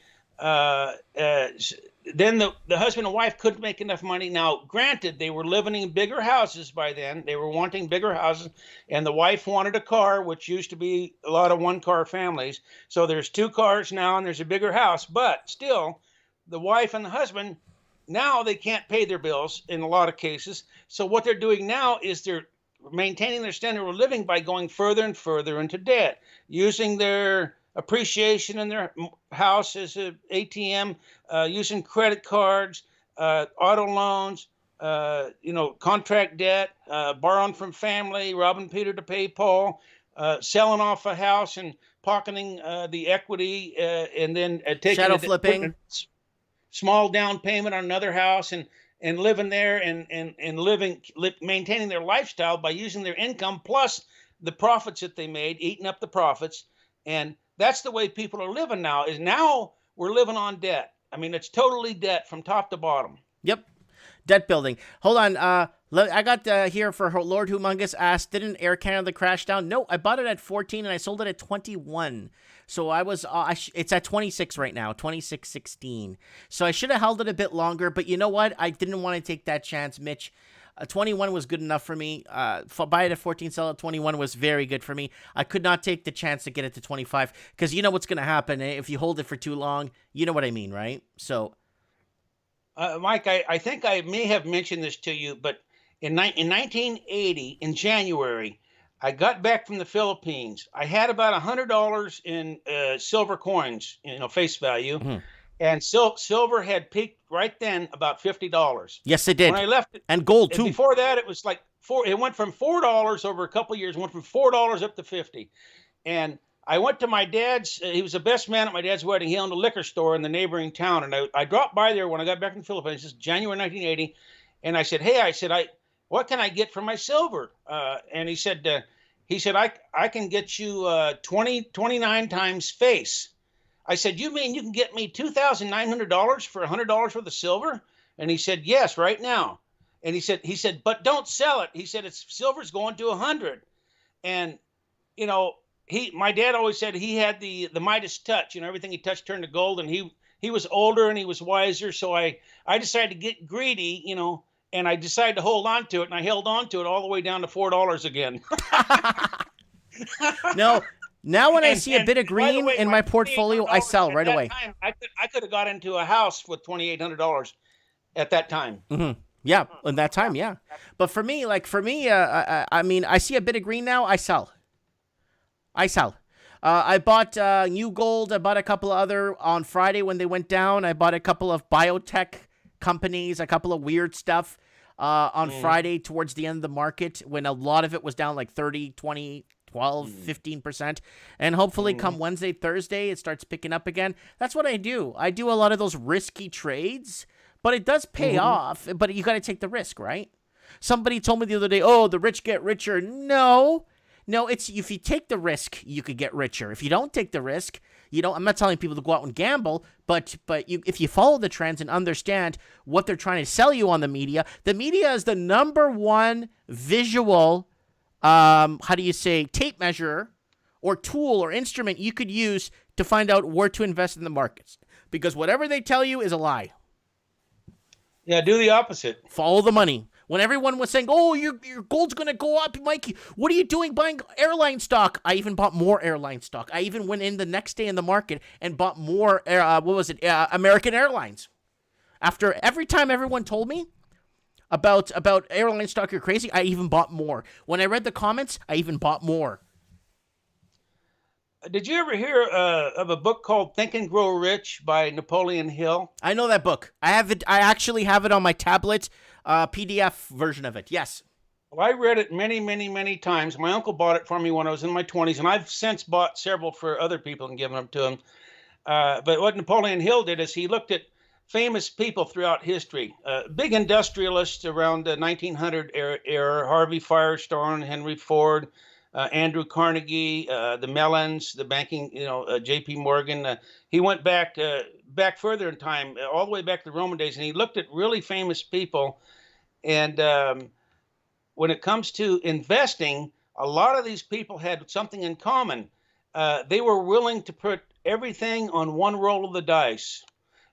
then the husband and wife couldn't make enough money. Now, granted, they were living in bigger houses by then. They were wanting bigger houses, and the wife wanted a car, which used to be a lot of one-car families. So there's 2 cars now, and there's a bigger house. But still, the wife and the husband, now they can't pay their bills in a lot of cases. So what they're doing now is they're maintaining their standard of living by going further and further into debt, using their appreciation in their house as an ATM, using credit cards, auto loans, contract debt, borrowing from family, robbing Peter to pay Paul, selling off a house and pocketing the equity, and then taking shadow flipping, small down payment on another house, and living there and maintaining their lifestyle by using their income plus the profits that they made, eating up the profits. And that's the way people are living now. Now we're living on debt. I mean, it's totally debt from top to bottom. Yep. Debt building. Hold on. I got here for Lord Humongous asked, didn't Air Canada crash down? No, I bought it at 14 and I sold it at 21. So I was, it's at 26 right now, 26.16. So I should have held it a bit longer, but you know what? I didn't want to take that chance, Mitch. 21 was good enough for me. Buy it at 14, sell it at 21 was very good for me. I could not take the chance to get it to 25 because you know what's going to happen if you hold it for too long. You know what I mean, right? So, Mike, I think I may have mentioned this to you, but in 1980, in January, I got back from the Philippines. I had about $100 in silver coins, face value. Mm-hmm. And silver had peaked right then about $50. Yes, it did. When I left it, and gold too. Before that, it was like it went from $4 over a couple of years. Went from $4 up to $50. And I went to my dad's. He was the best man at my dad's wedding. He owned a liquor store in the neighboring town, and I dropped by there when I got back from the Philippines. This is January 1980, and I said, "Hey, what can I get for my silver?" And he said, "I can get you 29 times face." I said, "You mean you can get me $2,900 for $100 worth of silver?" And he said, "Yes, right now." And he said, "But don't sell it." He said, "Silver's going to 100." And my dad always said he had the Midas touch. Everything he touched turned to gold. And he was older and he was wiser. So I decided to get greedy, and I decided to hold on to it. And I held on to it all the way down to $4 again. No. Now when I see a bit of green in my portfolio, I sell right away. I could have got into a house with $2,800 at that time. Mm-hmm. Yeah, in that time, yeah. But for me, I mean, I see a bit of green now, I sell. I bought New Gold. I bought a couple of other on Friday when they went down. I bought a couple of biotech companies, a couple of weird stuff on Friday towards the end of the market when a lot of it was down like 30, 20, 12, 15%. And hopefully come Wednesday, Thursday, it starts picking up again. That's what I do. I do a lot of those risky trades, but it does pay off. But you got to take the risk, right? Somebody told me the other day, oh, the rich get richer. No, it's if you take the risk, you could get richer. If you don't take the risk, I'm not telling people to go out and gamble, but if you follow the trends and understand what they're trying to sell you on the media is the number one visual tape measure or tool or instrument you could use to find out where to invest in the markets. Because whatever they tell you is a lie. Yeah, do the opposite. Follow the money. When everyone was saying, oh, your gold's going to go up, Mikey, what are you doing buying airline stock? I even bought more airline stock. I even went in the next day in the market and bought more, American Airlines. After every time everyone told me about airline stock, you're crazy, I even bought more. When I read the comments, I even bought more. Did you ever hear of a book called Think and Grow Rich by Napoleon Hill? I know that book. I have it. I actually have it on my tablet, PDF version of it. Yes. Well, I read it many, many, many times. My uncle bought it for me when I was in my 20s, and I've since bought several for other people and given them to them. But what Napoleon Hill did is he looked at famous people throughout history, big industrialists around the 1900 era, Harvey Firestone, Henry Ford, Andrew Carnegie, the Mellons, the banking, J.P. Morgan. He went back further in time, all the way back to the Roman days, and he looked at really famous people. And when it comes to investing, a lot of these people had something in common. They were willing to put everything on one roll of the dice.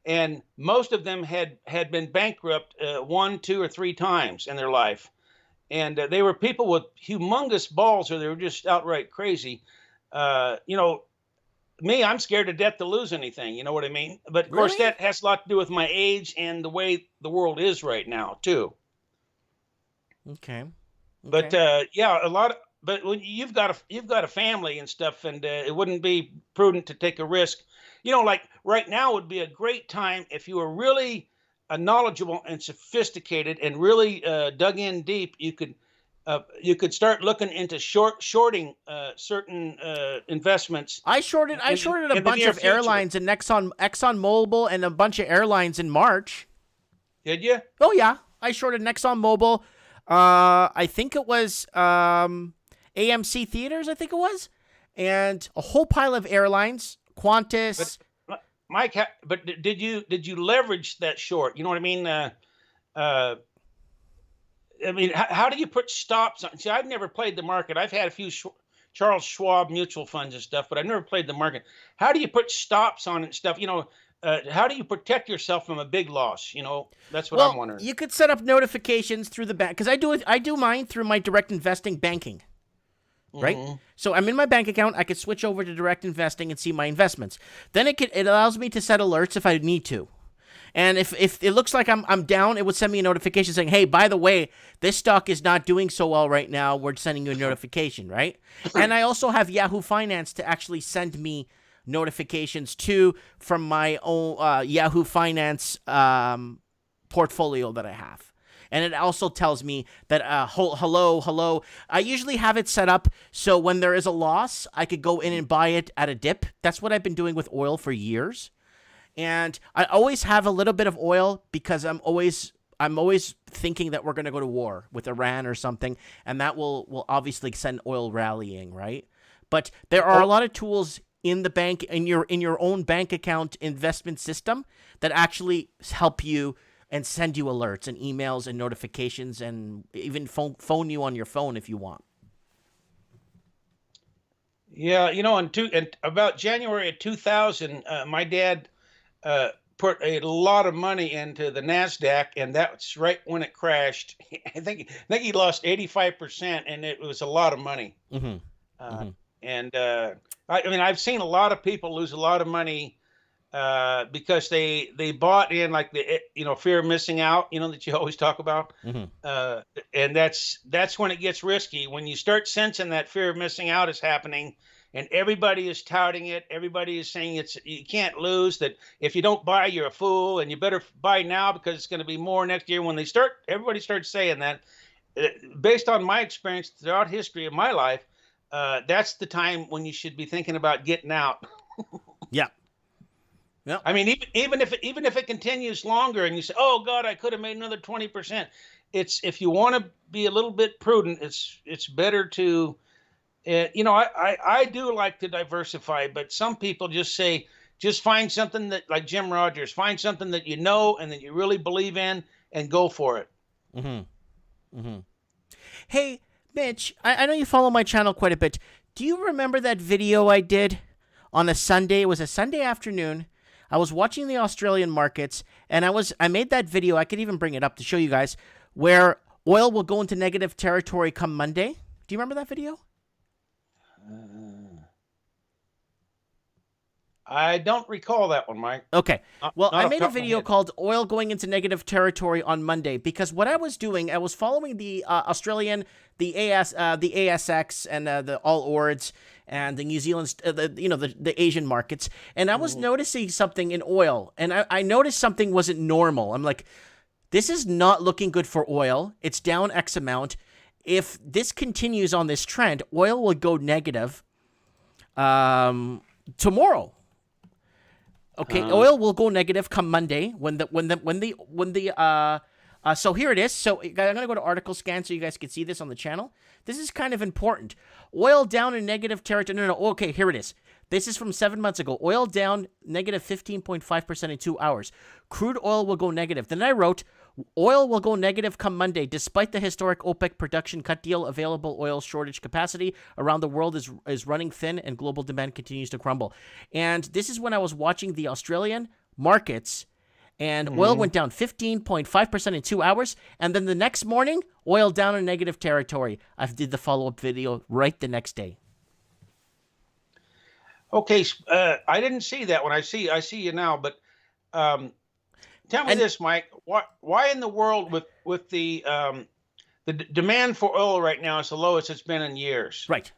And most of them had been bankrupt 1, 2, or 3 times in their life. And they were people with humongous balls, or they were just outright crazy. Me, I'm scared to death to lose anything. You know what I mean? But of course, that has a lot to do with my age and the way the world is right now, too. Okay. But a lot. But when you've got a family and stuff, and it wouldn't be prudent to take a risk. Like right now would be a great time if you were really knowledgeable and sophisticated and really dug in deep. You could start looking into shorting certain investments. I shorted a bunch of airlines and Exxon Mobil and a bunch of airlines in March. Did you? Oh yeah, I shorted Exxon Mobil. I think it was AMC Theaters. I think it was, and a whole pile of airlines. Qantas. But Mike, did you leverage that short? You know what I mean? I mean, how do you put stops on? See, I've never played the market. I've had a few Charles Schwab mutual funds and stuff, but I've never played the market. How do you put stops on it and stuff? How do you protect yourself from a big loss? That's what I'm wondering. You could set up notifications through the bank, because I do mine through my direct investing banking. Right? So I'm in my bank account. I could switch over to direct investing and see my investments. Then it allows me to set alerts if I need to. And if it looks like I'm down, it would send me a notification saying, hey, by the way, this stock is not doing so well right now. We're sending you a notification, right? And I also have Yahoo Finance to actually send me notifications too from my own Yahoo Finance portfolio that I have. And it also tells me that, hello. I usually have it set up so when there is a loss, I could go in and buy it at a dip. That's what I've been doing with oil for years. And I always have a little bit of oil because I'm always thinking that we're going to go to war with Iran or something. And that will obviously send oil rallying, right? But there are a lot of tools in the bank, in your own bank account investment system that actually help you and send you alerts and emails and notifications and even phone you on your phone if you want. Yeah, in about January of 2000, my dad put a lot of money into the NASDAQ, and that's right when it crashed. I think he lost 85%, and it was a lot of money. And I mean, I've seen a lot of people lose a lot of money because they bought in, like, the fear of missing out, that you always talk about. And that's when it gets risky, when you start sensing that fear of missing out is happening, and everybody is touting it. Everybody is saying you can't lose, that if you don't buy, you're a fool, and you better buy now because it's going to be more next year. When everybody starts saying that, based on my experience throughout history of my life, that's the time when you should be thinking about getting out. Yeah. I mean, even if it continues longer and you say, "Oh God, I could have made another 20%," if you want to be a little bit prudent, it's better to, I do like to diversify, but some people just say, just find something that, like Jim Rogers, find something that and that you really believe in, and go for it. Hey, Mitch, I know you follow my channel quite a bit. Do you remember that video I did on a Sunday? It was a Sunday afternoon. I was watching the Australian markets, and I made that video. I could even bring it up to show you guys, where oil will go into negative territory come Monday. Do you remember that video? I don't recall that one, Mike. Okay. Well, I made a video called Oil Going into Negative Territory on Monday, because what I was doing, I was following the Australian, the ASX, and the All Ords, and the New Zealand, the Asian markets, and I was noticing something in oil, and I noticed something wasn't normal. I'm like, this is not looking good for oil. It's down X amount. If this continues on this trend, oil will go negative tomorrow. Okay, oil will go negative come Monday so here it is. So I'm going to go to article scan so you guys can see this on the channel. This is kind of important. Oil down in negative territory. No. Okay, here it is. This is from 7 months ago. Oil down negative 15.5% in 2 hours. Crude oil will go negative. Then I wrote, oil will go negative come Monday, despite the historic OPEC production cut deal. Available oil shortage capacity around the world is running thin, and global demand continues to crumble. And this is when I was watching the Australian markets, and oil went down 15.5% in 2 hours. And then the next morning, oil down in negative territory. I did the follow-up video right the next day. Okay, I didn't see that one. I see you now, but tell me this, Mike. Why in the world with the demand for oil right now is the lowest it's been in years? Right.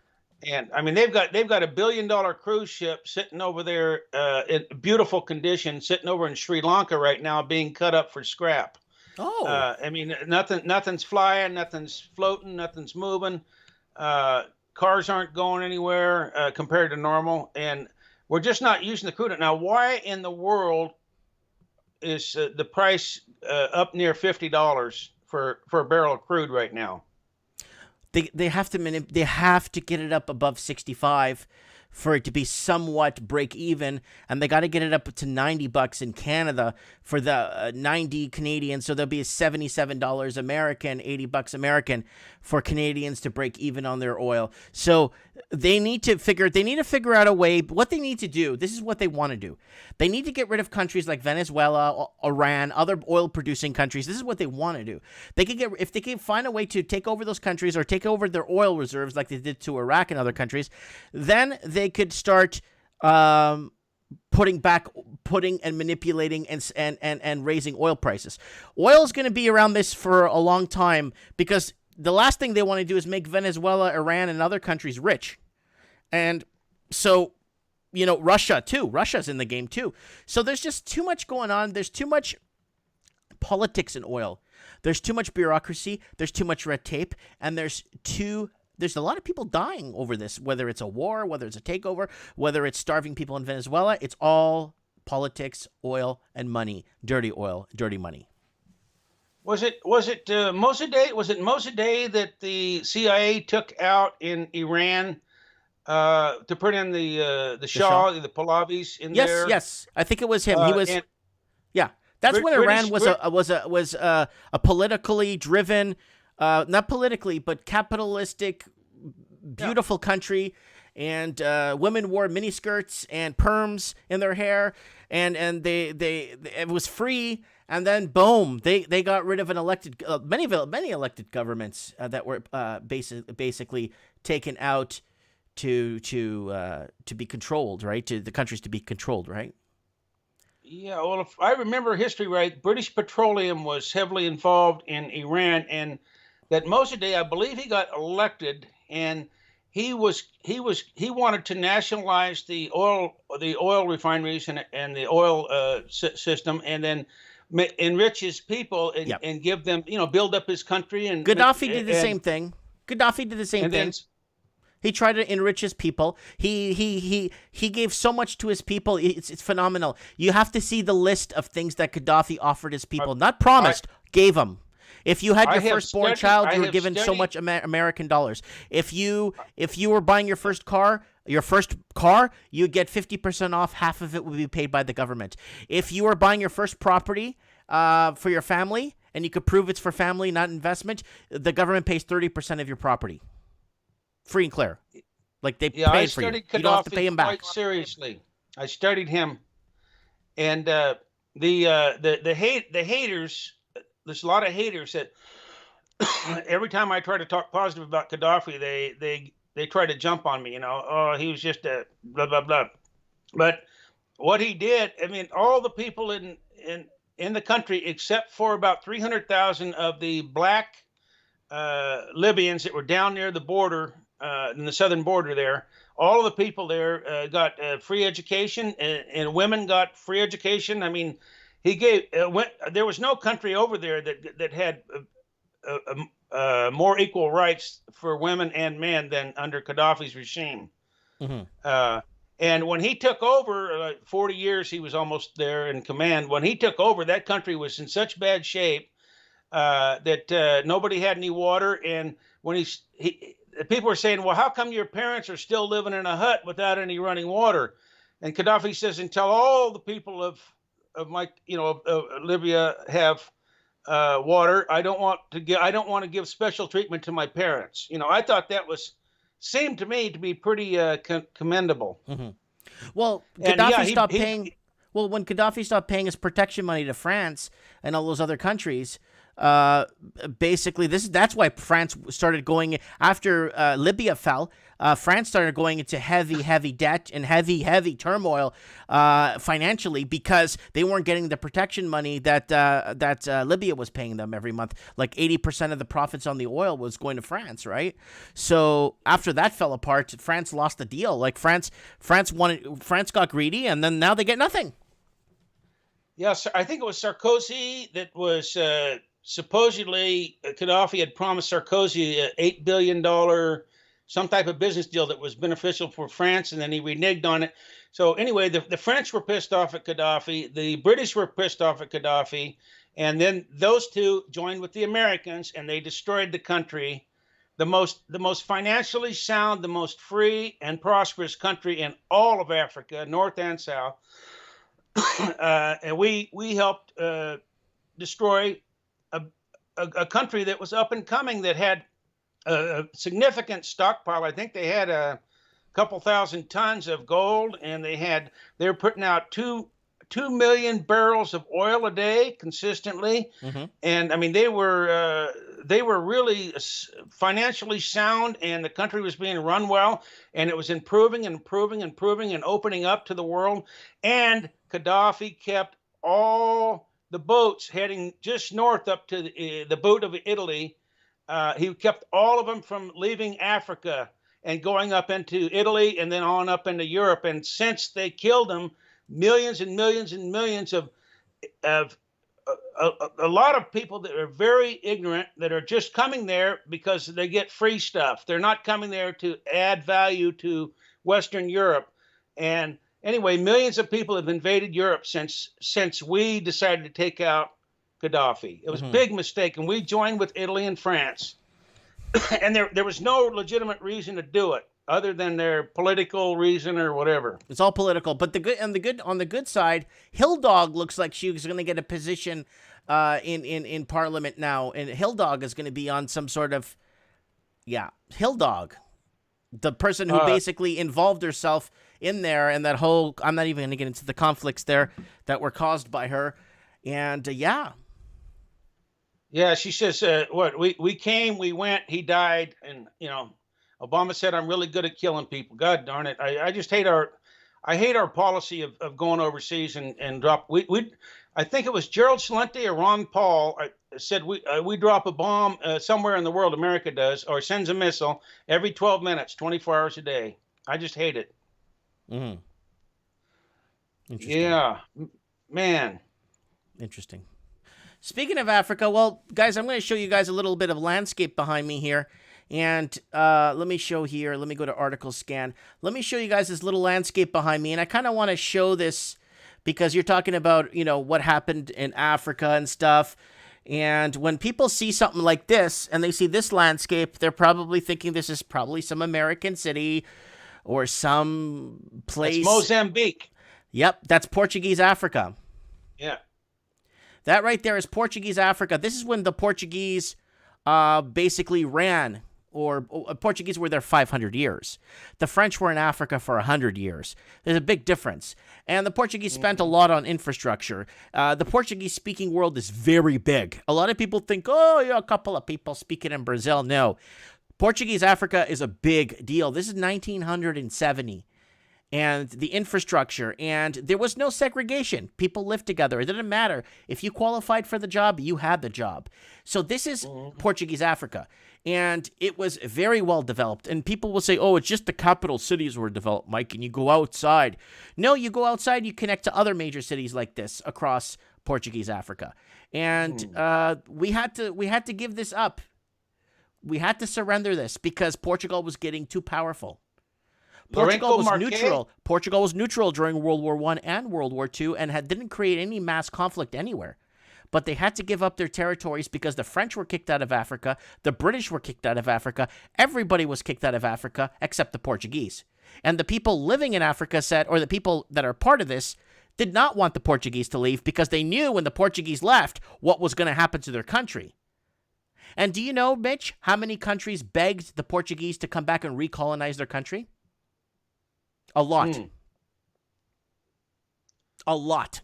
And I mean, they've got $1 billion cruise ship sitting over there in beautiful condition, sitting over in Sri Lanka right now, being cut up for scrap. Oh. I mean, nothing's flying, nothing's floating, nothing's moving. Cars aren't going anywhere compared to normal, and we're just not using the crude. Now, why in the world is the price up near $50 for a barrel of crude right now? They have to get it up above 65 for it to be somewhat break even, and they got to get it up to $90 in Canada for the 90 Canadian. So there'll be $77 American, $80 American for Canadians to break even on their oil. So they need to figure out a way. What they need to do, this is what they want to do. They need to get rid of countries like Venezuela, Iran, other oil producing countries. This is what they want to do. If they can find a way to take over those countries or take over their oil reserves like they did to Iraq and other countries, then they could start putting and manipulating and raising oil prices. Oil is going to be around this for a long time because the last thing they want to do is make Venezuela, Iran, and other countries rich. And so, Russia too. Russia's in the game too. So there's just too much going on. There's too much politics in oil. There's too much bureaucracy. There's too much red tape. And there's a lot of people dying over this, whether it's a war, whether it's a takeover, whether it's starving people in Venezuela. It's all politics, oil, and money. Dirty oil, dirty money. Was it Mossadegh? Was it Mossadegh that the CIA took out in Iran to put in the Shah, the Pahlavis in there? Yes. I think it was him. He was. That's when Iran was a politically driven, not politically, but capitalistic, beautiful country, and women wore miniskirts and perms in their hair, and it was free. And then boom, they got rid of an elected many elected governments that were basically taken out to be controlled, right? To the countries to be controlled, right? Yeah, well, if I remember history right, British Petroleum was heavily involved in Iran, and that Mossadegh, I believe he got elected, and he wanted to nationalize the oil refineries and the oil system, and then enrich his people and give them, build up his country. And Gaddafi did the same thing. He tried to enrich his people. He gave so much to his people. It's phenomenal. You have to see the list of things that Gaddafi offered his people. Not promised, gave them. If you had your firstborn child, you were given so much American dollars. If you were buying your first car, you'd get 50% off. Half of it would be paid by the government. If you were buying your first property for your family, and you could prove it's for family, not investment, the government pays 30% of your property. Free and clear. Like they paid for you. Gaddafi You don't have to pay him back. Quite seriously. I studied him. And the haters, there's a lot of haters that every time I try to talk positive about Gaddafi, they try to jump on me, oh, he was just a blah, blah, blah. But what he did, all the people in the country, except for about 300,000 of the black Libyans that were down near the border, in the southern border there, all of the people there got free education, and women got free education. He gave there was no country over there that had more equal rights for women and men than under Gaddafi's regime. Mm-hmm. And when he took over, 40 years he was almost there in command. When he took over, that country was in such bad shape that nobody had any water. And when people were saying, well, how come your parents are still living in a hut without any running water? And Gaddafi says, until all the people of Libya have water, I don't want to give special treatment to my parents. I thought that seemed to me to be pretty commendable. Mm-hmm. Well, Gaddafi stopped paying. Well, when Gaddafi stopped paying his protection money to France and all those other countries, basically that's why France started going after Libya fell. France started going into heavy debt and heavy turmoil financially, because they weren't getting the protection money that Libya was paying them every month. Like 80% of the profits on the oil was going to France, right? So after that fell apart, France lost the deal. Like France got greedy, and then now they get nothing. Yes, I think it was Sarkozy that was supposedly Gaddafi had promised Sarkozy an $8 billion some type of business deal that was beneficial for France, and then he reneged on it. So anyway, the French were pissed off at Gaddafi, the British were pissed off at Gaddafi, and then those two joined with the Americans, and they destroyed the country the most financially sound, the most free and prosperous country in all of Africa, North and South. And we helped destroy a country that was up and coming, that had a significant stockpile. I think they had a couple thousand tons of gold, and they were putting out 2 million barrels of oil a day consistently. And I mean, they were really financially sound, and the country was being run well, and it was improving and opening up to the world. And Gaddafi kept all the boats heading just north up to the boot of Italy. He kept all of them from leaving Africa and going up into Italy and then on up into Europe. And since they killed them, millions and millions and millions of a lot of people that are very ignorant, that are just coming there because they get free stuff. They're not coming there to add value to Western Europe. And anyway, millions of people have invaded Europe since we decided to take out Gaddafi. It was a big mistake, and we joined with Italy and France. And there was no legitimate reason to do it other than their political reason or whatever. It's all political. But on the good side, Hilldog looks like she was going to get a position in Parliament now, and Hilldog is going to be on some sort of Hilldog, the person who basically involved herself in there, and that whole, I'm not even going to get into the conflicts there that were caused by her. And yeah, she says, we came, we went, he died. And, Obama said, I'm really good at killing people. God darn it. I just hate our policy of going overseas and drop. I think it was Gerald Celente or Ron Paul said we drop a bomb somewhere in the world, America does, or sends a missile every 12 minutes, 24 hours a day. I just hate it. Interesting. Yeah, man. Interesting. Speaking of Africa, well, guys, I'm going to show you guys a little bit of landscape behind me here. And let me show here. Let me go to article scan. Let me show you guys this little landscape behind me. And I kind of want to show this because you're talking about, what happened in Africa and stuff. And when people see something like this and they see this landscape, they're probably thinking this is probably some American city or some place. It's Mozambique. Yep, that's Portuguese Africa. Yeah. That right there is Portuguese Africa. This is when the Portuguese basically ran, or Portuguese were there 500 years. The French were in Africa for 100 years. There's a big difference. And the Portuguese spent a lot on infrastructure. The Portuguese-speaking world is very big. A lot of people think, a couple of people speaking in Brazil. No. Portuguese Africa is a big deal. This is 1970. And the infrastructure, and there was no segregation. People lived together. It didn't matter. If you qualified for the job, you had the job. So this is Portuguese Africa. And it was very well developed. And people will say, it's just the capital cities were developed, Mike, and you go outside. No, you go outside, you connect to other major cities like this across Portuguese Africa. And we had to give this up. We had to surrender this because Portugal was getting too powerful. Portugal was neutral. Portugal was neutral during World War I and World War II and didn't create any mass conflict anywhere. But they had to give up their territories because the French were kicked out of Africa. The British were kicked out of Africa. Everybody was kicked out of Africa except the Portuguese. And the people living in Africa said, or the people that are part of this, did not want the Portuguese to leave because they knew when the Portuguese left what was going to happen to their country. And do you know, Mitch, how many countries begged the Portuguese to come back and recolonize their country? A lot. A lot.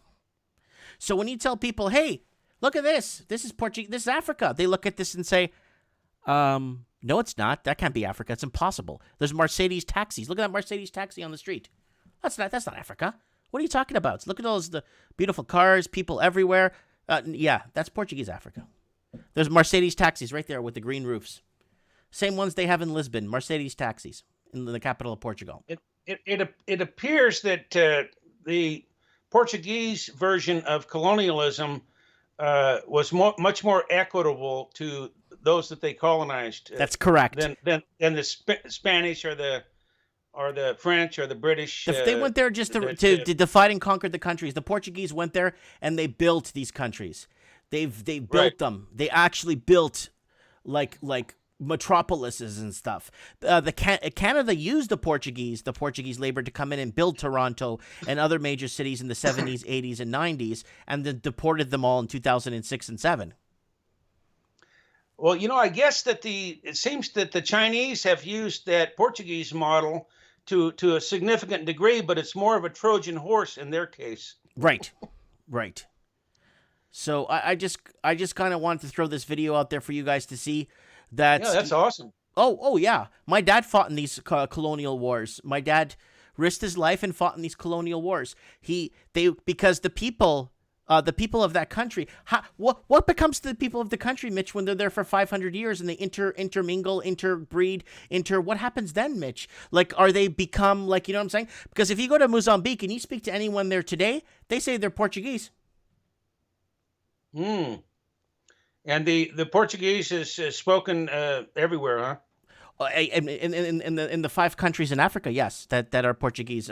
So when you tell people, hey, look at this. This is Portuguese. This is Africa. They look at this and say, no, it's not. That can't be Africa. It's impossible. There's Mercedes taxis. Look at that Mercedes taxi on the street. That's not Africa. What are you talking about? Look at the beautiful cars, people everywhere. Yeah, that's Portuguese Africa. There's Mercedes taxis right there with the green roofs. Same ones they have in Lisbon, Mercedes taxis in the capital of Portugal. It appears that the Portuguese version of colonialism was much more equitable to those that they colonized. That's correct. Than the Spanish or the French or the British. They went there just to divide and conquer the countries. The Portuguese went there and they built these countries. They built them. They actually built like metropolises and stuff. Canada used the Portuguese labor to come in and build Toronto and other major cities in the 70s, 80s, and 90s, and then deported them all in 2006 and 7. Well, I guess that it seems that the Chinese have used that Portuguese model to a significant degree, but it's more of a Trojan horse in their case. Right. So I just kind of wanted to throw this video out there for you guys to see. That's awesome. Oh yeah. My dad fought in these colonial wars. My dad risked his life and fought in these colonial wars. Because the people of that country, what becomes to the people of the country, Mitch, when they're there for 500 years and they intermingle, interbreed, what happens then, Mitch? Like, are they become like, you know what I'm saying? Because if you go to Mozambique and you speak to anyone there today, they say they're Portuguese. And the Portuguese is spoken everywhere, huh? In the 5 countries in Africa, yes, that are Portuguese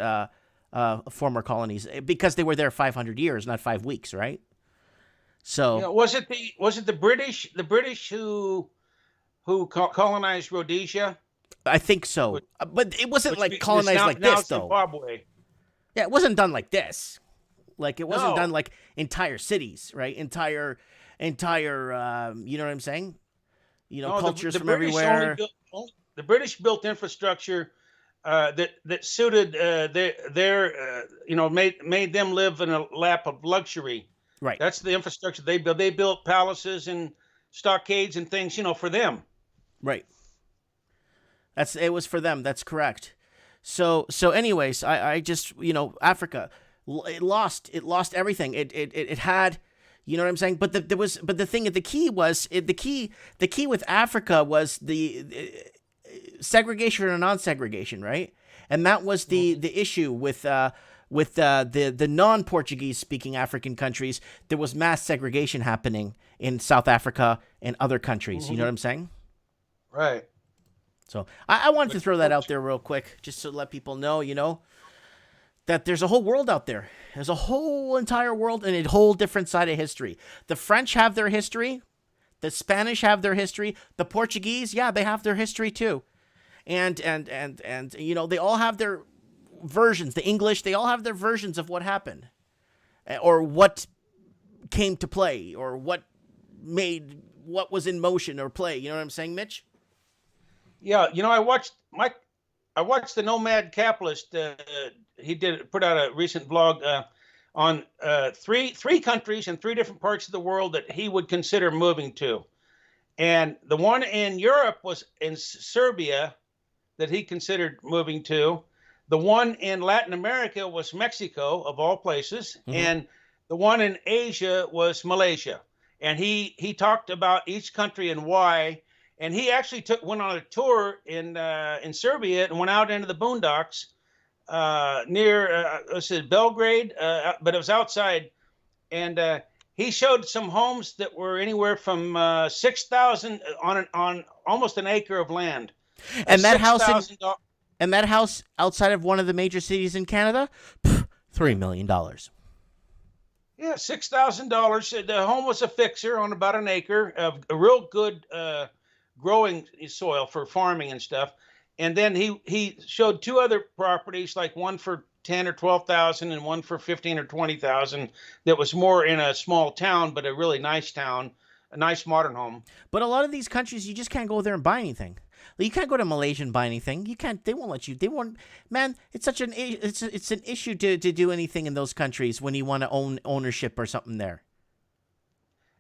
former colonies, because they were there 500 years, not 5 weeks, right? So was it the British who colonized Rhodesia? I think so, but it wasn't like colonized like this, though. Zimbabwe. Yeah, it wasn't done like this. Like, it wasn't done like entire cities, right? Entire, you know what I'm saying? Cultures from everywhere. The British built infrastructure that suited made them live in a lap of luxury. Right. That's the infrastructure they built. They built palaces and stockades and things, for them. Right. It was for them. That's correct. So anyways, I just, Africa, it lost everything. It had, you know what I'm saying? But the key with Africa was the segregation or non-segregation, right? And that was the issue with the non-Portuguese speaking African countries. There was mass segregation happening in South Africa and other countries. You know what I'm saying? Right. So I wanted to throw that out there real quick, just to let people know, that there's a whole world out there. There's a whole entire world and a whole different side of history. The French have their history. The Spanish have their history. The Portuguese, yeah, they have their history too. And they all have their versions. The English, they all have their versions of what happened, or what came to play, or what was in motion or play. You know what I'm saying, Mitch? Yeah, I watched the Nomad Capitalist. He put out a recent blog on three countries and 3 different parts of the world that he would consider moving to. And the one in Europe was in Serbia that he considered moving to. The one in Latin America was Mexico, of all places. Mm-hmm. And the one in Asia was Malaysia. And he talked about each country and why. And he actually went on a tour in Serbia and went out into the boondocks near Belgrade, but it was outside. And he showed some homes that were anywhere from 6,000 on almost an acre of land. And that house outside of one of the major cities in Canada, $3 million. Yeah, $6,000. The home was a fixer on about an acre of a real good growing soil for farming and stuff. And then he showed 2 other properties, like one for 10 or 12,000 and one for 15 or 20,000. That was more in a small town, but a really nice town, a nice modern home. But a lot of these countries, you just can't go there and buy anything. You can't go to Malaysia and buy anything. You can't. They won't let you. They won't. Man, it's an issue to do anything in those countries when you want to own ownership or something there.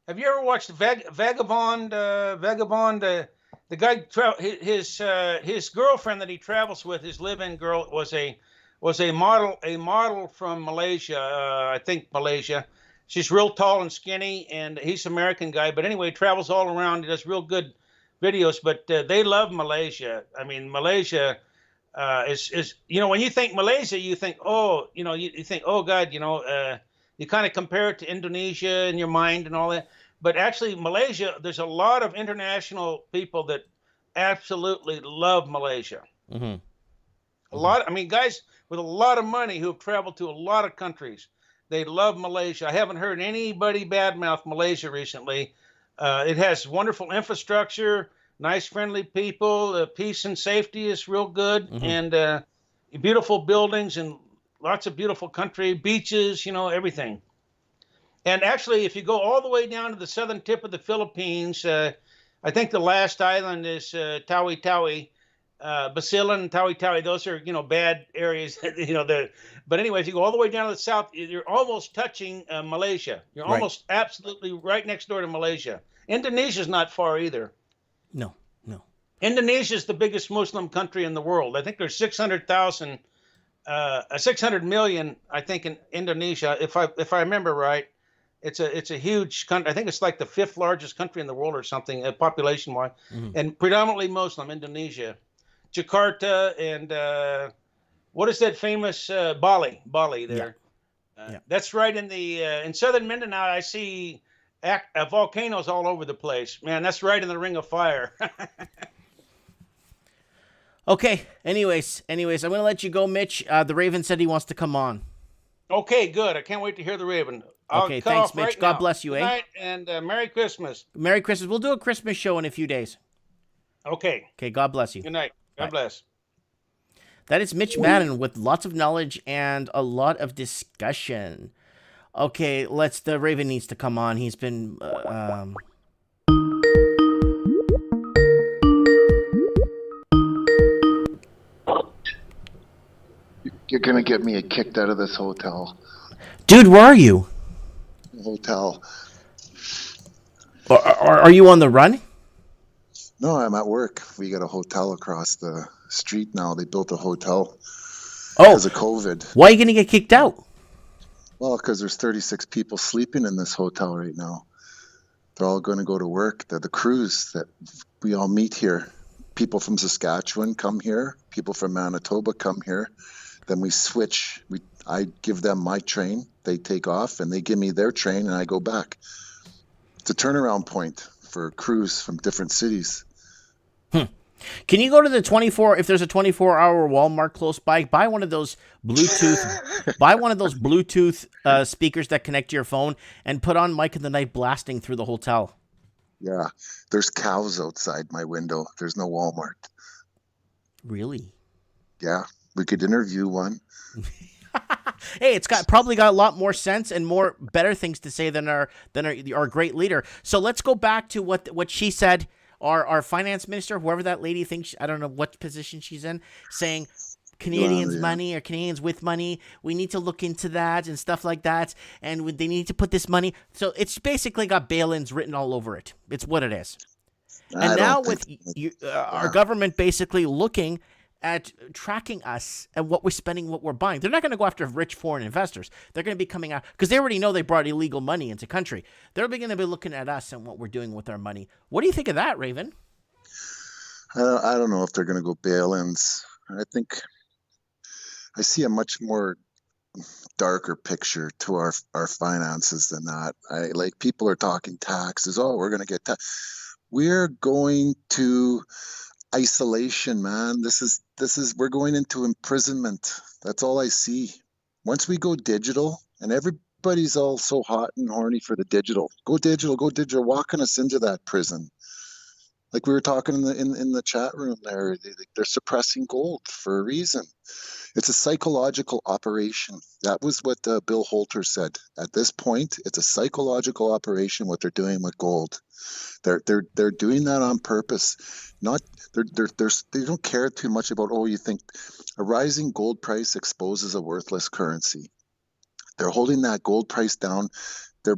Have you ever watched Vagabond? The guy, his girlfriend that he travels with, his live-in girl, was a model from Malaysia. I think Malaysia. She's real tall and skinny, and he's an American guy. But anyway, he travels all around. He does real good videos. But they love Malaysia. I mean, Malaysia is when you think Malaysia, you think you think, oh God, you kind of compare it to Indonesia in your mind and all that. But actually, Malaysia, there's a lot of international people that absolutely love Malaysia. Mm-hmm. A lot. I mean, guys with a lot of money who have traveled to a lot of countries, they love Malaysia. I haven't heard anybody badmouth Malaysia recently. It has wonderful infrastructure, nice, friendly people. Peace and safety is real good, Mhm. and beautiful buildings and lots of beautiful country, beaches, everything. And actually, if you go all the way down to the southern tip of the Philippines, I think the last island is Tawi-Tawi, Basilan and Tawi-Tawi. Those are, bad areas. But anyway, if you go all the way down to the south, you're almost touching Malaysia. You're Right. almost absolutely right next door to Malaysia. Indonesia's not far either. No. Indonesia is the biggest Muslim country in the world. I think there's 600,000, 600 million, I think, in Indonesia, if I remember right. It's a huge country. I think it's like the 5th largest country in the world or something, population-wise, and predominantly Muslim. Indonesia, Jakarta, and what is that famous Bali there? Yeah. That's right in southern Mindanao. I see volcanoes all over the place. Man, that's right in the Ring of Fire. Okay. Anyways, I'm gonna let you go, Mitch. The Raven said he wants to come on. Okay, good. I can't wait to hear the Raven. Okay, thanks, Mitch. Right God now. bless you, Good eh? night, and Merry Christmas. Merry Christmas. We'll do a Christmas show in a few days. Okay. Okay, God bless you. Good night. God bless. That is Mitch Madden with lots of knowledge and a lot of discussion. Okay, the Raven needs to come on. He's been You're gonna get me kicked out of this hotel. Dude, where are you? Hotel. Are you on the run? No, I'm at work. We got a hotel across the street now. They built a hotel because of COVID. Why are you gonna get kicked out? Well, because there's 36 people sleeping in this hotel right now. They're all going to go to work. The crews that we all meet here. People from Saskatchewan come here. People from Manitoba come here. Then we switch. I give them my train. They take off, and they give me their train, and I go back. It's a turnaround point for crews from different cities. Can you go to the 24? If there's a 24-hour Walmart close by, buy one of those Bluetooth speakers that connect to your phone, and put on Mike in the Night blasting through the hotel. Yeah, there's cows outside my window. There's no Walmart. Really? Yeah, we could interview one. Hey, it's probably got a lot more sense and more better things to say than our great leader. So let's go back to what she said. Our finance minister, whoever that lady thinks, I don't know what position she's in, saying Canadians' money or Canadians with money, we need to look into that and stuff like that, and they need to put this money. So it's basically got bail-ins written all over it. It's what it is. And now with our government basically looking at tracking us and what we're spending, what we're buying. They're not going to go after rich foreign investors. They're going to be coming out because they already know they brought illegal money into country. They're going to be looking at us and what we're doing with our money. What do you think of that, Raven? I don't know if they're going to go bail-ins. I think I see a much more darker picture to our finances than that. People are talking taxes. Oh, we're going to get we're going to isolation, man. This is we're going into imprisonment. That's all I see. Once we go digital, and everybody's all so hot and horny for the digital. Go digital, walking us into that prison. Like we were talking in the chat room there, they're suppressing gold for a reason. It's a psychological operation. That was what Bill Holter said. At this point, it's a psychological operation what they're doing with gold. They're doing that on purpose. They don't care too much about, you think a rising gold price exposes a worthless currency. They're holding that gold price down. They're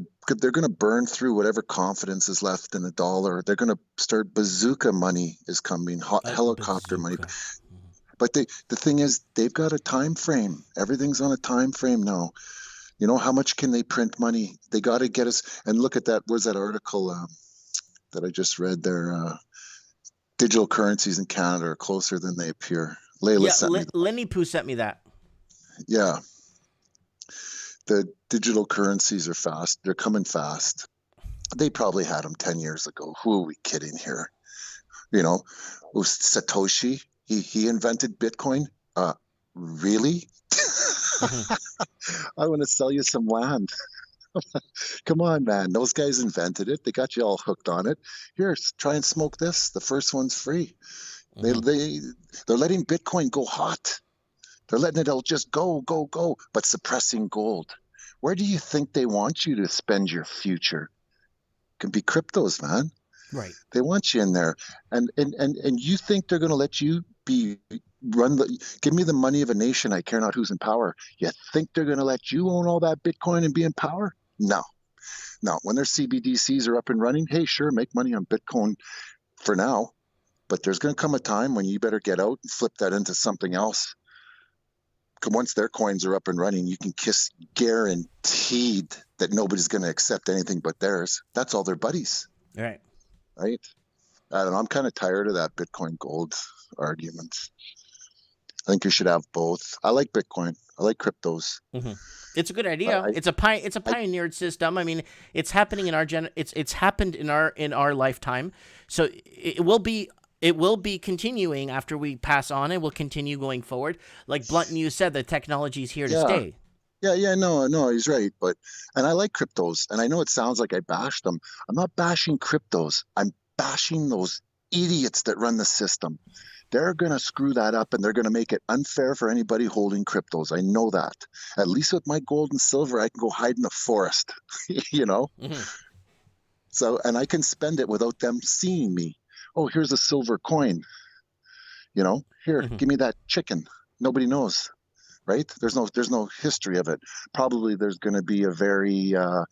going to burn through whatever confidence is left in the dollar. They're going to start bazooka money is coming, helicopter money. But the thing is, they've got a time frame. Everything's on a time frame now. You know, how much can they print money? They got to get us. And look at that. Where's that article that I just read there? Digital currencies in Canada are closer than they appear. Layla sent me. Lenny Poo sent me that. Yeah. The digital currencies are fast. They're coming fast. They probably had them 10 years ago. Who are we kidding here? You know, was Satoshi, he invented Bitcoin. Really? I want to sell you some land. Come on, man. Those guys invented it. They got you all hooked on it. Here, try and smoke this. The first one's free. They're letting Bitcoin go hot. They're letting it all just go, but suppressing gold. Where do you think they want you to spend your future? It can be cryptos, man. Right. They want you in there. And you think they're going to let you give me the money of a nation, I care not who's in power. You think they're going to let you own all that Bitcoin and be in power? No. When their CBDCs are up and running, hey, sure, make money on Bitcoin for now. But there's going to come a time when you better get out and flip that into something else. Once their coins are up and running, you can kiss guaranteed that nobody's going to accept anything but theirs. That's all their buddies. Right. Right? I don't know. I'm kind of tired of that Bitcoin gold argument. I think you should have both. I like Bitcoin. I like cryptos. Mm-hmm. It's a good idea. It's a pioneered system. I mean, it's happening in our it's happened in our lifetime. So it will be continuing after we pass on. It will continue going forward. Like Blunt News said, the technology is here to stay. No, he's right. And I like cryptos. And I know it sounds like I bashed them. I'm not bashing cryptos. I'm bashing those idiots that run the system. They're going to screw that up, and they're going to make it unfair for anybody holding cryptos. I know that. At least with my gold and silver, I can go hide in the forest, you know? Mm-hmm. So, and I can spend it without them seeing me. Oh, here's a silver coin. You know, here, give me that chicken. Nobody knows, right? There's no history of it. Probably there's going to be a very a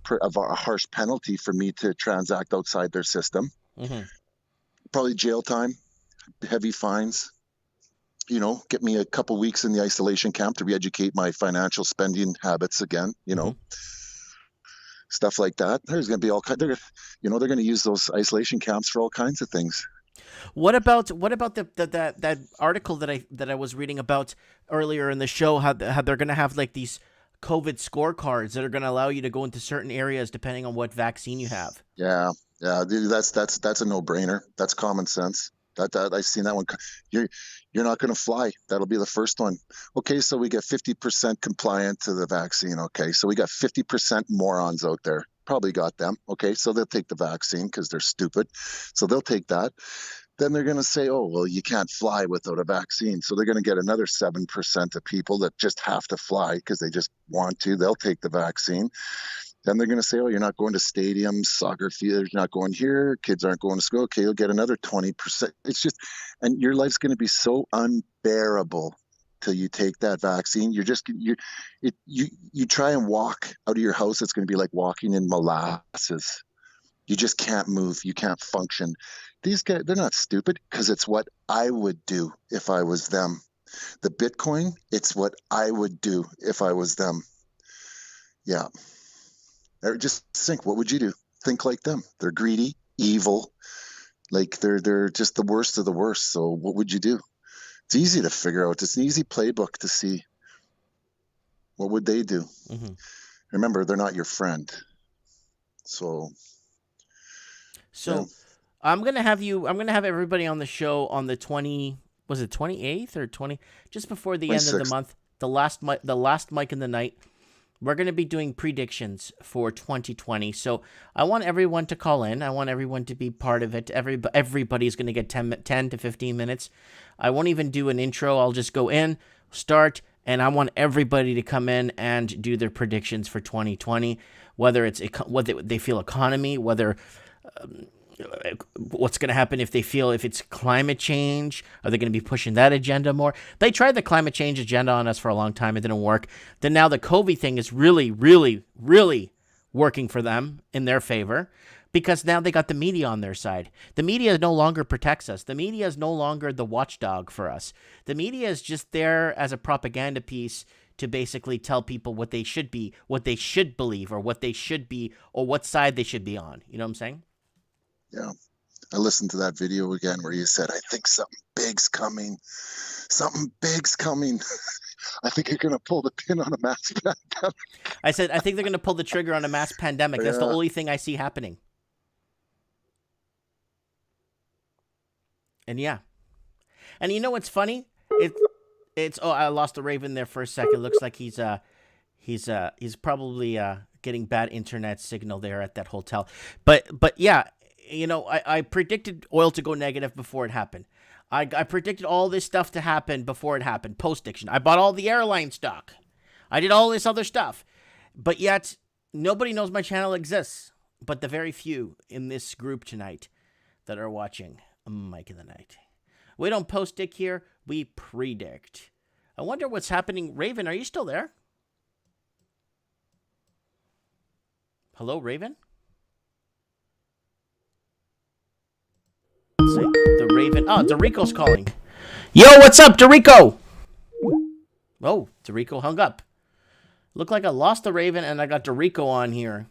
harsh penalty for me to transact outside their system. Mm-hmm. Probably jail time, heavy fines. You know, get me a couple weeks in the isolation camp to re-educate my financial spending habits again. You know. Stuff like that. There's going to be all kind. They're going to use those isolation camps for all kinds of things. What about that article that I was reading about earlier in the show? How they're going to have like these COVID scorecards that are going to allow you to go into certain areas depending on what vaccine you have. Yeah, dude, that's a no-brainer. That's common sense. That I've seen that one. You're not going to fly. That'll be the first one. Okay, so we get 50% compliant to the vaccine. Okay, so we got 50% morons out there. Probably got them. Okay, so they'll take the vaccine because they're stupid. So they'll take that. Then they're going to say, oh, well, you can't fly without a vaccine. So they're going to get another 7% of people that just have to fly because they just want to. They'll take the vaccine. Then they're going to say, oh, you're not going to stadiums, soccer fields, you're not going here, kids aren't going to school. Okay, you'll get another 20%. It's just, and your life's going to be so unbearable till you take that vaccine. You try and walk out of your house, it's going to be like walking in molasses. You just can't move. You can't function. These guys, they're not stupid because it's what I would do if I was them. The Bitcoin, it's what I would do if I was them. Yeah. Just think, what would you do? Think like them. They're greedy, evil, like they're just the worst of the worst. So what would you do? It's easy to figure out. It's an easy playbook to see. What would they do? Mm-hmm. Remember, they're not your friend. So yeah. I'm gonna have everybody on the show on the 28th or 20, just before the 26th. End of the month, the last mic in the night. We're going to be doing predictions for 2020. So I want everyone to call in. I want everyone to be part of it. Everybody's going to get 10 to 15 minutes. I won't even do an intro. I'll just go in, start, and I want everybody to come in and do their predictions for 2020, whether it's what they feel economy, whether what's going to happen if it's climate change. Are they going to be pushing that agenda more? They tried the climate change agenda on us for a long time. It didn't work. Then now the COVID thing is really, really, really working for them in their favor because now they got the media on their side. The media no longer protects us. The media is no longer the watchdog for us. The media is just there as a propaganda piece to basically tell people what they should be, what they should believe, or what they should be, or what side they should be on. You know what I'm saying? Yeah. I listened to that video again where you said, I think something big's coming. Something big's coming. I think you're going to pull the pin on a mass pandemic. I said, I think they're going to pull the trigger on a mass pandemic. That's the only thing I see happening. And yeah. And you know what's funny? It's I lost the Raven there for a second. Looks like he's probably getting bad internet signal there at that hotel. But yeah, you know, I predicted oil to go negative before it happened. I predicted all this stuff to happen before it happened, post-diction. I bought all the airline stock. I did all this other stuff. But yet, nobody knows my channel exists, but the very few in this group tonight that are watching Mike in the Night. We don't post-dict here, we predict. I wonder what's happening. Raven, are you still there? Hello, Raven? Let's see. The Raven. Oh, Dorico's calling. Yo, what's up, Dorico? Oh, Dorico hung up. Looked like I lost the Raven and I got Dorico on here.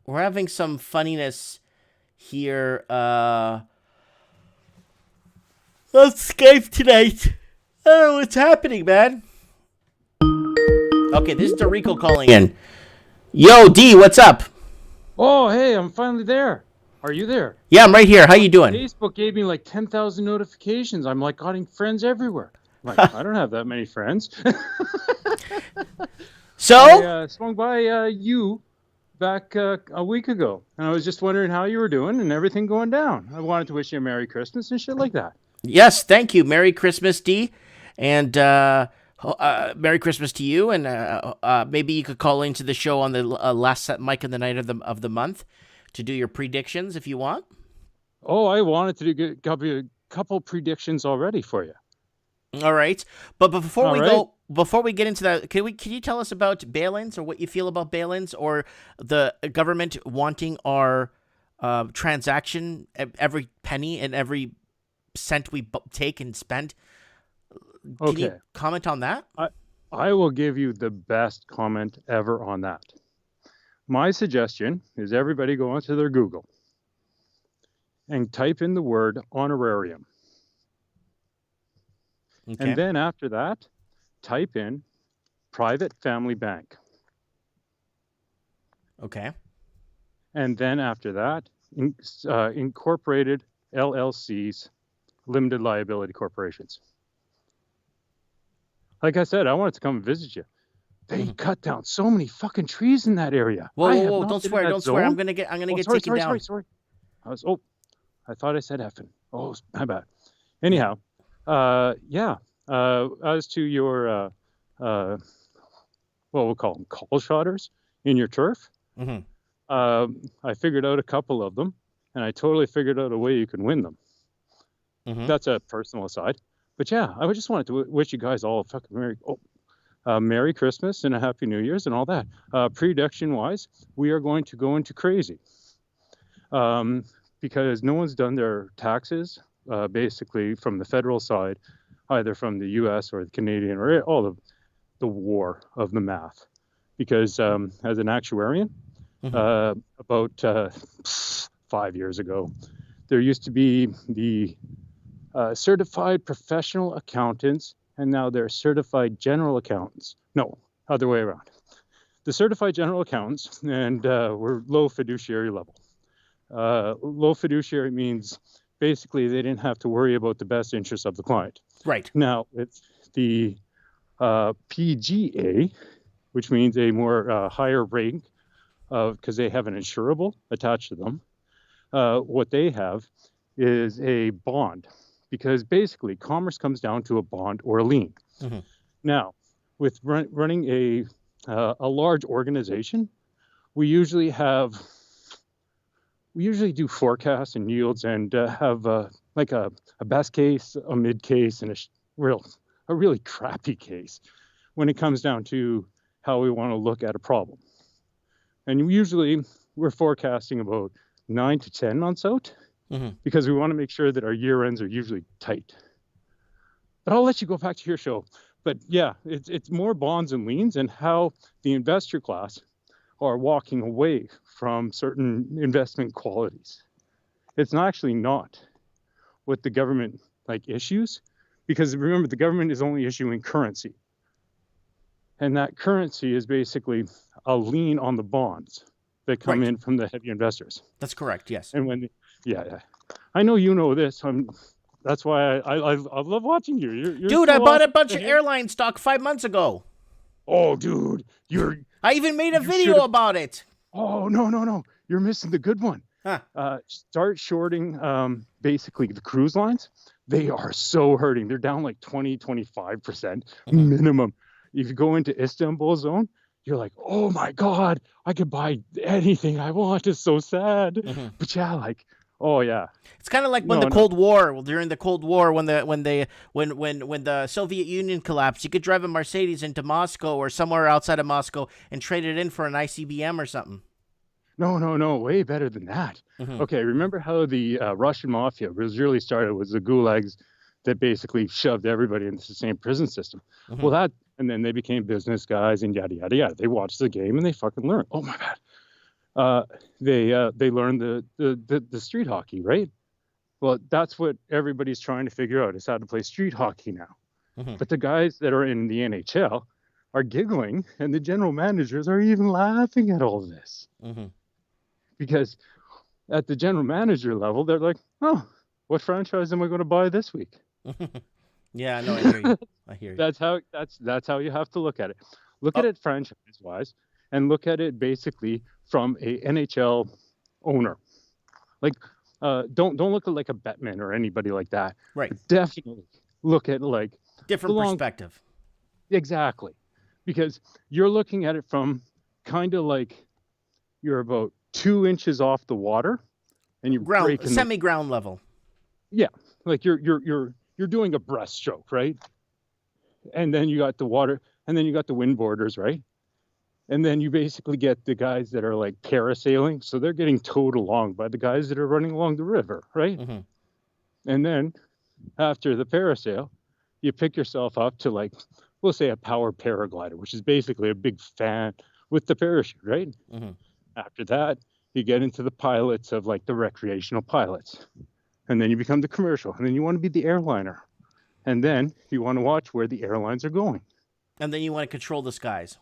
We're having some funniness here. On Skype tonight. I don't know what's happening, man. Okay, this is Dorico calling in. Yo, D, what's up? Oh, hey, I'm finally there. Are you there? Yeah, I'm right here. How you doing? Facebook gave me like 10,000 notifications. I'm like getting friends everywhere. Like, I don't have that many friends. So? I swung by you back a week ago, and I was just wondering how you were doing and everything going down. I wanted to wish you a Merry Christmas and shit like that. Yes, thank you. Merry Christmas, D. And Merry Christmas to you. And maybe you could call into the show on the last Mike in the Night of the month to do your predictions if you want. Oh, I wanted to do a couple predictions already for you. All right. But before we get into that, can you tell us about bail-ins or what you feel about bail-ins or the government wanting our transaction, every penny and every cent we take and spend? Can you comment on that? I will give you the best comment ever on that. My suggestion is everybody go onto their Google and type in the word honorarium. Okay. And then after that, type in private family bank. Okay. And then after that, incorporated LLCs, limited liability corporations. Like I said, I wanted to come and visit you. They cut down so many fucking trees in that area. Whoa, don't swear, swear. I'm gonna get taken down. Sorry. I thought I said effing. Oh, my bad. Anyhow, as to your we'll call them call shotters in your turf. Mm-hmm. I figured out a couple of them, and I totally figured out a way you can win them. Mm-hmm. That's a personal aside. But yeah, I just wanted to wish you guys all a fucking Merry Christmas and a Happy New Year's and all that. Prediction-wise, we are going to go into crazy because no one's done their taxes, basically from the federal side, either from the U.S. or the Canadian or all of the war of the math. Because as an actuarian, about 5 years ago, there used to be the certified professional accountants, and now they're certified general accountants. No, other way around. The certified general accountants, and we're low fiduciary level. Low fiduciary means basically they didn't have to worry about the best interests of the client. Right. Now, it's the PGA, which means a more higher rank because they have an insurable attached to them. What they have is a bond, because basically commerce comes down to a bond or a lien. Mm-hmm. Now, with running a large organization, we usually do forecasts and yields and have like a best case, a mid case, and a really crappy case when it comes down to how we want to look at a problem. And usually we're forecasting about 9 to 10 months out. Mm-hmm. Because we want to make sure that our year ends are usually tight. But I'll let you go back to your show. But yeah, it's more bonds and liens and how the investor class are walking away from certain investment qualities. It's actually not what the government issues, because remember, the government is only issuing currency. And that currency is basically a lien on the bonds that come in from the heavy investors. That's correct, yes. And when yeah. I know you know this. That's why I love watching you. You're Dude, I bought a bunch of airline stock 5 months ago. oh, dude, I even made a video about it. Oh, no. You're missing the good one. Huh. Start shorting basically the cruise lines. They are so hurting. They're down like 20-25% minimum. If you go into Istanbul zone, you're like, oh my God, I could buy anything I want. It's so sad. But yeah, like, oh yeah. It's kind of like when the Cold War, during the Cold War, when the Soviet Union collapsed, you could drive a Mercedes into Moscow or somewhere outside of Moscow and trade it in for an ICBM or something. No, way better than that. Okay, remember how the Russian mafia was really started was the gulags that basically shoved everybody into the same prison system. Well, and then they became business guys and yada yada yada. They watched the game and they fucking learned. Oh my God. They learned the street hockey, right? Well, that's what everybody's trying to figure out is how to play street hockey now. But the guys that are in the NHL are giggling, and the general managers are even laughing at all this. Because at the general manager level, they're like, "Oh, what franchise am I going to buy this week?" Yeah, no, I hear you. I hear you. That's how you have to look at it. Look at it franchise-wise, and look at it basically from a NHL owner. Like, don't look at like a Bettman or anybody like that. Right. But definitely look at like different perspective. Exactly, because you're looking at it from kind of like you're about 2 inches off the water, and you're semi-ground level. Yeah, like you're doing a breaststroke, right? And then you got the water, and then you got the wind borders, right? And then you basically get the guys that are like parasailing, so they're getting towed along by the guys that are running along the river, right? And then after the parasail, you pick yourself up to like, we'll say a power paraglider, which is basically a big fan with the parachute, right? After that, you get into the pilots of like the recreational pilots. And then you become the commercial. And then you want to be the airliner. And then you want to watch where the airlines are going. And then you want to control the skies.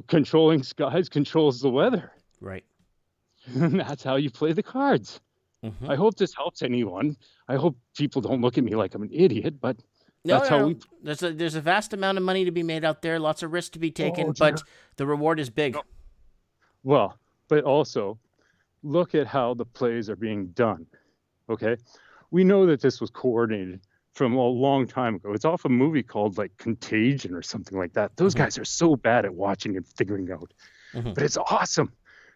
Controlling skies controls the weather. Right. And that's how you play the cards. I hope this helps anyone. I hope people don't look at me like I'm an idiot, but that's how we... There's a vast amount of money to be made out there, lots of risks to be taken, but the reward is big. Well, but also look at how the plays are being done. Okay, we know that this was coordinated from a long time ago. It's off a movie called like Contagion or something like that. Those guys are so bad at watching and figuring out, but it's awesome.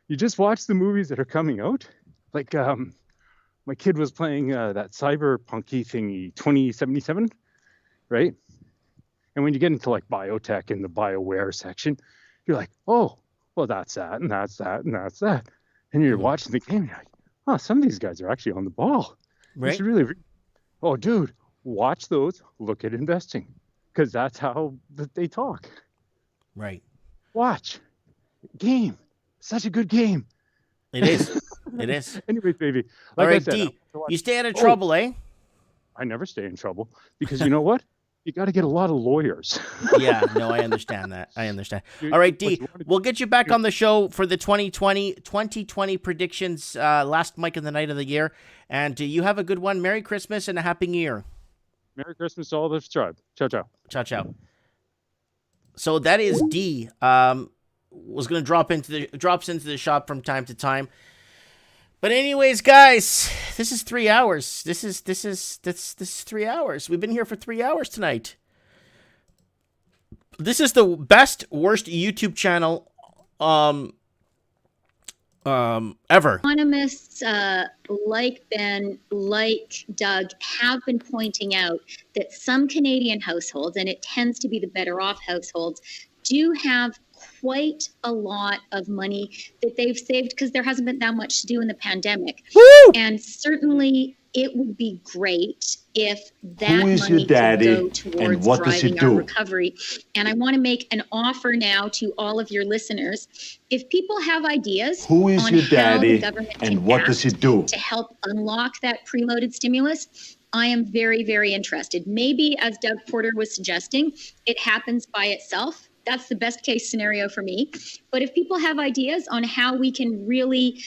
You just watch the movies that are coming out. Like my kid was playing that cyberpunky thingy 2077, right? And when you get into like biotech in the BioWare section, you're like, oh, well, that's that, and that's that, and that's that. And you're watching the game, and you're like, oh, some of these guys are actually on the ball. Right. You should really, oh, dude, watch those, look at investing, because that's how they talk. Right. Watch. Game. Such a good game. It is. It is. Anyways, baby. Like all right, D, you stay out of trouble, eh? I never stay in trouble, because you know what? You got to get a lot of lawyers. Yeah, no, I understand that. I understand. All right, D, we'll get you back on the show for the 2020 predictions, last Mike in the night of the year. And you have a good one. Merry Christmas and a Happy New Year. Merry Christmas to all the tribe. Ciao, ciao. Ciao, ciao. So that is D. Was going to drops into the shop from time to time. But anyways, guys, this is 3 hours. This is 3 hours. We've been here for 3 hours tonight. This is the best, worst YouTube channel ever. Economists like Ben, like Doug, have been pointing out that some Canadian households, and it tends to be the better off households, do have quite a lot of money that they've saved because there hasn't been that much to do in the pandemic. Woo! And certainly it would be great if that Who is money your daddy could go towards and what does he driving our do? recovery. And I want to make an offer now to all of your listeners. If people have ideas Who is on your how daddy the government and can what does he act do? to help unlock that preloaded stimulus, I am very, very interested. Maybe, as Doug Porter was suggesting, it happens by itself. That's the best case scenario for me. But if people have ideas on how we can really,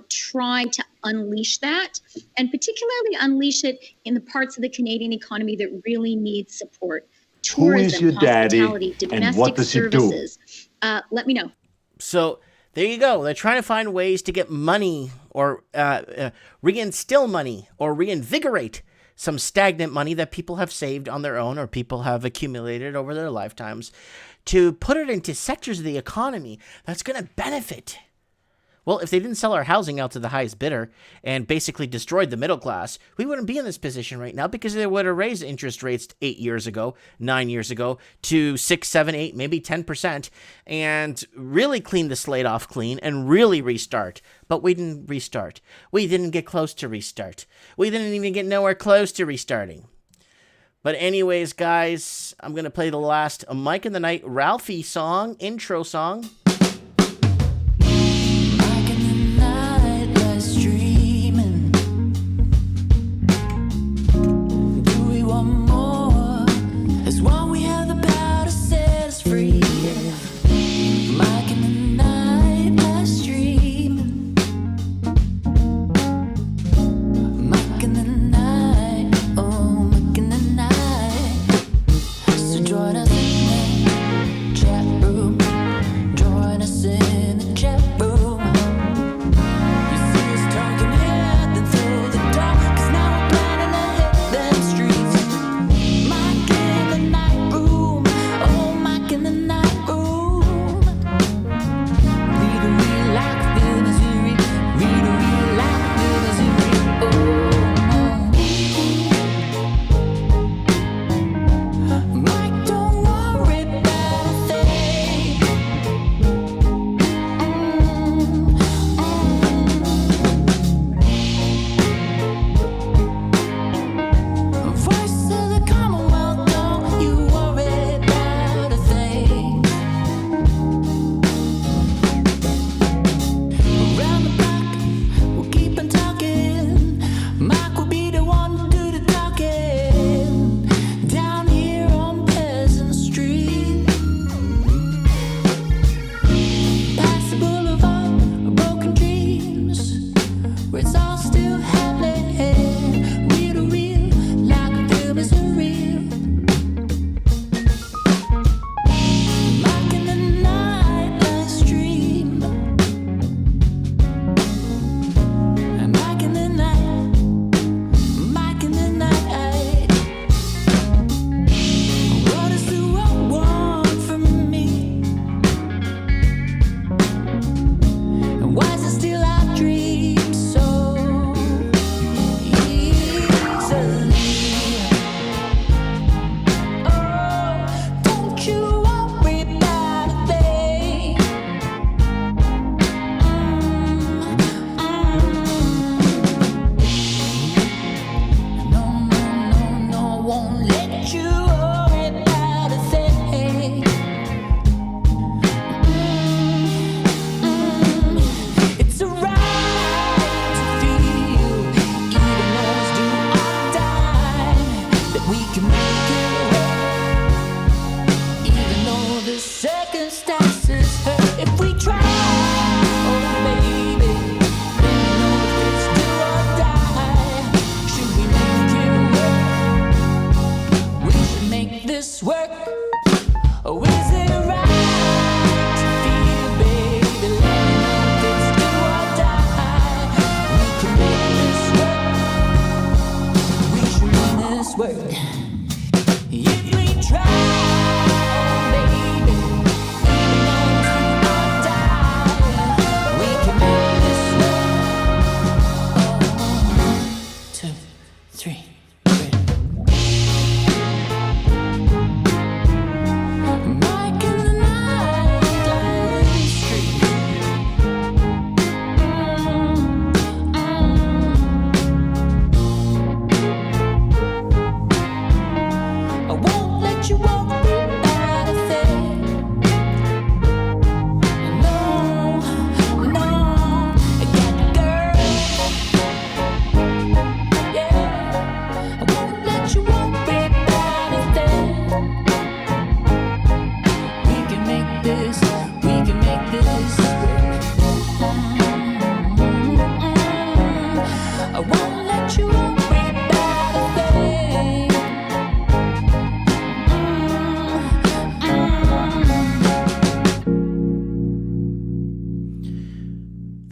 try to unleash that, and particularly unleash it in the parts of the Canadian economy that really need support, tourism, your daddy, hospitality, and domestic what does he do? services. Let me know. So there you go. They're trying to find ways to get money or reinstill money or reinvigorate some stagnant money that people have saved on their own or people have accumulated over their lifetimes to put it into sectors of the economy that's going to benefit. Well, if they didn't sell our housing out to the highest bidder and basically destroyed the middle class, we wouldn't be in this position right now because they would have raised interest rates 8 years ago, 9 years ago to 6, 7, 8, maybe 10% and really clean the slate off clean and really restart. But we didn't restart. We didn't get close to restart. We didn't even get nowhere close to restarting. But anyways, guys, I'm going to play the last Mike in the Night Ralphie song, intro song.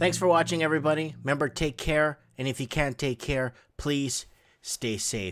Thanks for watching, everybody. Remember, take care. And if you can't take care, please stay safe.